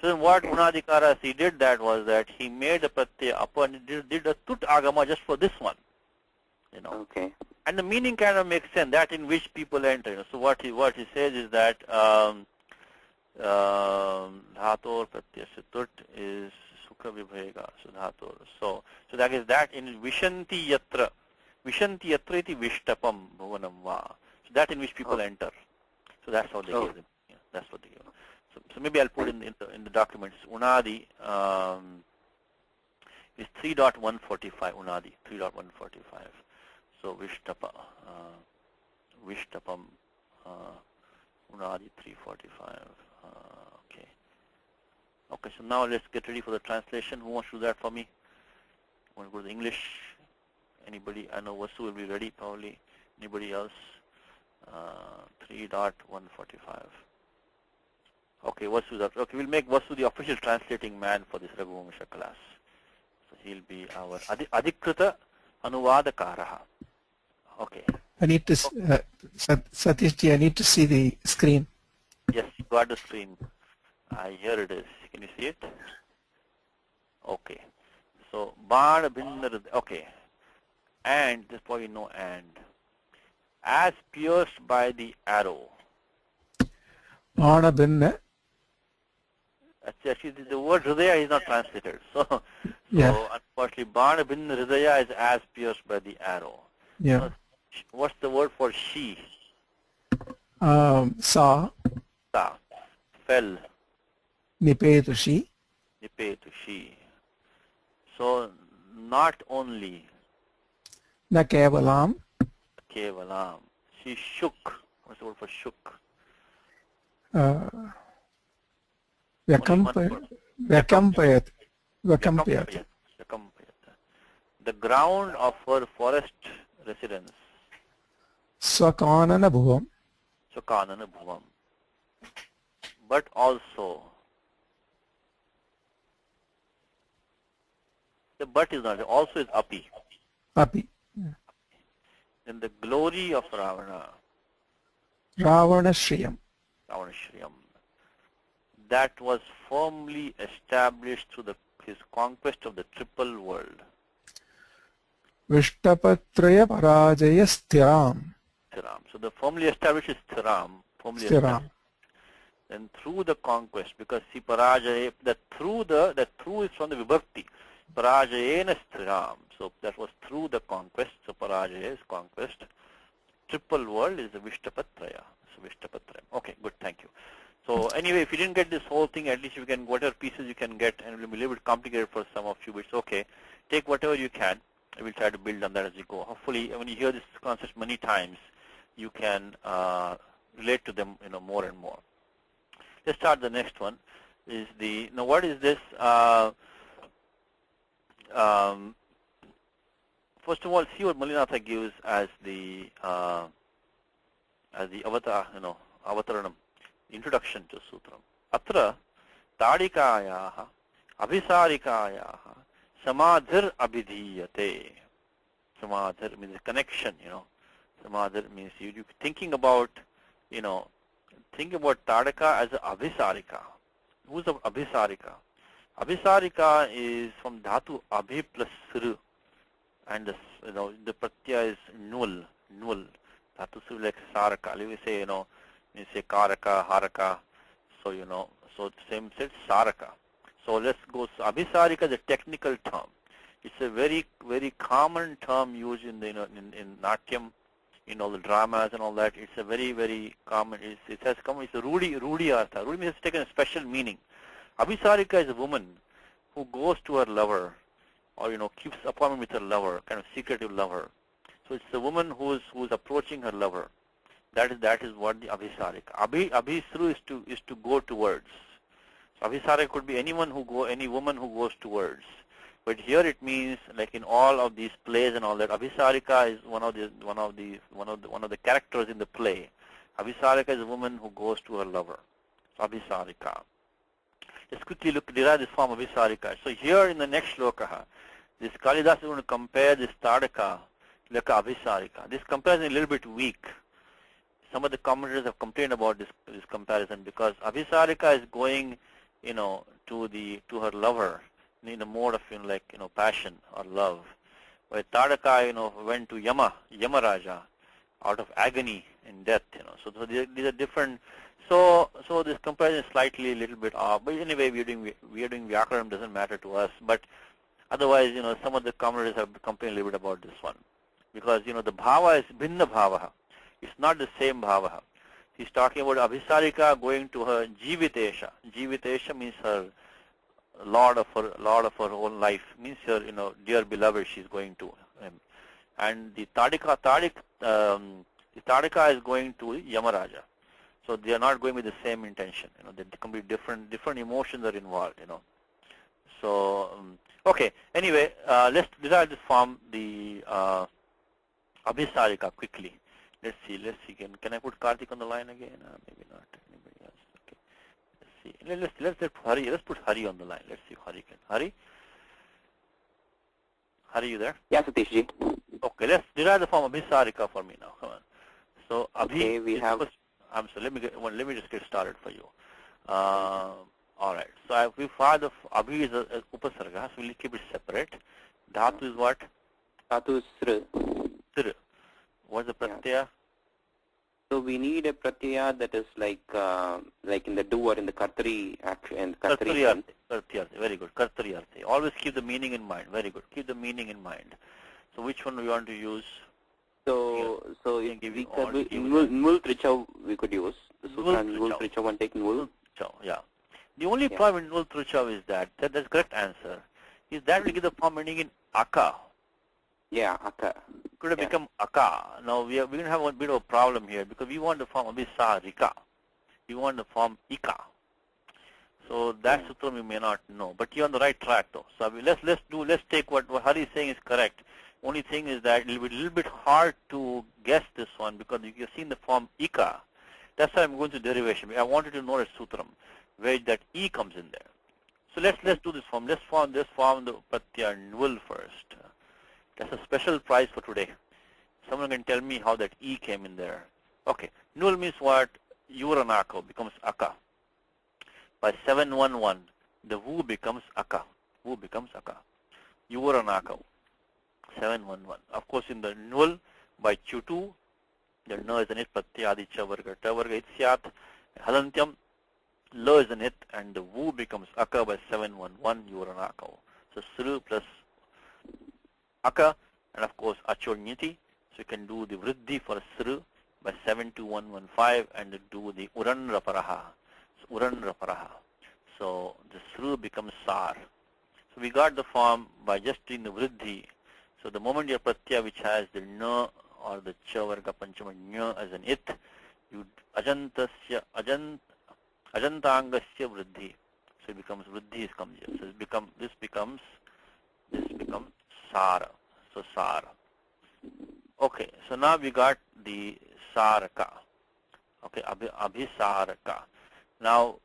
So then what Unadikaras he did that was that he made a Pratyaya Upper and did a Tut Agama just for this one. Okay. And the meaning kind of makes sense, that in which people enter. So what he says is that Dhator Pratyaya Tut is Sukha Vibhega, so Dhator. So that is that in Vishanti Yatra iti Vishtapam Bhuvanam Va. So that in which people enter. So that's how they gave them. Yeah, that's what they gave them. So maybe I'll put in the documents. Unadi is 3.145. Unadi 3.145. So Vishtapa, Vishtapam, Unadi 345. Okay. Okay. So now let's get ready for the translation. Who wants to do that for me? Want to go to the English? Anybody? I know Vasu will be ready probably. Anybody else? 3.145. Okay, Vasu. Okay, we'll make Vasu the official translating man for this Raghuvamsha class. So he'll be our Adhikrita Anuvadakaraha. Okay. I need to, Satishji, I need to see the screen. Yes, you got the screen. Here it is. Can you see it? Okay. So, Bana Bhinna, okay. And, this probably no and. As pierced by the arrow. Bana Bhinna. Actually, the word Hridaya is not translated. So unfortunately, Bana Bhinna Hridaya is as pierced by the arrow. Yeah. So, what's the word for she? Sa. Sa. Fell. Nipetu she. Nipetu she. So, not only. Na kevalam. Kevalam. She shook. What's the word for shook? Vyakampayat. The ground of her forest residence. Swakanana bhuvam. Swakanana bhuvam. But also, the but is not, also is api. Api. Yeah. In the glory of Ravana. Ravana Shriyam. Ravana Shriyam. That was firmly established through his conquest of the triple world. Vishtapatraya Parajaya Sthiram. So the firmly established is Sthiram. Sthiram. And through the conquest, because see Parajaya, that through is from the Vibhakti. Parajayena Sthiram. So that was through the conquest. So Parajaya is conquest. Triple world is the Vishtapatraya. So Vishtapatraya. Okay, good, thank you. So anyway, if you didn't get this whole thing, at least you can, whatever pieces you can get, and it will be a little bit complicated for some of you, but it's okay. Take whatever you can. I will try to build on that as you go. Hopefully, when you hear this concept many times, you can relate to them, more and more. Let's start the next one. Now what is this? First of all, see what Malinatha gives as the avatar, avataranam, introduction to sutram. Atra tadikayaha abhisarikayaha samadhir abhidhiyate. Samadhir means connection, Samadhir means you thinking about, think about Tadaka as a abhisarika. Who's the Abhisarika? Abhisarika is from dhatu abhi plus sru, and the pratyaya is nul. Dhatu sru like saraka. We say you say karaka, haraka. So so same said saraka. So let's go. So Abhisarika is a technical term. It's a very common term used in the in Natyam, in all the dramas and all that. It's a very common. It has come. It's a Rudi artha. Rudi means it's taken a special meaning. Abhisarika is a woman who goes to her lover, or keeps appointment with her lover, kind of secretive lover. So it's a woman who's approaching her lover. That is what the Abhisarika. Abhisru is to go towards. So Abhisarika could be any woman who goes towards. But here it means, like in all of these plays and all that, Abhisarika is one of the characters in the play. Abhisarika is a woman who goes to her lover. So Abhisarika. Let's quickly derive this form of Abhisarika. So here in the next shloka, this Kalidas is going to compare this Tadaka like Abhisarika. This comparison is a little bit weak. Some of the commentators have complained about this comparison because Abhisarika is going, to her lover in a mode of passion or love. Where Tadaka, went to Yamaraja, out of agony and death. So these are different. So this comparison is slightly a little bit off. But anyway, we are doing Vyakaranam, doesn't matter to us. But otherwise, some of the commentators have complained a little bit about this one. Because, the bhava is bhinna bhava. It's not the same bhava. He's talking about Abhisarika going to her Jivitesha. Jivitesha means her lord of her whole life. Means her, dear beloved she's going to him. And the Tadika is going to Yamaraja. So they are not going with the same intention. They can be different emotions are involved. So okay. Anyway, let's derive this from the Abhisarika quickly. Let's see. Can I put Karthik on the line again? Maybe not. Anybody else? Okay. Let's see. Let's Hari. Let's put Hari on the line. Let's see if Hari can. Hari, you there? Yeah, Satishji. Okay. Let's derive the form of Abhisarika for me now. Come on. So Abhi. Okay, we have. I'm sorry. Let me just get started for you. All right. So we find the Abhi is a upasarga, so we'll keep it separate. Dhatu is what? Dhatu is sr. Sr. What's the pratyaya? So we need a pratyaya that is like in the do or in the kartari action. Kartariyarthi. Very good. Kartariyarthi. Always keep the meaning in mind. Very good. Keep the meaning in mind. So which one do we want to use? So if we could nul trichav we could use. The sutra nul trichav and take nul. Yeah. The only problem in nul trichav is that's the correct answer. Is that we give the form ending in aka. Yeah, aka. Could have become aka. Now we're going to have a bit of a problem here because we want the form Abhisarika. We want the form ika. So that sutra we may not know, but you're on the right track though. So let's take what Hari is saying is correct. Only thing is that it will be a little bit hard to guess this one because you've seen the form ika. That's why I'm going to derivation. I wanted to know a sutram where that e comes in there. So let's do this form. Let's form the pratyaya nul first. That's a special prize for today. Someone can tell me how that e came in there. Okay. Nul means what? Yuranako becomes aka. By 711, the wu becomes aka. Wu becomes aka. Yuranako. 711. Of course, in the nul by Q2, the na is an it, pratyadi cha varga, ta varga itsyat, halantyam, la is an it, and the wu becomes aka by 711, yuranako. So sru plus aka, and of course achornyati. So you can do the vriddhi for sru by 72115 and do the uran raparaha. So uran raparaha. So the sru becomes sar. So we got the form by just doing the vriddhi. So the moment your pratyaya which has the na or the cha varga panchama nya as an it, you ajantasya ajantangasya vriddhi. So it becomes vriddhi comes here. So this becomes sara. So sara. Okay. So now we got the saraka. Okay, abhisaraka. Now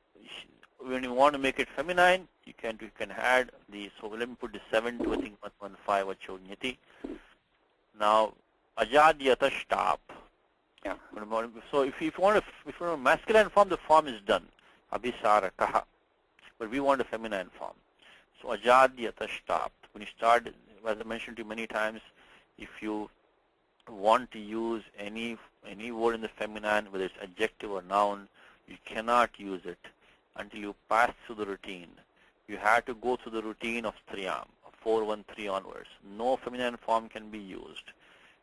when you want to make it feminine, you can add the, so let me put the 7 to I think 115 achonyati. Now ajadyata stop. Yeah. So if you want a masculine form, the form is done. Abhisarakaha. but we want a feminine form. So ajadyata stopped. When you start, as I mentioned to you many times, if you want to use any word in the feminine, whether it's adjective or noun, you cannot use it until you pass through the routine. You have to go through the routine of Striyam, 413 onwards. No feminine form can be used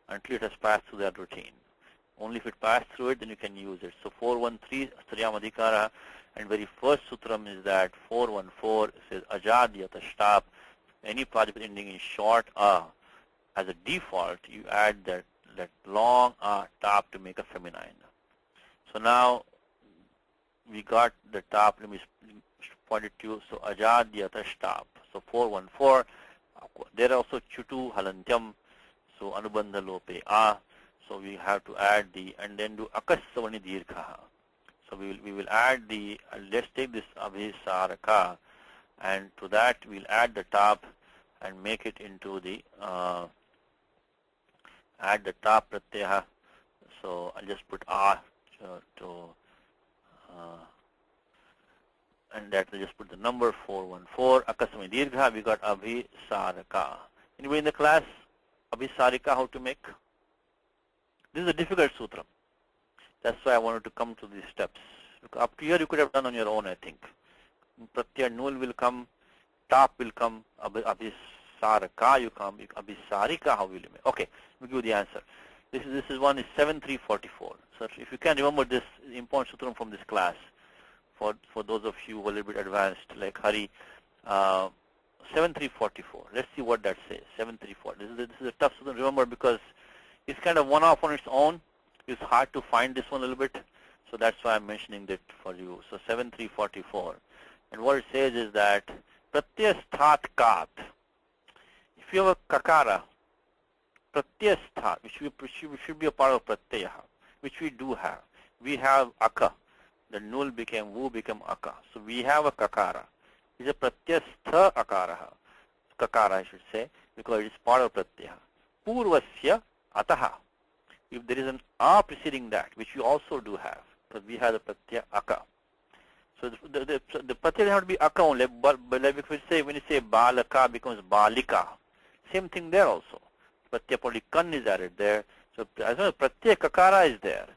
until it has passed through that routine. Only if it passed through it, then you can use it. So 413 Striyam Adhikara, and very first sutram is that 414 says ajadyata stop. Any project ending in short as a default, you add that long top to make a feminine. So now we got the top. Let me point it to you. So ajadyata stop. So 414. There are also chutu halantyam. So anubandha lope So we have to add the and then do akasavani dirgha. So we will add the let's take this abhisaraka, and to that we'll add the top and make it into the add the top pratyaya. So I'll just put and that will just put the number 414 akasavani dirgha. We got abhisaraka. Anybody in the class abhisarika how to make? This is a difficult sutram. That's why I wanted to come to these steps. Up to here you could have done on your own, I think. Pratyaya nul will come, top will come, abhisaraka you come, abhisarika how will you make? Okay, we'll give you the answer. This is one is 7344. So if you can remember this important sutram from this class, for those of you who are a little bit advanced like Hari, 7344. Let's see what that says. 734. This is a tough sutram to remember because it's kind of one off on its own. It's hard to find this one a little bit, so that's why I'm mentioning that for you. So 7344, and what it says is that pratyasthat kat. If you have a kakara, pratyasthat, which should be a part of pratyaya, which we do have. We have aka. The nul became wu became aka. So we have a kakara. It's a pratyastha akara. Kakara I should say, because it is part of pratyaya. Purvasya ataha. If there is an a preceding that, which we also do have, because we have the pratyaya aka. So the pratyaya doesn't have to be aka only, but like if we say, when you say balaka becomes balika, same thing there also. Pratyaya probably kan is added there. So as well as pratyaya kakara is there.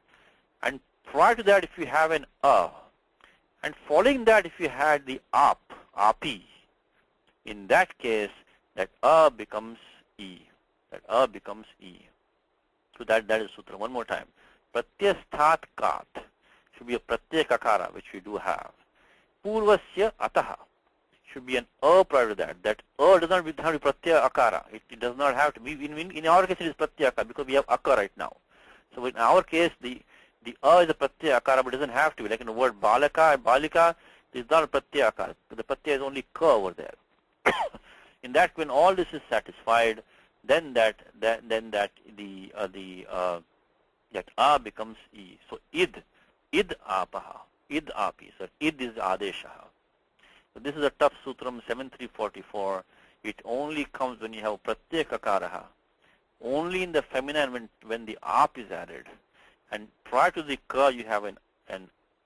And prior to that, if you have an a, and following that, if you had the api, in that case, that a becomes e. That a becomes e. So that is sutra. One more time. Pratyasthat kat should be a pratyaya kakara, which we do have. Purvasya ataha should be an a prior to that. That a does not have to be pratyaya akara. It does not have to be. In our case, it is pratyaya akara because we have aka right now. So in our case, the a is a pratyaya akara, but it doesn't have to be. Like in the word balaka and balika, it is not a pratyaya akara. The pratyaya is only ka over there. In that, when all this is satisfied, then that a becomes e. So id apaha, id api. So id is adeshaha. So this is a tough sutram 7344. It only comes when you have pratyaya kakaraha. Only in the feminine when the ap is added, and prior to the ka you have an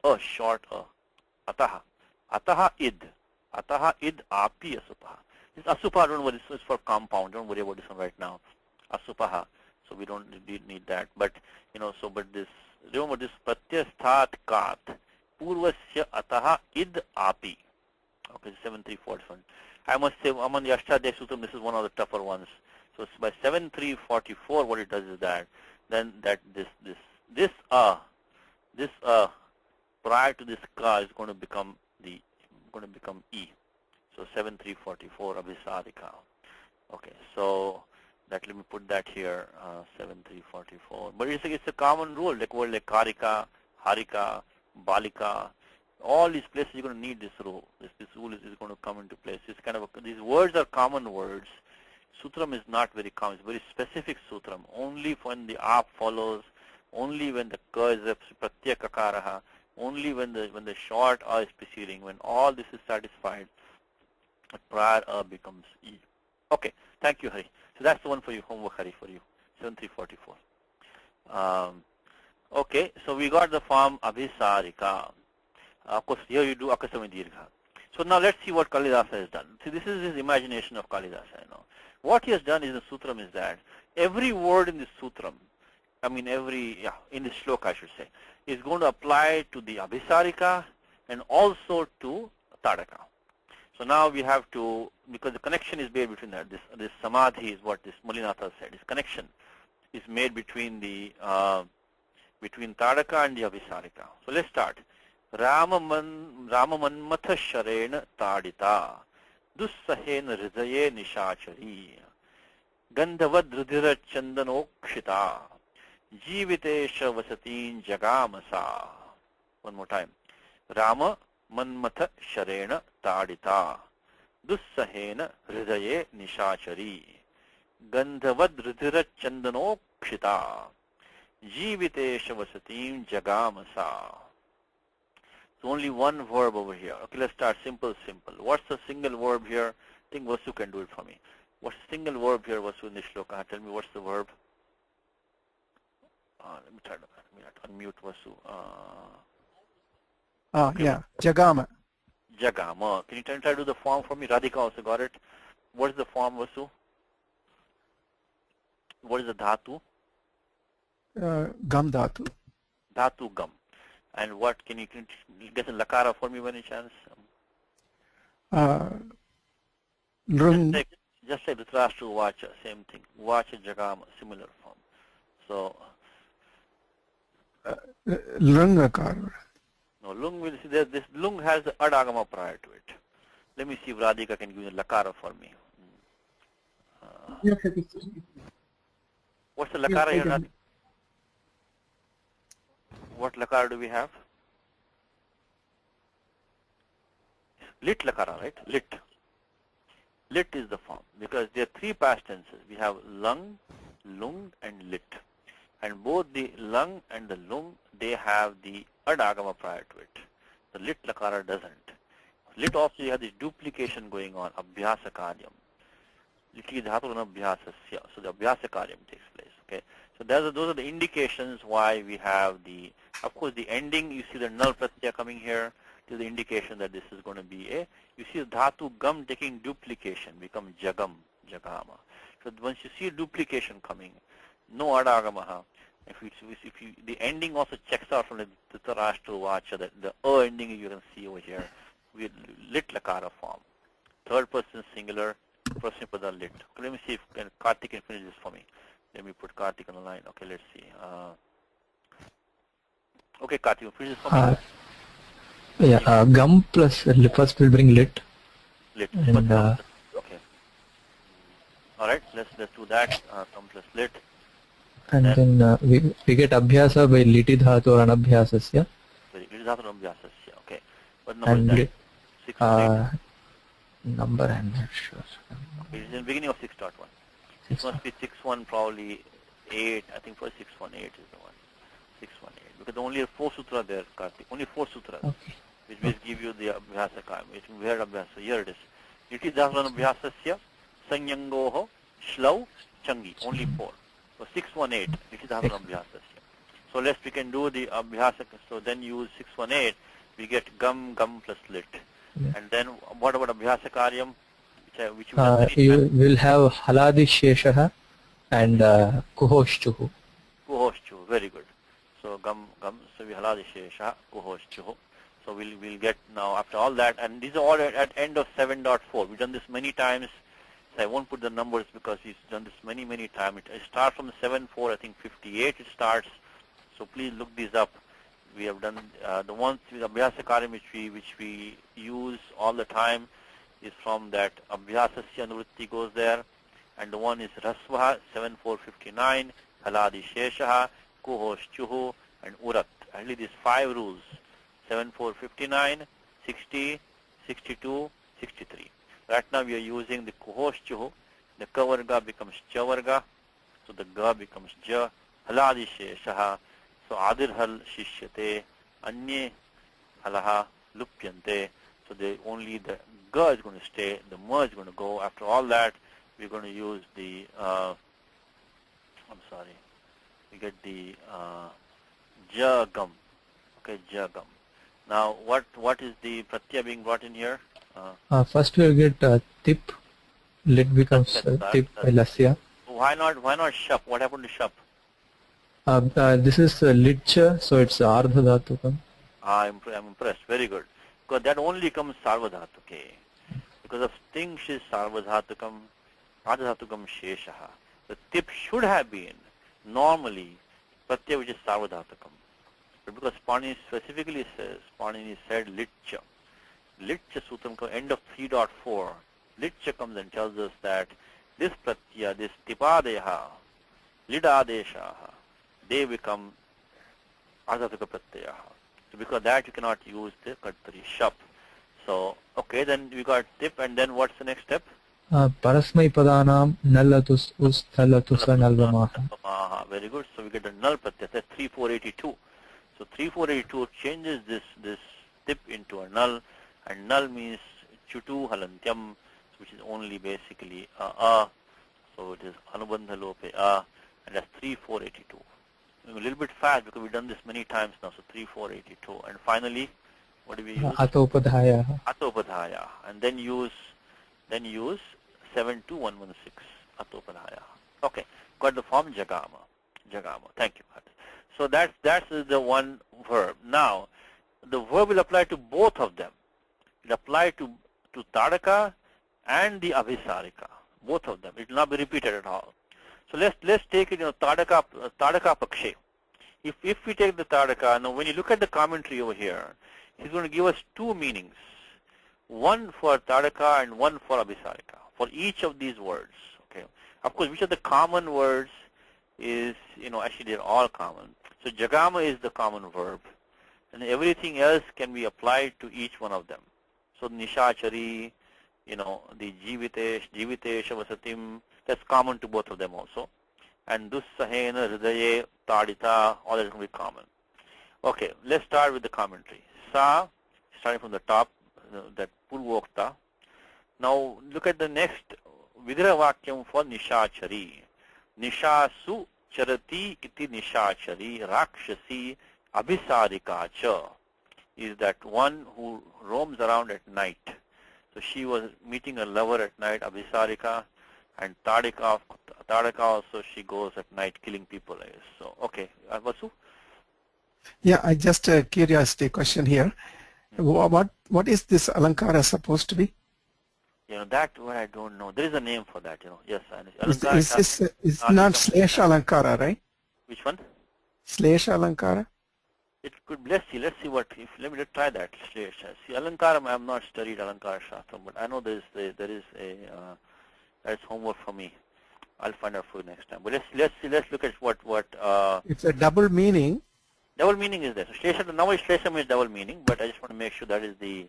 a short a. Ataha id api asupaha. This asupaha, don't worry, it's for compound. Don't worry about this one right now. Asupaha. So we don't need that. But but this, remember this pratyasthat kat purvasya ataha id api. Okay, 7341. I must say among the Ashtadhyayi Sutram, this is one of the tougher ones. So it's by 7344, what it does is that then that this prior to this ka is going to become e. So 7344 abhisarika. Okay, so let me put that here 7344. But it's a common rule, like word like karika, harika, balika. All these places you're going to need this rule. This rule is going to come into place. It's kind of these words are common words. Sutram is not very common. It's very specific sutram. Only when the ap follows. Only when the ka is a pratyaya kakaraha. Only when the short a is preceding. When all this is satisfied, prior a becomes e. Okay. Thank you, Hari. So that's the one for you, homework, Hari, for you. 7344. Okay. So we got the form abhisarika. Of course, here you do akasami dirgha. So now let's see what Kalidasa has done. See, this is his imagination of Kalidasa. What he has done in the sutram is that every word in the sutram, in the shloka I should say, is going to apply to the Abhisarika and also to Tadaka. So now we have to, because the connection is made between that, this samadhi is what this Mulinatha said, this connection is made between the between Tadaka and the Abhisarika. So let's start. Ramamanmatha Sharena Tadita Dussahena Hridaye Nishachari Gandhavad Rudhira Chandanokshita Jivitesha Vasatin Jagamasa. One more time. Rama Manmatha Sharena Tadita Dussahena Hridaye Nishachari Gandhavad Rudhira Chandanokshita Jivitesha Vasatim Jagamasa. So only one verb over here. Okay, let's start simple. What's the single verb here? I think Vasu can do it for me. What's the single verb here, Vasu, in this shloka? Tell me what's the verb. Let me try to unmute Vasu. Yeah, Jagama. Jagama. Can you try to do the form for me? Radhika also got it. What is the form, Vasu? What is the dhatu? Gam dhatu. Dhatu gam. And what can you get a lakara for me by any chance? Lung. Just say Dhritarashtra Vacha, same thing. Vacha Jagama, similar form. So Lungakar. no, lung will see this lung has the adagama prior to it. Let me see if Radhika can give me the lakara for me. No sufficient. What's the lakara here, I don't. Radhika? What lakara do we have? Lit lakara, right? Lit. Lit is the form because there are three past tenses. We have lung, lung, and lit. And both the lung and the lung, they have the adagama prior to it. The lit lakara doesn't. Lit also you have this duplication going on, abhyasa karyam. Liti dhatu abhyasasya. So the abhyasa karyam takes place. Okay. So those are the indications why we have the, of course, the ending. You see the null pratyaya coming here to the indication that this is going to be a. You see the dhatu gam taking duplication, become jagam, jagama. So once you see duplication coming, no adagamaha. If you, the ending also checks out from the Dhritarashtra Vacha, the ending you can see over here, with lit lakara form. Third person singular, first pada lit. Let me see if Karthik can finish this for me. Let me put Karthik on the line. Okay, let's see. Okay, Karthik, finish this for me. Gum plus first will bring lit. Lit. And, okay. All right, let's do that. Gum plus lit. And then we get abhyasa by liti dhatu or anabhyasasya. Liti dhatu or anabhyasasya. Okay. What number And is that? 6 or 8? Number I'm not sure. Okay, it's in the beginning of 6.1. It must be 6.1, probably 8. I think for 6.18 is the one. 6.18. Because only 4 sutra there, Karthik. Only 4 sutras. Okay. Which will give you the abhyasa kaam. Which we heard abhyasa. Here it is. Liti dhatu abhyasasya sanyangoho shlau changi. Only 4. So 618. Liti dhatu abhyasasya. So we can do the abhyasa. So then use 618. We get gum plus lit. Yeah. And then what about abhyasa karyam? Which you will have haladi sheshaha and kuhoshchuhu. Kuhoshchuhu, very good. So gum, so we haladi sheshaha, kuhoshchuhu. So we'll get now after all that, and these are all at end of 7.4. We've done this many times. So I won't put the numbers because he's done this many times. It starts from 7.4, I think 58 it starts. So please look these up. We have done the ones with abhyasa karyam which we use all the time is from that abhyasasya nuvritti goes there, and the one is rasvaha 7459, haladi sheshaha, kuhoshchuhu, and urat. Actually these 5 rules: 7459, 60, 62, 63. Right now we are using the kuhoshchuhu. The ka varga becomes cha varga, so the ga becomes ja. Haladi sheshaha. So adir hal shishyate, anye halaha lupyante. So only the ga is going to stay, the ma is going to go. After all that, we're going to use the, we get the jagam. Okay, jagam. Now, what is the pratyaya being brought in here? First we'll get tip. Lit becomes That's tip by lasya. Why not shap? What happened to shap? This is litcha, so it's ardha dhatukam. I'm impressed. Very good. Because that only comes sarvadhatuke. Because of sting is sarvadhatukam, ardhadhatukam sheshaha. The tip should have been normally pratyaya, which is sarvadhatukam. But because Panini specifically says, Panini said litcha. Litcha sutram, end of 3.4. Litcha comes and tells us that this pratyaya, this tipadeha, lidadeshaha, they become ardhataka pratyaya. So because that you cannot use the kartari shap. So okay, then we got tip, and then what's the next step? Parasmai padanam nallatus us thallatusa nalvamaha. Very good. So we get the null pratyaya. That's 3482. So 3482 changes this tip into a null, and null means chutu halantyam, which is only basically a. So it is anubandha lope a, and that's 3482. A little bit fast because we've done this many times now. So 3482, and finally, what do we use? Atopadhaya. Atopadhaya, and then use 72116 atopadhaya. Okay, got the form jagama. Thank you. So that's the one verb. Now, the verb will apply to both of them. It apply to tadaka and the abhisarika, both of them. It will not be repeated at all. So let's take it, tadaka pakshe. If we take the tadaka, now when you look at the commentary over here, he's going to give us two meanings, one for tadaka and one for abhisarika, for each of these words. Okay. Of course, which of the common words is, actually they're all common. So jagama is the common verb, and everything else can be applied to each one of them. So nishachari, the jivitesha vasatim, that's common to both of them also. And dussahena, hridaye, tadita, all that is going to be common. Okay, let's start with the commentary. Sa, starting from the top, that purvokta. Now look at the next vigrahavakyam for nishachari. Nishasu charati iti nishachari rakshasi abhisarika cha, is that one who roams around at night. So she was meeting a lover at night, abhisarika, and tadika also, she goes at night killing people. So okay, Vasu? Yeah, I just a curiosity question here. What is this alankara supposed to be? That one I don't know. There is a name for that. Yes, It's not Slesha Alankara, right? Which one? Slesha Alankara? It could. Let's see what. Let me try that. Slesha. See, Alankara. I have not studied Alankara Shastra, but I know there is a. That's homework for me. I'll find out for you next time. But let's look at what. It's a double meaning. Double meaning is there. So Slesha. Now Slesha means double meaning, but I just want to make sure that is the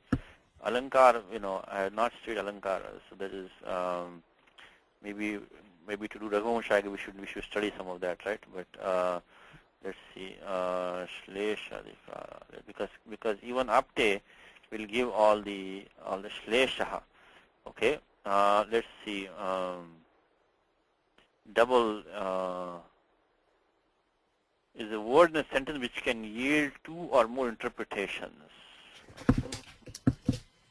Alankara. I have not studied Alankara, so that is maybe to do Raghuvamsham we should study some of that, right? But let's see, Slesha, because even Apte will give all the Slesha. Okay, let's see, double is a word in a sentence which can yield two or more interpretations.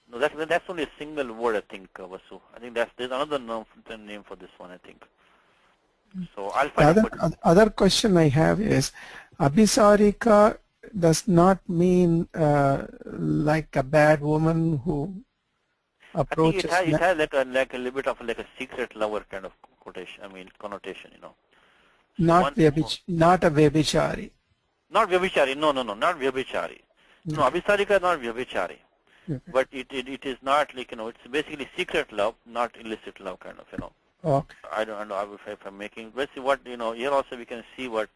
No, that's only a single word, I think, Vasu. I think there's another name for this one, I think. So I'll find out. Other question I have is, abhisarika does not mean like a bad woman who approaches. I think it has like a little bit of like a secret lover kind of quotation. Connotation. So not a vyabhichari. Not vyabhichari. No, not vyabhichari. No, abhisarika is not vyabhichari. But it is not like, it's basically secret love, not illicit love kind of, Okay. I don't know if I'm making. Let's see what, here also we can see what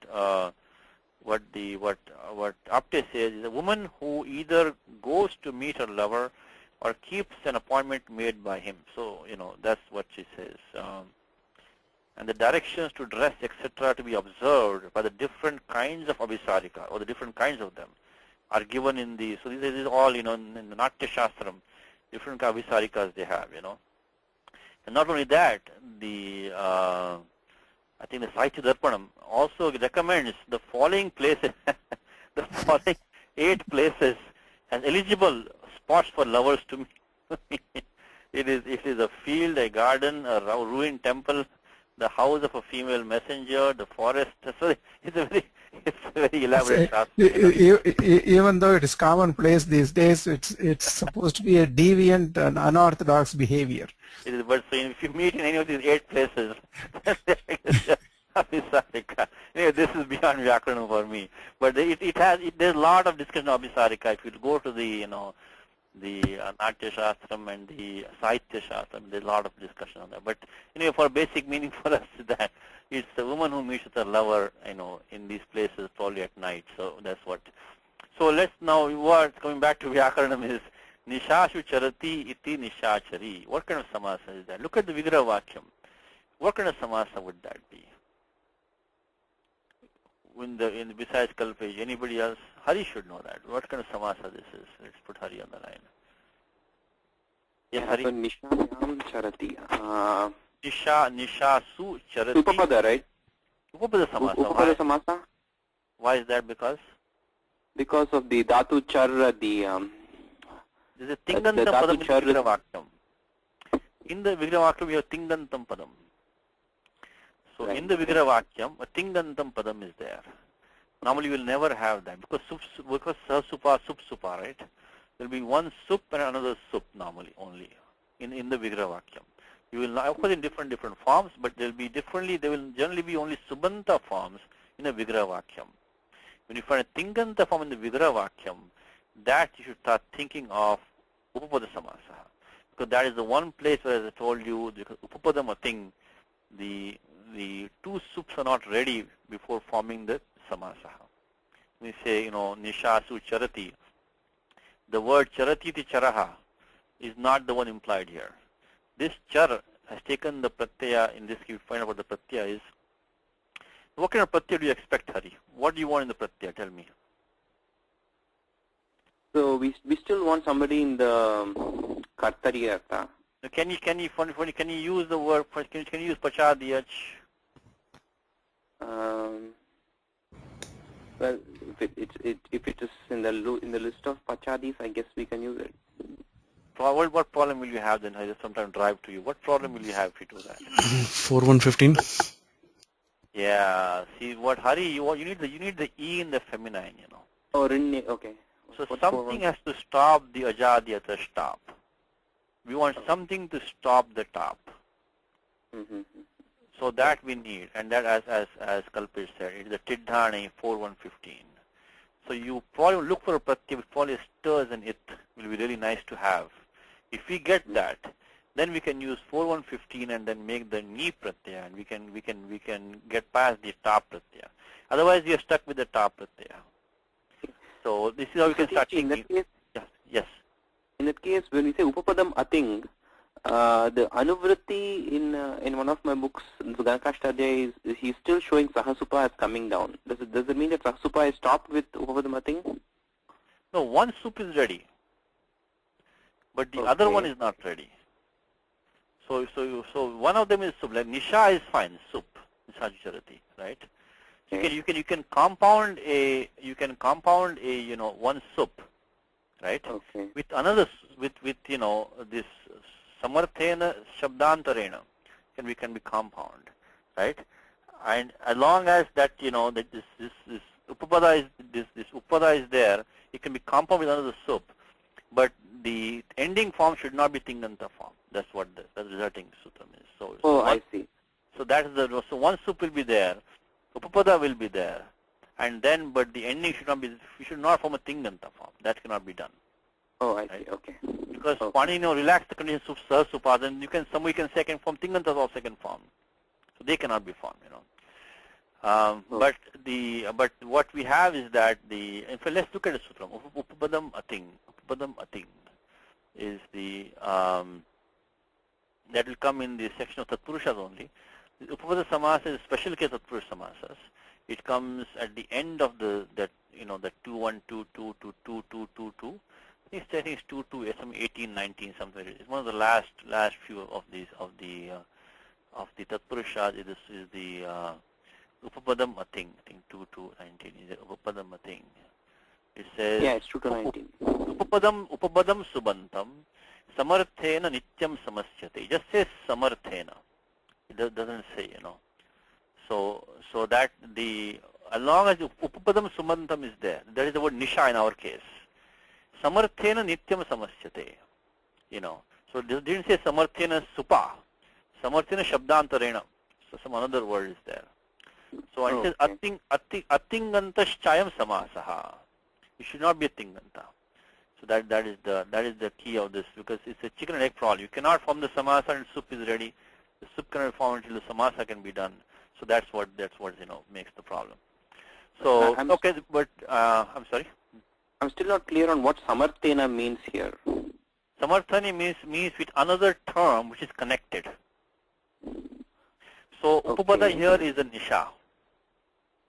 Apte says is a woman who either goes to meet her lover or keeps an appointment made by him. So, that's what she says. And the directions to dress, etc., to be observed by the different kinds of abhisarika, or the different kinds of them, are given in the, so this is all, in the Natya Shastram, different abhisarikas they have, And not only that, I think the Sahitya Darpanam also recommends the following places, the following 8 places as eligible spots for lovers to meet. It is a field, a garden, a ruined temple, the house of a female messenger, the forest. So it's a very elaborate shastra. Even though it is commonplace these days, it's supposed to be a deviant and unorthodox behavior. It is, but so if you meet in any of these 8 places, Abhisarika. Anyway, this is beyond Vyakaranam for me. But there's a lot of discussion of Abhisarika. If you go to the Natya Shastram and the Sahitya Shastram, there's a lot of discussion on that. But anyway, for basic meaning for us is that it's a woman who meets with her lover, in these places probably at night. So that's what. So let's now, coming back to Vyakaranam is Nishashu Charati iti Nishachari. What kind of samasa is that? Look at the Vigraha Vakyam. What kind of samasa would that be? Besides Kalpej, anybody else? Hari should know that. What kind of samasa this is? Let's put Hari on the line. Yes, Hari. So Nishayam Charati. Nishasu Charati. Upapada, right? Upapada samasa. Upapada samasa. Why is that? Because of the Dhatu Char, this is Tingantam Padam in the Vigraha Vakyam. In the Vigraha Vakyam, we have Tingantam Padam. So Right. in the Vigraha Vakyam, a Tingantam Padam is there. Normally you will never have that because Sahasupa, Supsupa, right? There will be one Sup and another Sup normally only in the Vigraha Vakyam. You will not, of course in different forms, but there will generally be only Subanta forms in a Vigraha Vakyam. When you find a Tinganta form in the Vigraha Vakyam, that you should start thinking of Upapada Samasa. Because that is the one place where, as I told you, because Upapadam a thing, the 2 sups are not ready before forming the samasa. We say, Nishasu Charati. The word Charati ti Charaha is not the one implied here. This Char has taken the pratyaya. In this case, we find out what the pratyaya is. What kind of pratyaya do you expect, Hari? What do you want in the pratyaya? Tell me. So we still want somebody in the Kartari Artha. Can you use the word? Can you use Pachadiyach? Well, if it is in the list of Pachadis, I guess we can use it. What problem will you have then? I just sometimes drive to you. What problem will you have if you do that? 4115. Yeah. See what Hari, you need the E in the feminine, Oh, Rinne, okay. So What's something has to stop the Ajadiyata stop. We want something to stop the top. Mm-hmm. So that we need, and that as Kalpesh said, it is the Tiddhani 4115. So you probably look for a pratyaya which probably stirs and it will be really nice to have. If we get that, then we can use 4115 and then make the knee pratyaya, and we can get past the top pratyaya. Otherwise, we are stuck with the top pratyaya. So this is how we can start thinking. Yes. In that case, when we say Upapadam Ating, the Anuvritti in one of my books, Ganakashtadhyaya, is he's still showing Sahasupa as coming down. Does it mean that Sahasupa is stopped with Upapadam Ating? No, one soup is ready, but the other one is not ready. So one of them is soup. Like Nisha is fine, soup, Nisha right? Okay. You can compound a one soup, right? Okay. With another with this samarthena shabdantarena can be compound, right? And as long as that that this upapada is there, it can be compound with another soup, but the ending form should not be tinganta form. That's what the resulting sutram is. So I see. So that is so one soup will be there, upapada will be there, and then but the ending should not form a tinganta form. That cannot be done. Oh, I see. Okay. Because Pani, relax the condition of Sahasupa, then somebody can second form, Tingantas or second form. So they cannot be formed, But what we have is that in fact, let's look at the sutram. Upapadam ating is the that will come in the section of Tatpurushas only. The Upapada samasa is a special case of Tatpurusha samasas. It comes at the end of the 2 1 2 2 2 2 2 2 2. I think it's 2 2 some 18 19 something. It's one of the last few of the Tatpurushas. This is the Upapadam ating. I think 2 2 19 is Upapadam ating. It says it's 2 to 19. Upapadam subantam samarthena nityam samasyate. It just says samarthena. It doesn't say, So that as long as upapadam sumantam is there, that is the word nisha in our case. Samarthena nityam samasyate. So it didn't say samarthena supa. Samarthena shabdantarena. So some another word is there. So it says atingantaschayam samasaha. It should not be a tinganta. So that is the key of this, because it's a chicken and egg problem. You cannot form the samasa and soup is ready. The soup cannot form until the samasa can be done. So that's what makes the problem. So okay, but I'm sorry. I'm still not clear on what samarthena means here. Samarthani means with another term which is connected. So upapada here is a nisha.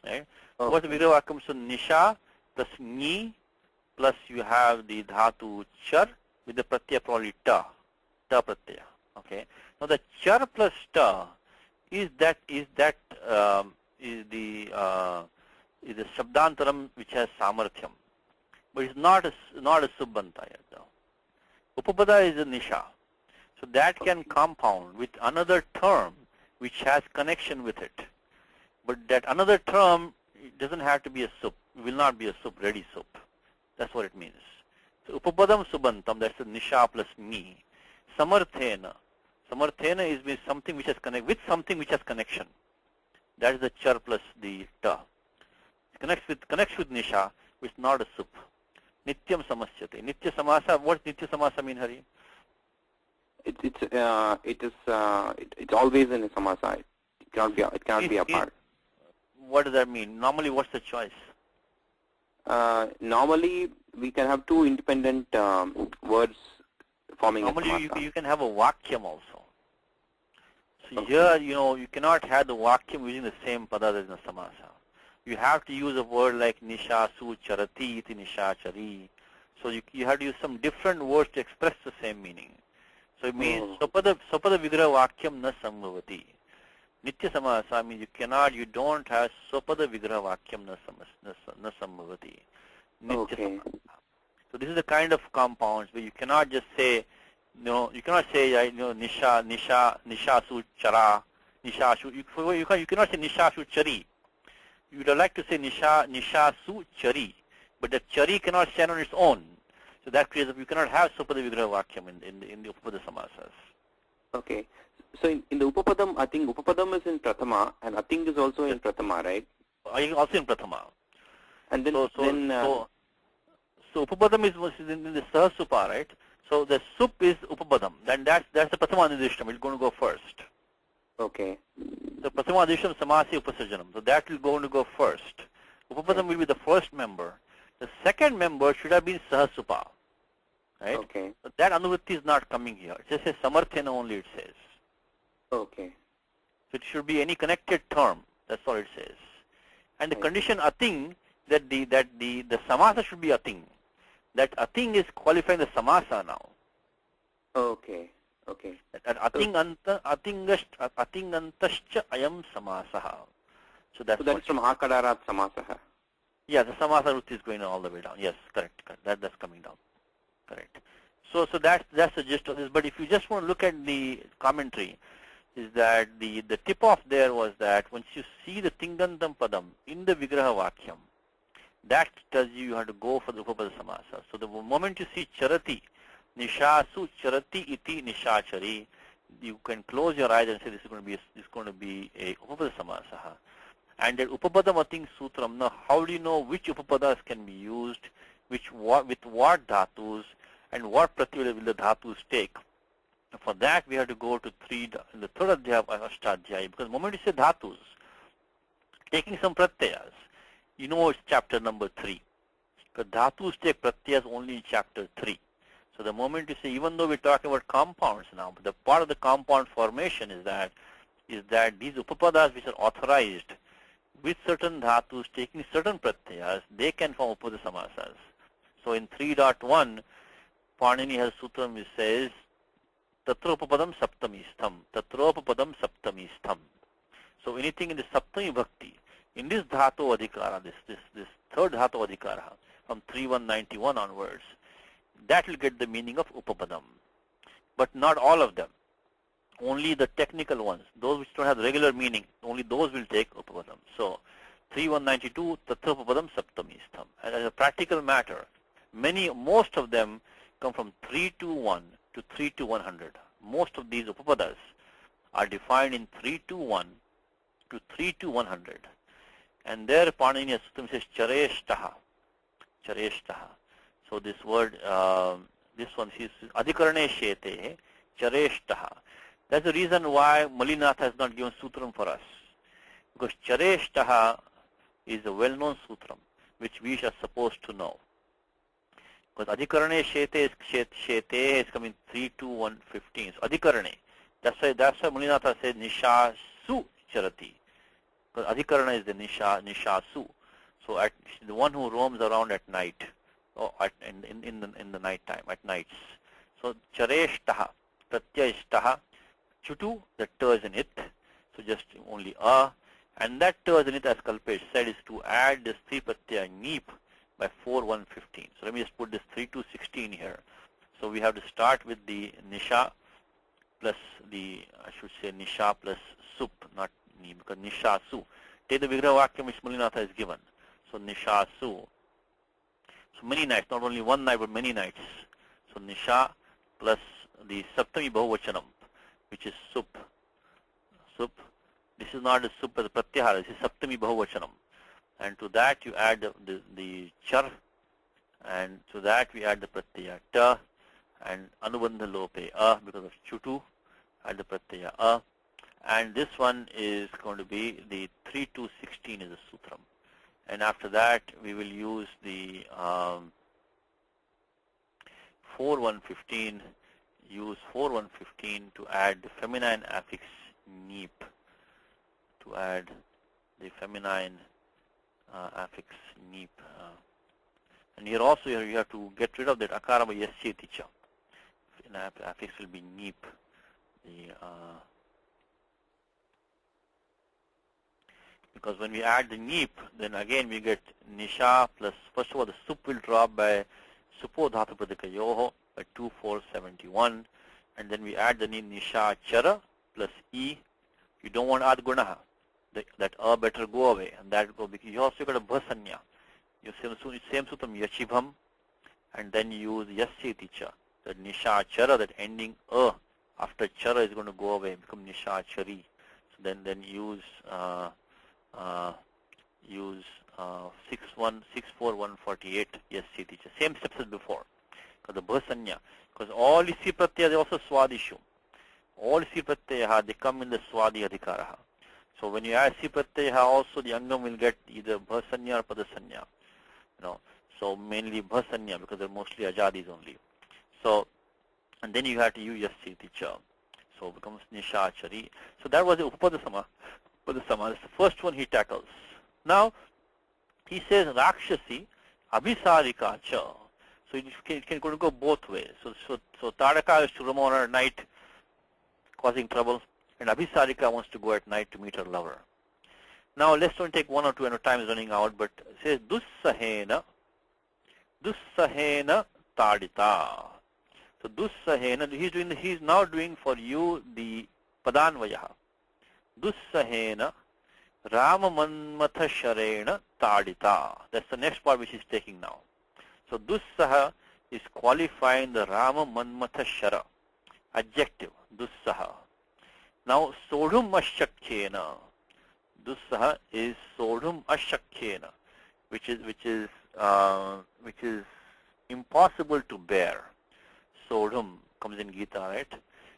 Right? What's the Vigrahavakyam? So nisha plus ni plus you have the dhatu char with the pratyaya probably ta pratyaya. Okay. Now the char plus ta is the shabdantaram which has samarthyam, but it's not a subbanta yet. Upapada is a nisha, so that can compound with another term which has connection with it, but that another term, it doesn't have to be a sup. It will not be a sup, ready sup. That's what it means. So upapadam subantam, that's a nisha plus me. Samarthena is with something which has connection. That is the char plus the ta. Connects with nisha, which is not a sup. Nityam samasyate. Nitya samasa. What does nitya samasa mean, Hari? It's always in a samasa. It cannot be apart. What does that mean? Normally, what's the choice? Normally, we can have two independent words forming a samasa. Normally, you can have a vakyam also. So here, you cannot have the vakyam using the same pada as in the samasa. You have to use a word like nisha su charati iti nisha chari. So you have to use some different words to express the same meaning. So it means sapada vigraha vakyam na sambhavati. Nitya samasa means you don't have sapada vigraha vakyam na sambhavati. Nitya samasa. So this is the kind of compounds where you cannot just say, you cannot say, nisha su chara, nisha su, you cannot say nisha su chari. You would like to say nisha su chari, but the chari cannot stand on its own. So that creates, you cannot have sapada vigraha vakyam in the upapada samasas. Okay. So in the upapadam, I think upapadam is in prathama and ating is also in prathama, right? Also in prathama. And then so upapadam is in the sahasupa, right? So the sup is upapadam. Then that's the prathama nidishtam. It's going to go first. Okay. So prathama nidishtam samasi upasajanam. So that will going to go first. Upapadam will be the first member. The second member should have been sahasupa. Right? Okay. So that anuvritti is not coming here. It just says samarthena only, it says. Okay. So it should be any connected term. That's all it says. And the condition ating, that the samasa should be ating. That ating is qualifying the samasa now. Okay. Okay. That atingantascha ayam samasaha. So that's from akadarat samasaha. Yeah, the samasa vrutti is going all the way down. Yes, correct. That's coming down. Correct. So that's the gist of this. But if you just want to look at the commentary, is that the tip off there was that once you see the tingantam padam in the vigraha vakyam, that tells you have to go for the upapada samasa. So the moment you see charati, nishasu charati iti nishachari, you can close your eyes and say this is going to be a upapada samasa. And that upapada mating sutram, now how do you know which upapadas can be used, with what dhatus, and what pratyaya will the dhatus take? For that we have to go to in the third adhyaya of Ashtadhyaya, because the moment you say dhatus, taking some pratyayas, it's chapter number 3. Because dhatus take pratyayas only in chapter 3. So the moment you say, even though we're talking about compounds now, but the part of the compound formation is that these upapadas which are authorized with certain dhatus taking certain pratyayas, they can form upapada samasas. So in 3.1, Panini has sutram which says, Tatropapadam saptamistham. Tatropapadam saptamistham. So anything in the saptami bhakti, in this dhatu adhikara, this third dhatu adhikara, from 3.191 onwards, that will get the meaning of upapadam. but not all of them. Only the technical ones, those which don't have regular meaning, only those will take upapadam. So 3192 tatha upapadam saptami stham. And as a practical matter, most of them come from 321 to 32100. Most of these upapadas are defined in 321 to 32100. And there Paniniya Sutram says chareshtaha. Chareshtaha. So this word, this one is adhikarane shete, chareshtaha. That's the reason why Malinath has not given sutram for us. Because chareshtaha is a well-known sutram, which we are supposed to know. Because adhikarane shete is coming 32115. So adhikarane. That's why Malinatha says nisha su charati. Because adhikarana is the nisha su. So the one who roams around at night, or in the night time, at nights. So chareshtaha, pratyayishtaha, chutu, the t is in it. So just only a. And that t is in it, as Kalpesh said, is to add this 3 pratyaya neep by 4115. So let me just put this 3216 here. So we have to start with the nisha plus the, I should say nisha plus sup, not ni, because nisha su. Take the vigraha vakyam which Malinatha is given. So nisha su. So many nights, not only one night but many nights. So nisha plus the saptami bahuvachanam, which is sup. Sup. This is not the sup as a pratyahara, this is saptami bahuvachanam. And to that you add the char, and to that we add the pratyaya ta, and anubandha lope a because of chutu, add the pratyaya a. And this one is going to be the 3216 is a sutram. And after that we will use the 4115, use 4115 to add the feminine affix neep, to add the feminine affix neep. And here also you have to get rid of that akara by yasyeticha. Affix will be neep. Because when we add the neep, then again we get nisha plus, first of all the sup will drop by supo dhatu pradikayoho by 2471, and then we add the nisha chara plus e. You don't want ad gunaha, that a better go away, and that go, because you also got a bhasanya. You same sutram yachibham, and then you use yasyeticha, the nisha chara, that ending a after chara is going to go away, become nisha chari. So then use 64148 yasyeticha. Same steps as before. Because the bhasanya, because all isi pratyaya is also swadishu. All isi pratyaya they come in the swadi adhikaraha. So when you add si pratyaya also, the angam will get either bhasanya or padasanya. So mainly bhasanya, because they're mostly ajadis only. So, and then you have to use yasyeticha. So it becomes nishachari. So that was the upadasama. Upadasama. That's the first one he tackles. Now he says rakshasi abhisarika cha. So it can go both ways. So Tadaka is to roam on at night, causing trouble, and Abhisarika wants to go at night to meet her lover. Now let's don't take one or two, and time is running out, but it says dussahena tadita. So dussahena, he's now doing for you the padanvayaha. Dussahena rama manmatha sharena tadita. That's the next part which he's taking now. So dussaha is qualifying the rama manmatha shara, adjective dussaha. Now sodhum ashakyena. Dussaha is sodhum ashakyena, which is impossible to bear. Sodhum comes in Gita, right?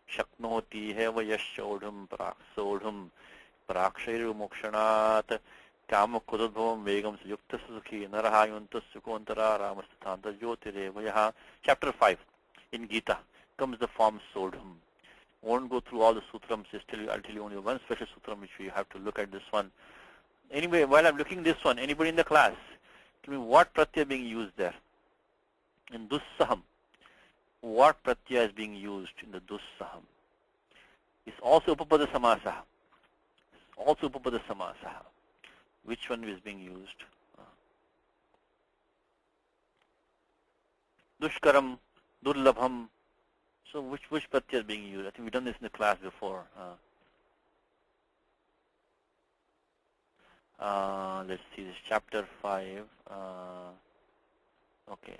Shaknoti heva yashodhum sodhum prakshairu mokshanat kama kudadbhavam vegam suyukta sukhi narahayunta sukontara ramasthatanta jyotirevayaha. Chapter 5 in Gita comes the form sodhum. Won't go through all the sutrams. I'll tell you only one special sutram which we have to look at this one. Anyway, while I'm looking this one, anybody in the class, tell me what pratyaya being used there? In dussaham, what pratyaya is being used in the dussaham? It's also upapada samasaha. Also upapada samasaha. Which one is being used? Dushkaram, durlabham. So which pratyaya is being used? I think we've done this in the class before. Let's see, this chapter 5. Okay.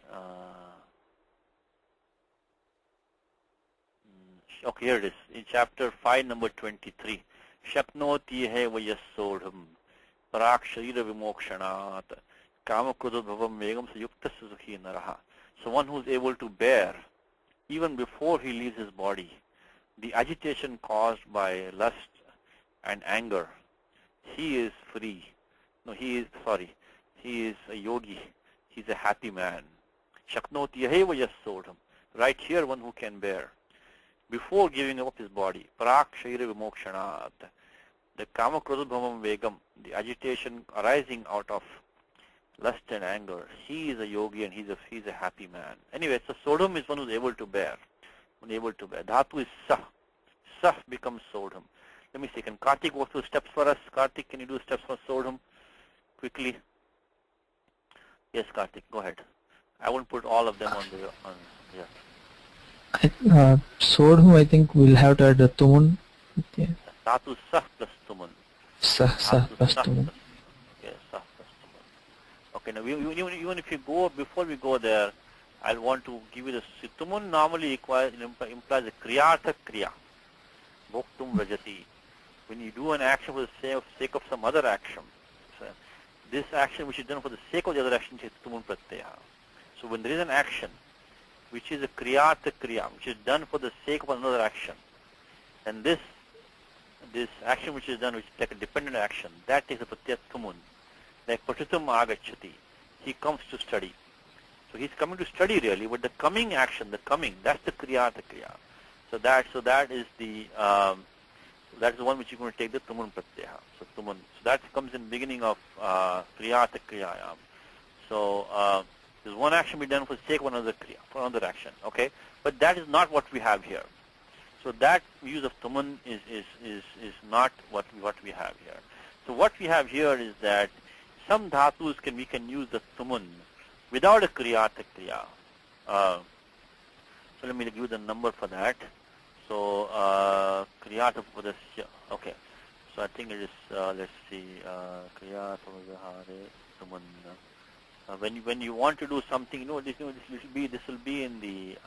Okay, here it is. In chapter 5, number 23. Shaknoti he vayasodham parakshira vimokshanat kamakudabhavam vegam sayukta sukhi naraha. So one who is able to bear, even before he leaves his body, the agitation caused by lust and anger, he is free. No, he is a yogi. He's a happy man. Shaknoti yaheva yasodham. Right here, one who can bear. Before giving up his body, parak shaira vimokshanat, the kama krodhabhavam vegam, the agitation arising out of lust and anger, he is a yogi and he's a happy man. Anyway, so sodham is one who's able to bear. Dhatu is sah. Sah becomes sodham. Let me see, can Karthik go through steps for us? Karthik, can you do steps for sodham quickly? Yes, Karthik, go ahead. I won't put all of them on here. Sodham, I think we'll have to add the tumun. Yeah. Dhatu sah plus tumun. Sah plus tumun. Yes, sah plus tumun. Okay, now even if you go, before we go there, I'll want to give you the tumun normally implies a kriyartha kriya. Bhoktum rajati. When you do an action for the sake of some other action, so this action which is done for the sake of the other action is tumun pratyaya. So when there is an action which is a kriyartha kriya, which is done for the sake of another action, and this action which is done, which is like a dependent action, that takes a pratyaya tumun. Like patitam agachati, he comes to study. So he's coming to study really, but the coming action, that's the kriyartha kriya. So that is the one which you're going to take the tumun pratyaya. So tumun. So that comes in beginning of kriyartha kriyayam. So there's one action be done for the sake of another kriya, for another action. Okay, but that is not what we have here. So that use of tumun is not what we have here. So what we have here is that some dhatus we can use the tumun without a kriyartha kriya. So let me give you the number for that. So kriyartha padasya. Okay. So I think it is. Let's see. Kriyartha padahare tumun. When you want to do something, this will be in the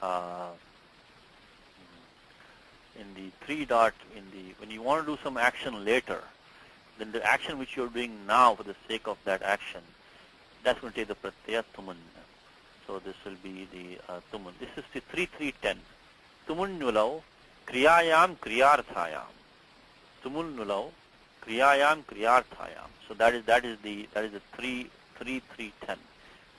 3 dot when you want to do some action later, then the action which you're doing now for the sake of that action, that's going to take the pratyaya tumun. So this will be the tumun. This is the 3-3-10. Tumun nulau kriyayam kriyarthayam. Tumun nulau kriyayam kriyarthayam. So that is the 3-3-10.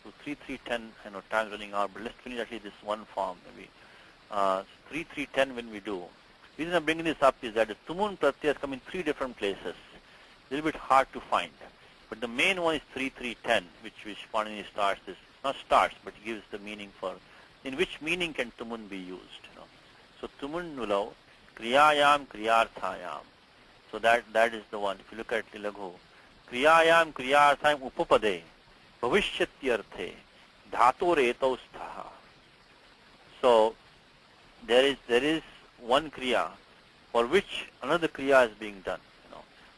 So 3-3-10, time's running out, but let's finish actually this one form maybe. 3-3-10 when we do. The reason I'm bringing this up is that the tumun pratyayas come in 3 different places. A little bit hard to find. But the main one is 3-3-10, which Panini starts this. Not starts, but gives the meaning for. In which meaning can tumun be used? So tumun nulau kriyayam kriyarthayam. So that is the one. If you look at Laghu, kriyayam kriyarthayam upapade bhavishyati dhator etau sthaha. So there is one kriya for which another kriya is being done.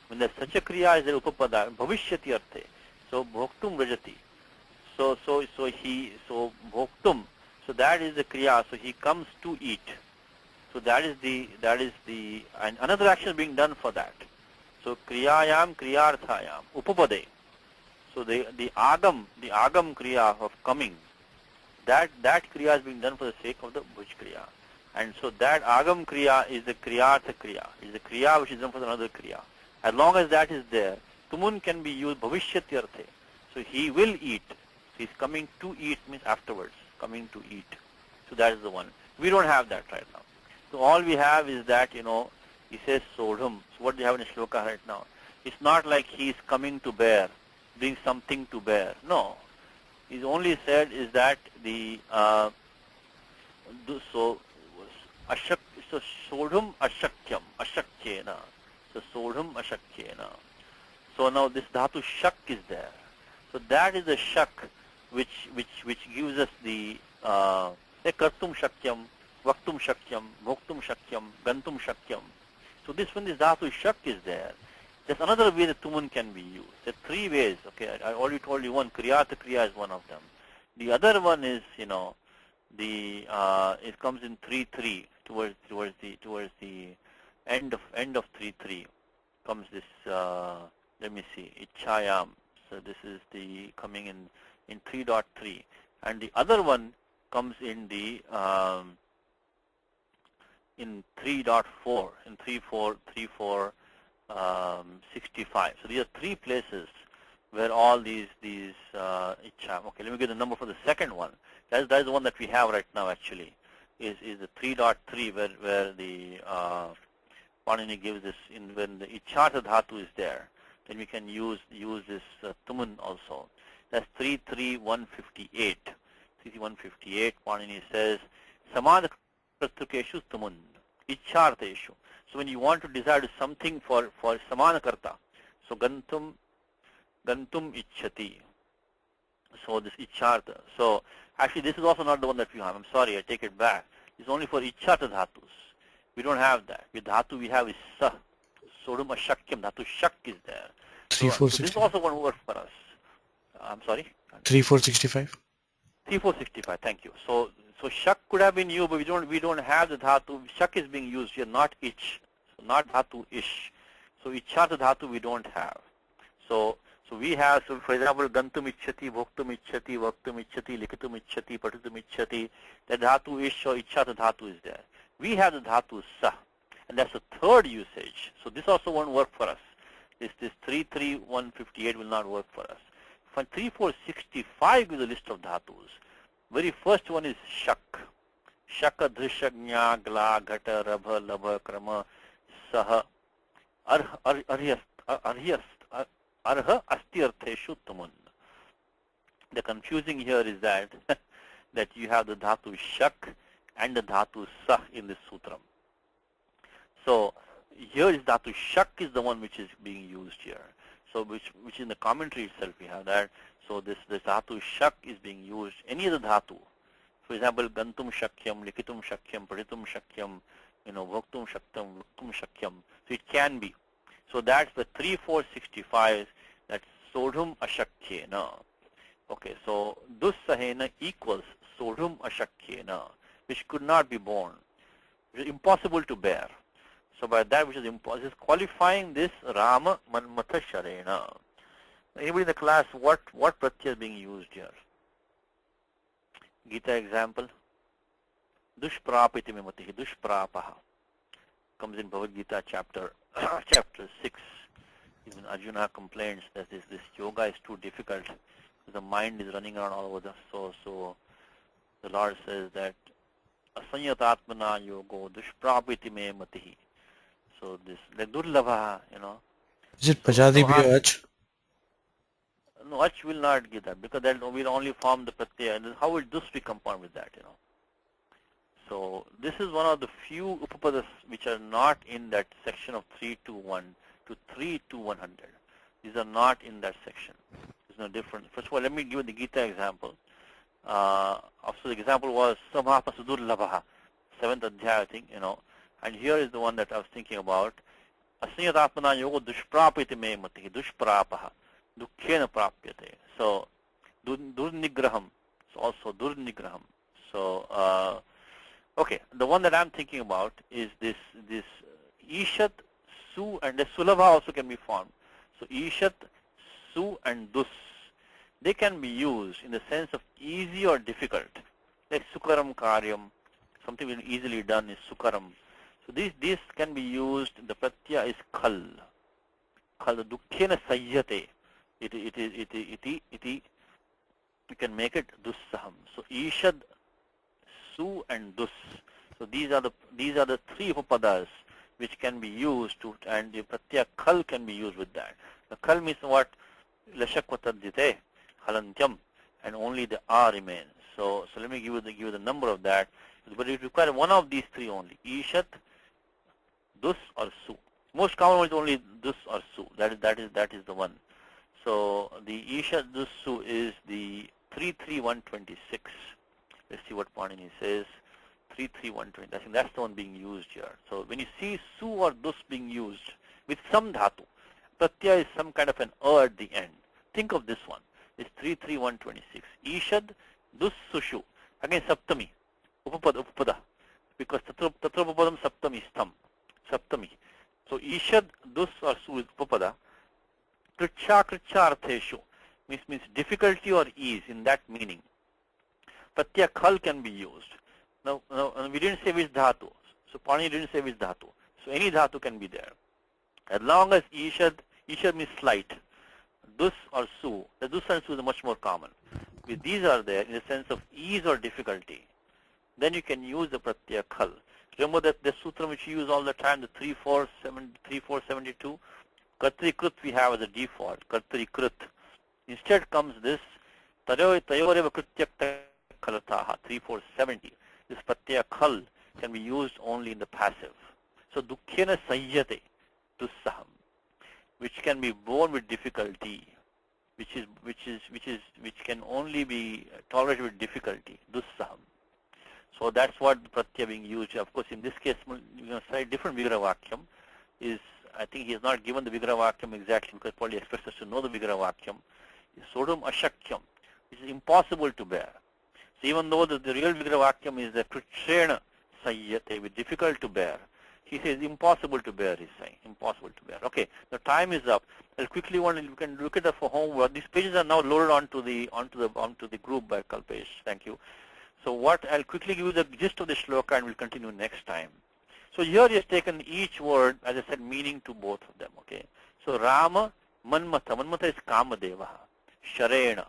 When there's such a kriya is there upapada bhavishyati arthe. So bhoktum rajati. So bhoktum. So that is the kriya. So he comes to eat. So that is the and another action is being done for that. So kriyayam kriyarthayam upapade. So the agam kriya of coming, that kriya is being done for the sake of the bhuj kriya. And so that agam kriya is the kriyartha kriya, is the kriya which is done for another kriya. As long as that is there, tumun can be used bhavishyati arthe. So he will eat. He's coming to eat means afterwards, coming to eat. So that is the one. We don't have that right now. So all we have is that, he says sodham. So what do you have in the shloka right now? It's not like he's coming to bear, doing something to bear. No. He's only said is that so sodham ashakyam, ashakyena. So sodham ashakyena. So now this dhatu shak is there. So that is the shak which gives us the kartum shakyam, vaktum shakyam, bhoktum shakyam, gantum shakyam. So this when this dhatu shak is there, there's another way the tumun can be used. There are three ways. Okay, I already told you one. Kriyata kriya is one of them. The other one is, it comes in 3-3 towards the end of 3-3 comes this. Let me see, ichayam. So this is the coming in 3.3, and the other one comes in the in 3.4 in 3.4 65. So these are three places where all these ichayam. Okay, let me get the number for the second one. That is the one that we have right now. Actually, is the 3.3 where the Panini gives this in when the ichata dhatu is there. Then we can use this tumun also. That's 3.3.158. 3.3.158. Panini says samana kartukeshu tumun icharteshu. So when you want to decide something for samana karta, so gantum ichchati. So this icharta. So actually this is also not the one that we have. I'm sorry, I take it back. It's only for icharta dhatus. We don't have that. With dhatu we have is sa. Sodum ashakyam. Dhatu shak is there. So this also won't work for us. I'm sorry? 3.4.65. 3.4.65. Thank you. So shak could have been used, but we don't have the dhatu. Shak is being used here, not ich. So not dhatu ish. So icharta dhatu we don't have. So we have, so for example, gantum ichchati, bhoktum ichchati, vaktum ichchati, likitum ichchati, patitum ichchati. That dhatu ish or icharta dhatu is there. We have the dhatu sa, and that's the third usage. So this also won't work for us. This 3.3.158 will not work for us. For 3.4.65 is a list of dhatus. Very first one is shak. Shaka, drisha, gnya, gla, ghata, rabha, labha, krama, saha, arha, asti artheshu tumun. The confusing here is that that you have the dhatu shak and the dhatu sah in this sutram. So here is dhatu shak is the one which is being used here. So which in the commentary itself we have that. So this dhatu shak is being used. Any other dhatu, for example, gantum shakyam, likitum shakyam, paditum shakyam, bhoktum shakyam, vaktum shakyam. So it can be. So that's the 3.4.65. That's sodhum ashakyena. Okay, so dussahena equals sodhum ashakyena, which could not be borne, which is impossible to bear. So by that which is impossible, is qualifying this Rama Manmatha Sharena. Anybody in the class, what pratyaya is being used here? Gita example. Dushprapiti mimatihi, dushprapaha. Comes in Bhagavad Gita chapter 6. Even Arjuna complains that this yoga is too difficult. The mind is running around all over the so the Lord says that asanyatatmana yogo dushprapiti me matihi. So this like durlabha, Is it pajadi bhi ach? No, ach will not give that because that will only form the pratyaya. And how will dus be compound with that, So this is one of the few upapadas which are not in that section of 3.2.1 to 3.2.100. These are not in that section. There's no difference. First of all, let me give you the Gita example. So the example was samhapa sudurlabha, 7th adhyaya, I think, And here is the one that I was thinking about. Asanyatatmana yogo dushprapiti me matihi, dushprapaha, dukkhena prapyate. So durnigraham, so also durnigraham. So okay, the one that I'm thinking about is this ishat, su, and the sulabha also can be formed. So ishat, su, and dus, they can be used in the sense of easy or difficult. Like sukaram karyam, something easily done is sukaram. So this can be used. The pratyaya is khal. Khal dukkhena sayyate. Iti. You can make it dussaham. So ishad, su, and dus. So these are the three upapadas which can be used to, and the pratyaya khal can be used with that. The khal means what? Lashakvatadjite, halantyam, and only the a remains. So let me give you the number of that. But it requires one of these three only. Ishat, dus, or su. Most common one is only dus or su. That is the one. So the ishat, dus, su is the 3.3.126. Let's see what Panini says. 33120. I think that's the one being used here. So when you see su or dus being used with some dhatu, pratyaya is some kind of an at the end. Think of this one. It's 33126. Ishad dus sushu. Again saptami. Upapada. Because tatra upapadam saptami stham. Saptami. So ishad dus or su is upapada. Kricha artheshu means difficulty or ease in that meaning. Pratyaya khal can be used. Now we didn't say which dhatu. So Pani didn't say which dhatu. So any dhatu can be there. As long as ishad means slight. Dus or su. The dus and su is much more common. If these are there in the sense of ease or difficulty, then you can use the pratyaya khal. Remember that the sutra which you use all the time, the 3472. Kartri krut we have as a default. Kartri krut. Instead comes this tayoreva krityakta khalataha 3470. This pratyaya khal can be used only in the passive. So dukhyena sayyate dussaham, which can be borne with difficulty, which can only be tolerated with difficulty. Dussaham. So that's what pratyaya being used. Of course, in this case, you're going to say different vigrahavakyam is. I think he has not given the vigrahavakyam exactly because probably expects us to know the vigrahavakyam. Sodam ashakyam, which is impossible to bear. So even though the real vigrahavakyam is the kritrena sayyate, with difficult to bear, he says impossible to bear, he's saying. Impossible to bear. Okay, the time is up. I'll quickly you can look at it for homework. These pages are now loaded onto the group by Kalpesh. Thank you. So I'll quickly give you the gist of the shloka and we'll continue next time. So here he has taken each word, as I said, meaning to both of them. Okay. So Rama Manmatha. Manmatha is Kamadeva. Sharena.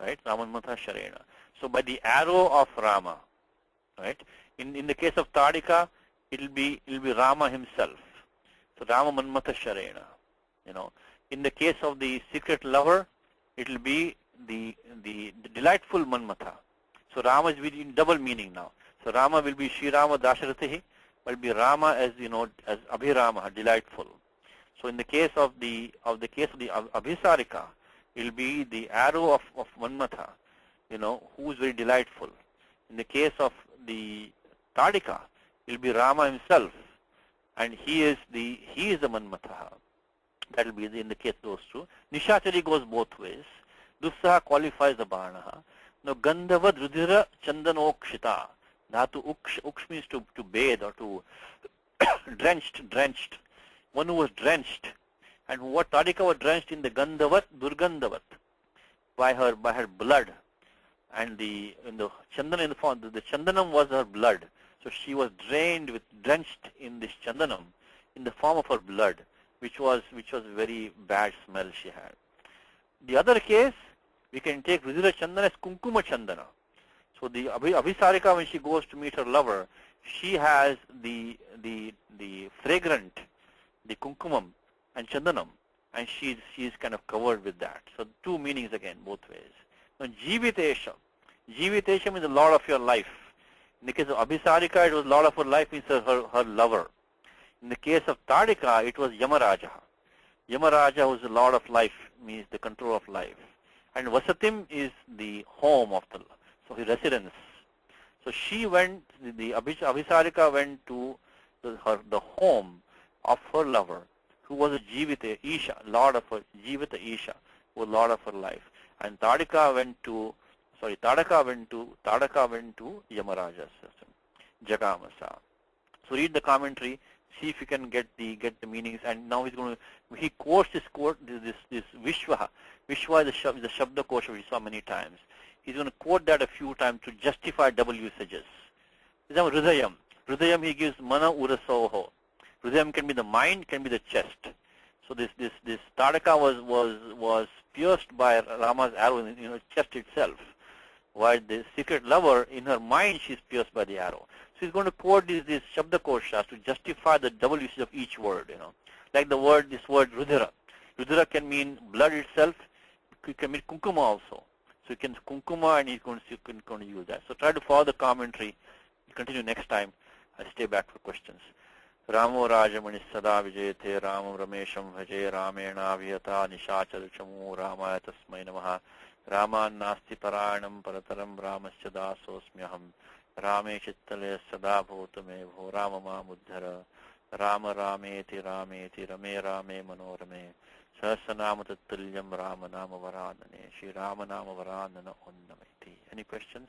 Right? Rama Manmatha Sharena. So by the arrow of Rama. Right? In the case of Tadika, it'll be Rama himself. So Rama Manmatha Sharena. In the case of the secret lover, it'll be the delightful Manmatha. So Rama is in double meaning now. So Rama will be Shri Rama Dasharatihi. Will be Rama as as Abhirama, delightful. So in the case of the Abhisarika, it will be the arrow of Manmatha, who is very delightful. In the case of the Tadika, it will be Rama himself, and he is the Manmatha. That will be in the case of those two. Nishachari goes both ways. Dussaha qualifies the Barnaha. Now Gandhava Rudhira Chandanokshita. Dhatu uksh means to bathe or to drenched. One who was drenched. And what Tadika was drenched in the Gandhavat, Durgandhavat, by her blood. And in the Chandana in the form, the Chandanam was her blood. So she was drenched in this Chandanam in the form of her blood, which was very bad smell she had. The other case, we can take Rudhira Chandana as Kunkuma Chandana. So the Abhisarika, when she goes to meet her lover, she has the fragrant, the kunkumam and chandanam, and she is kind of covered with that. So two meanings again, both ways. Now Jivitesham is the Lord of your life. In the case of Abhisarika, it was Lord of her life, means her lover. In the case of Tadika, it was Yamaraja. Yamaraja, who is the Lord of life, means the control of life. And Vasatim is the home of his residence. So she went, the Abhisarika went to the home of her lover, who was a Jivita Isha, Lord of her, Jivita Isha, who was Lord of her life. And Tadaka went to Yamaraja's system, Jagamasa. So read the commentary, see if you can get the meanings. And now he quotes this Vishwa. Vishwa is the Shabda Kosha we saw many times. He's going to quote that a few times to justify double usages. For example, Hridayam. Hridayam he gives Mana Urasoho. Hridayam can be the mind, can be the chest. So this Tadaka was pierced by Rama's arrow in chest itself. While the secret lover, in her mind, she's pierced by the arrow. So he's going to quote these Shabda Koshas to justify the double usage of each word. Like this word Rudhira. Rudhira can mean blood itself. It can mean Kunkuma also. So you can Kunkuma, and he's going to use that. So try to follow the commentary. We'll continue next time. I'll stay back for questions. Ramo Rajamani Sada Vijayate Ramam Ramesham Bhaje Ramena Vihata Nishachar Chamu Ramaya Tasmai Namaha Raman Nasti Paranam Parataram Ramasya Dasosmyaham Rame chittale sada bhutame bho Rama mamuddhara. Rama rameti rameti rame rame manorame. Sahasranama tattulyam Rama nama varanane. Shri Rama nama varanana onnamiti. Any questions?